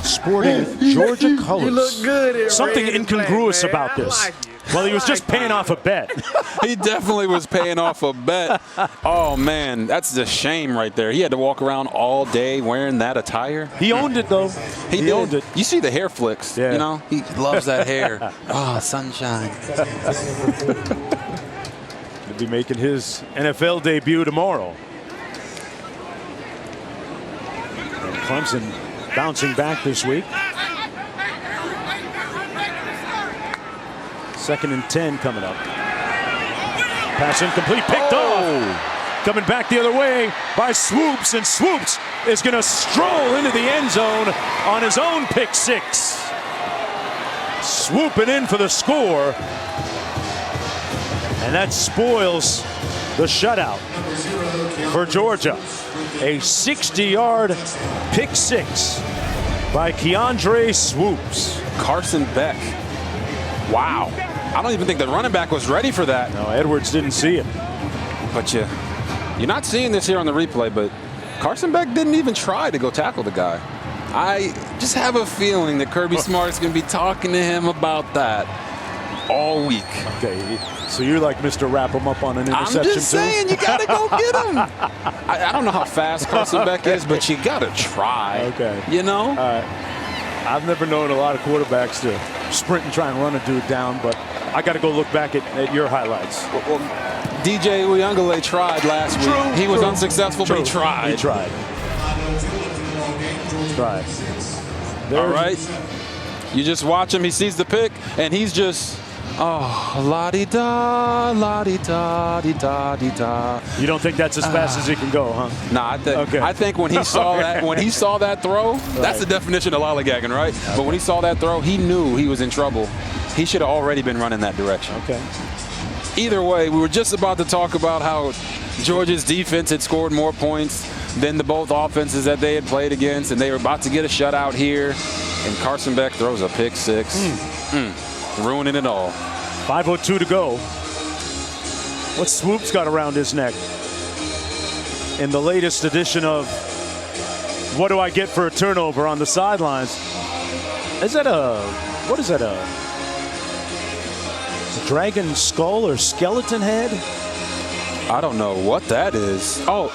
sporting Georgia colors. You look good. Something incongruous about this. Well, he was just paying off a bet. He definitely was paying off a bet. Oh, man, that's a shame right there. He had to walk around all day wearing that attire. He owned it, though. He owned it. You see the hair flicks, yeah. You know? He loves that hair. Oh, sunshine. He'll be making his NFL debut tomorrow. And Clemson bouncing back this week. 2nd and 10 coming up. Pass incomplete, picked off. Coming back the other way by Swoops, and Swoops is going to stroll into the end zone on his own pick 6. Swooping in for the score. And that spoils the shutout for Georgia. A 60-yard pick 6 by Keandre Swoops. Carson Beck. Wow. I don't even think the running back was ready for that. No, Edwards didn't see it. But you're not seeing this here on the replay, but Carson Beck didn't even try to go tackle the guy. I just have a feeling that Kirby Smart's going to be talking to him about that all week. Okay, so you're like Mr. Wrap him up on an interception. I'm just saying, you got to go get him. I don't know how fast Carson Beck is, but you got to try. Okay. You know? I've never known a lot of quarterbacks to sprint and try and run a dude down, but I got to go look back at your highlights. Well, DJ Uyunglele tried last week. He was unsuccessful, but he tried. He tried. All right. You just watch him. He sees the pick, and he's just, la-di-da, la-di-da-di-da-di-da. You don't think that's as fast as he can go, huh? Nah, I think when he saw that throw, that's the definition of lollygagging, right? Okay. But when he saw that throw, he knew he was in trouble. He should have already been running that direction. Okay. Either way, we were just about to talk about how Georgia's defense had scored more points than the both offenses that they had played against, and they were about to get a shutout here, and Carson Beck throws a pick 6. Ruining it all. 5:02 to go. What's Swoops got around his neck in the latest edition of What Do I Get for a Turnover on the sidelines? What is that, a dragon skull or skeleton head? I don't know what that is. Oh,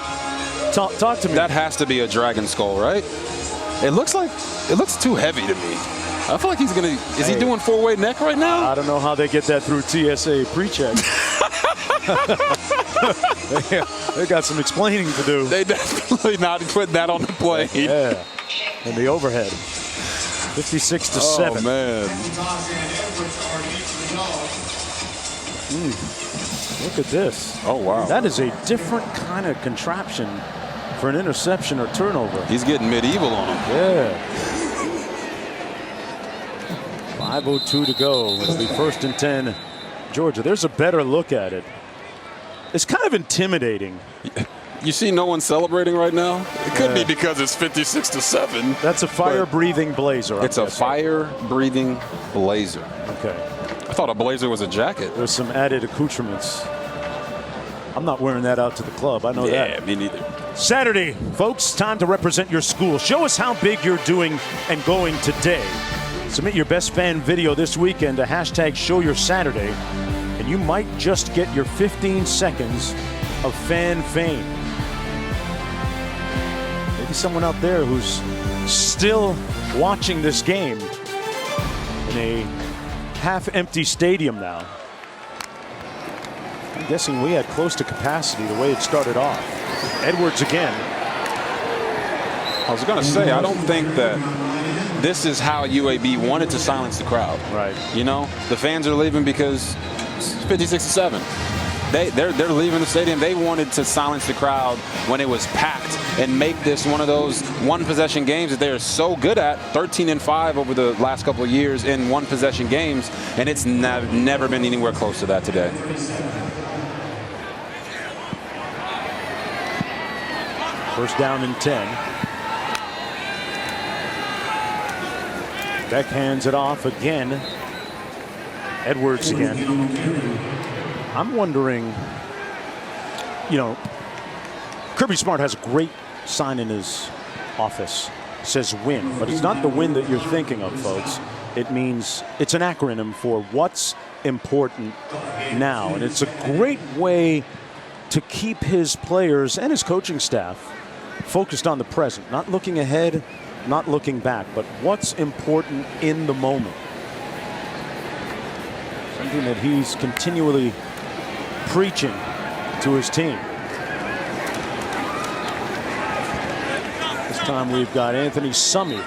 talk to me. That has to be a dragon skull, right? It looks too heavy to me. I feel like he's gonna. Is he doing 4-way neck right now? I don't know how they get that through TSA pre-check. They got some explaining to do. They definitely not putting that on the plane. Yeah, and the overhead. 56-7. Oh man. Look at this. Oh wow. That is a different kind of contraption for an interception or turnover. He's getting medieval on him. Yeah. 5:02 to go. It'll be 1st and 10, Georgia. There's a better look at it. It's kind of intimidating. You see no one celebrating right now? It could be because it's 56-7. That's a fire-breathing blazer. It's a fire-breathing blazer. Okay. I thought a blazer was a jacket. There's some added accoutrements. I'm not wearing that out to the club. I know that. Yeah, me neither. Saturday, folks, time to represent your school. Show us how big you're doing and going today. Submit your best fan video this weekend to #ShowYourSaturday, and you might just get your 15 seconds of fan fame. Maybe someone out there who's still watching this game in a half-empty stadium now. I'm guessing we had close to capacity the way it started off. Edwards again. I was going to say, I don't think that this is how UAB wanted to silence the crowd. Right. You know, the fans are leaving because it's 56-7. They're leaving the stadium. They wanted to silence the crowd when it was packed and make this one of those one-possession games that they're so good at. 13-5 over the last couple of years in one-possession games, and it's never been anywhere close to that today. First down and 10. Beck hands it off again. Edwards again. I'm wondering, you know, Kirby Smart has a great sign in his office. It says win, but it's not the win that you're thinking of, folks. It means it's an acronym for what's important now. And it's a great way to keep his players and his coaching staff focused on the present, not looking ahead, not looking back, but what's important in the moment. Something that he's continually preaching to his team. This time we've got Anthony Summy.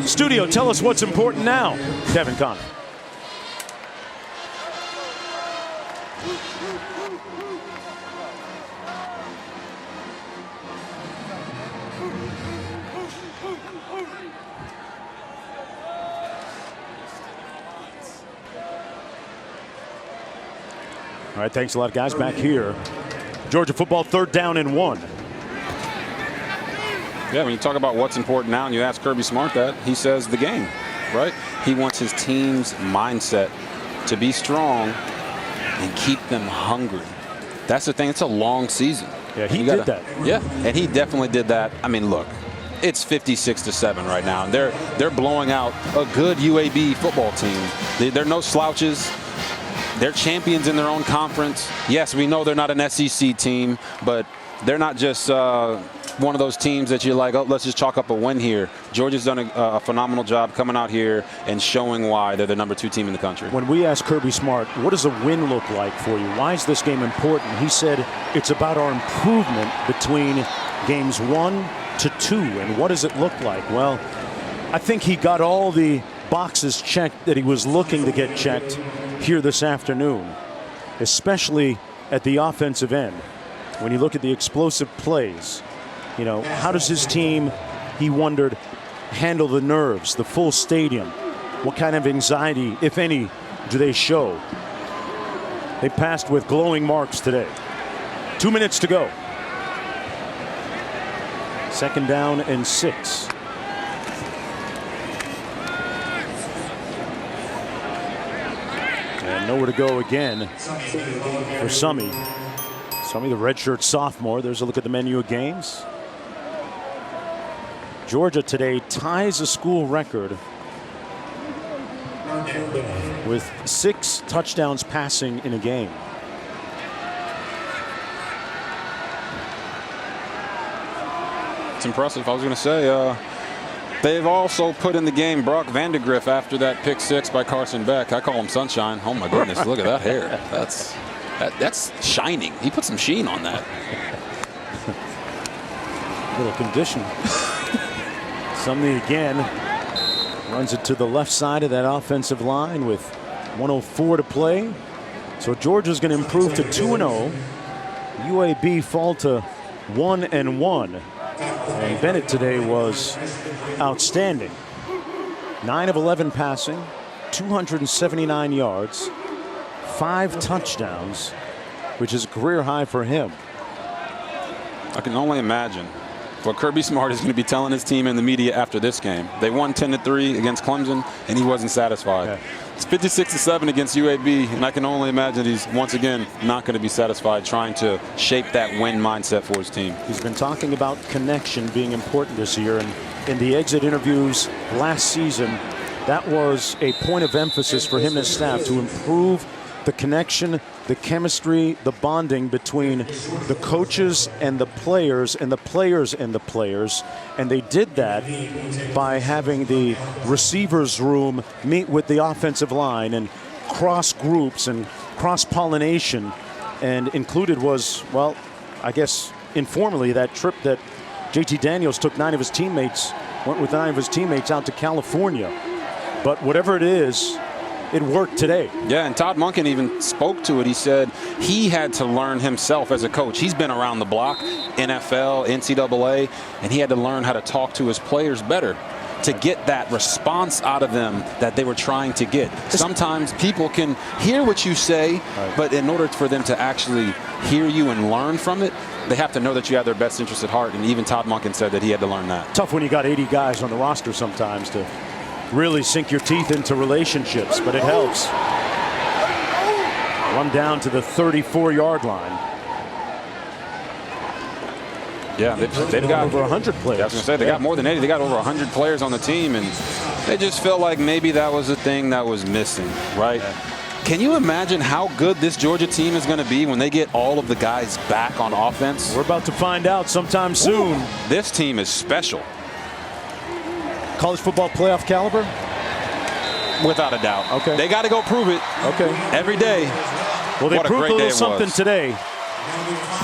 Studio, tell us what's important now. Kevin Connor. All right, thanks a lot, guys. Back here, Georgia football, 3rd down and 1. Yeah, when you talk about what's important now and you ask Kirby Smart that, he says the game, right? He wants his team's mindset to be strong and keep them hungry. That's the thing. It's a long season. Yeah, he did that. Yeah, and he definitely did that. I mean, look, it's 56-7 right now. They're blowing out a good UAB football team. They're no slouches. They're champions in their own conference. Yes, we know they're not an SEC team, but they're not just one of those teams that you're like, oh, let's just chalk up a win here. Georgia's done a phenomenal job coming out here and showing why they're the #2 team in the country. When we asked Kirby Smart, what does a win look like for you? Why is this game important? He said, it's about our improvement between games 1 to 2. And what does it look like? Well, I think he got all the boxes checked that he was looking to get checked here this afternoon, especially at the offensive end. When you look at the explosive plays, you know, how does his team, he wondered, handle the nerves, the full stadium? What kind of anxiety, if any, do they show? They passed with glowing marks today. 2 minutes to go. 2nd down and 6. And nowhere to go again for Summy. Summy, the redshirt sophomore. There's a look at the menu of games. Georgia today ties a school record with 6 touchdowns passing in a game. It's impressive. I was going to say, they've also put in the game Brock Vandegrift after that pick 6 by Carson Beck. I call him Sunshine. Oh my goodness, look at that hair. That's shining. He put some sheen on that. Little condition. Summy again runs it to the left side of that offensive line with 1:04 to play. So Georgia's going to improve to 2-0. UAB fall to 1-1. And Bennett today was outstanding. 9 of 11 passing, 279 yards, 5 touchdowns, which is a career high for him. I can only imagine what Kirby Smart is going to be telling his team in the media after this game. They won 10-3 against Clemson, and he wasn't satisfied. Yeah. It's 56-7 against UAB, and I can only imagine he's once again not going to be satisfied, trying to shape that win mindset for his team. He's been talking about connection being important this year, and in the exit interviews last season, that was a point of emphasis for him and his staff to improve the connection, the chemistry, the bonding between the coaches and the players and the players and the players. And they did that by having the receivers room meet with the offensive line and cross groups and cross-pollination, and included was, well, I guess informally, that trip that JT Daniels went with 9 of his teammates out to California. But whatever it is, it worked today. Yeah, and Todd Monken even spoke to it. He said he had to learn himself as a coach. He's been around the block, NFL, NCAA, and he had to learn how to talk to his players better to get that response out of them that they were trying to get. Sometimes people can hear what you say, but in order for them to actually hear you and learn from it, they have to know that you have their best interest at heart. And even Todd Monken said that he had to learn that. Tough when you got 80 guys on the roster sometimes to really sink your teeth into relationships, but it helps. Run down to the 34-yard line. Yeah, they've got over 100 players. I was going to say, they got more than 80. They got over 100 players on the team, and they just felt like maybe that was the thing that was missing, right? Yeah. Can you imagine how good this Georgia team is going to be when they get all of the guys back on offense? We're about to find out sometime soon. Ooh, this team is special. College football playoff caliber? Without a doubt. Okay. They got to go prove it. Okay. Every day. Well, they what proved a little something was. Today.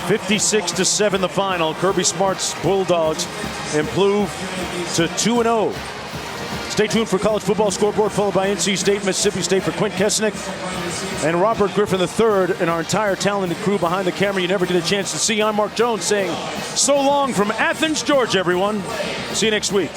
56-7 the final. Kirby Smart's Bulldogs improve to 2-0. Stay tuned for College Football Scoreboard, followed by NC State, Mississippi State for Quint Kesnick and Robert Griffin III and our entire talented crew behind the camera you never get a chance to see. I'm Mark Jones saying so long from Athens, Georgia, everyone. See you next week.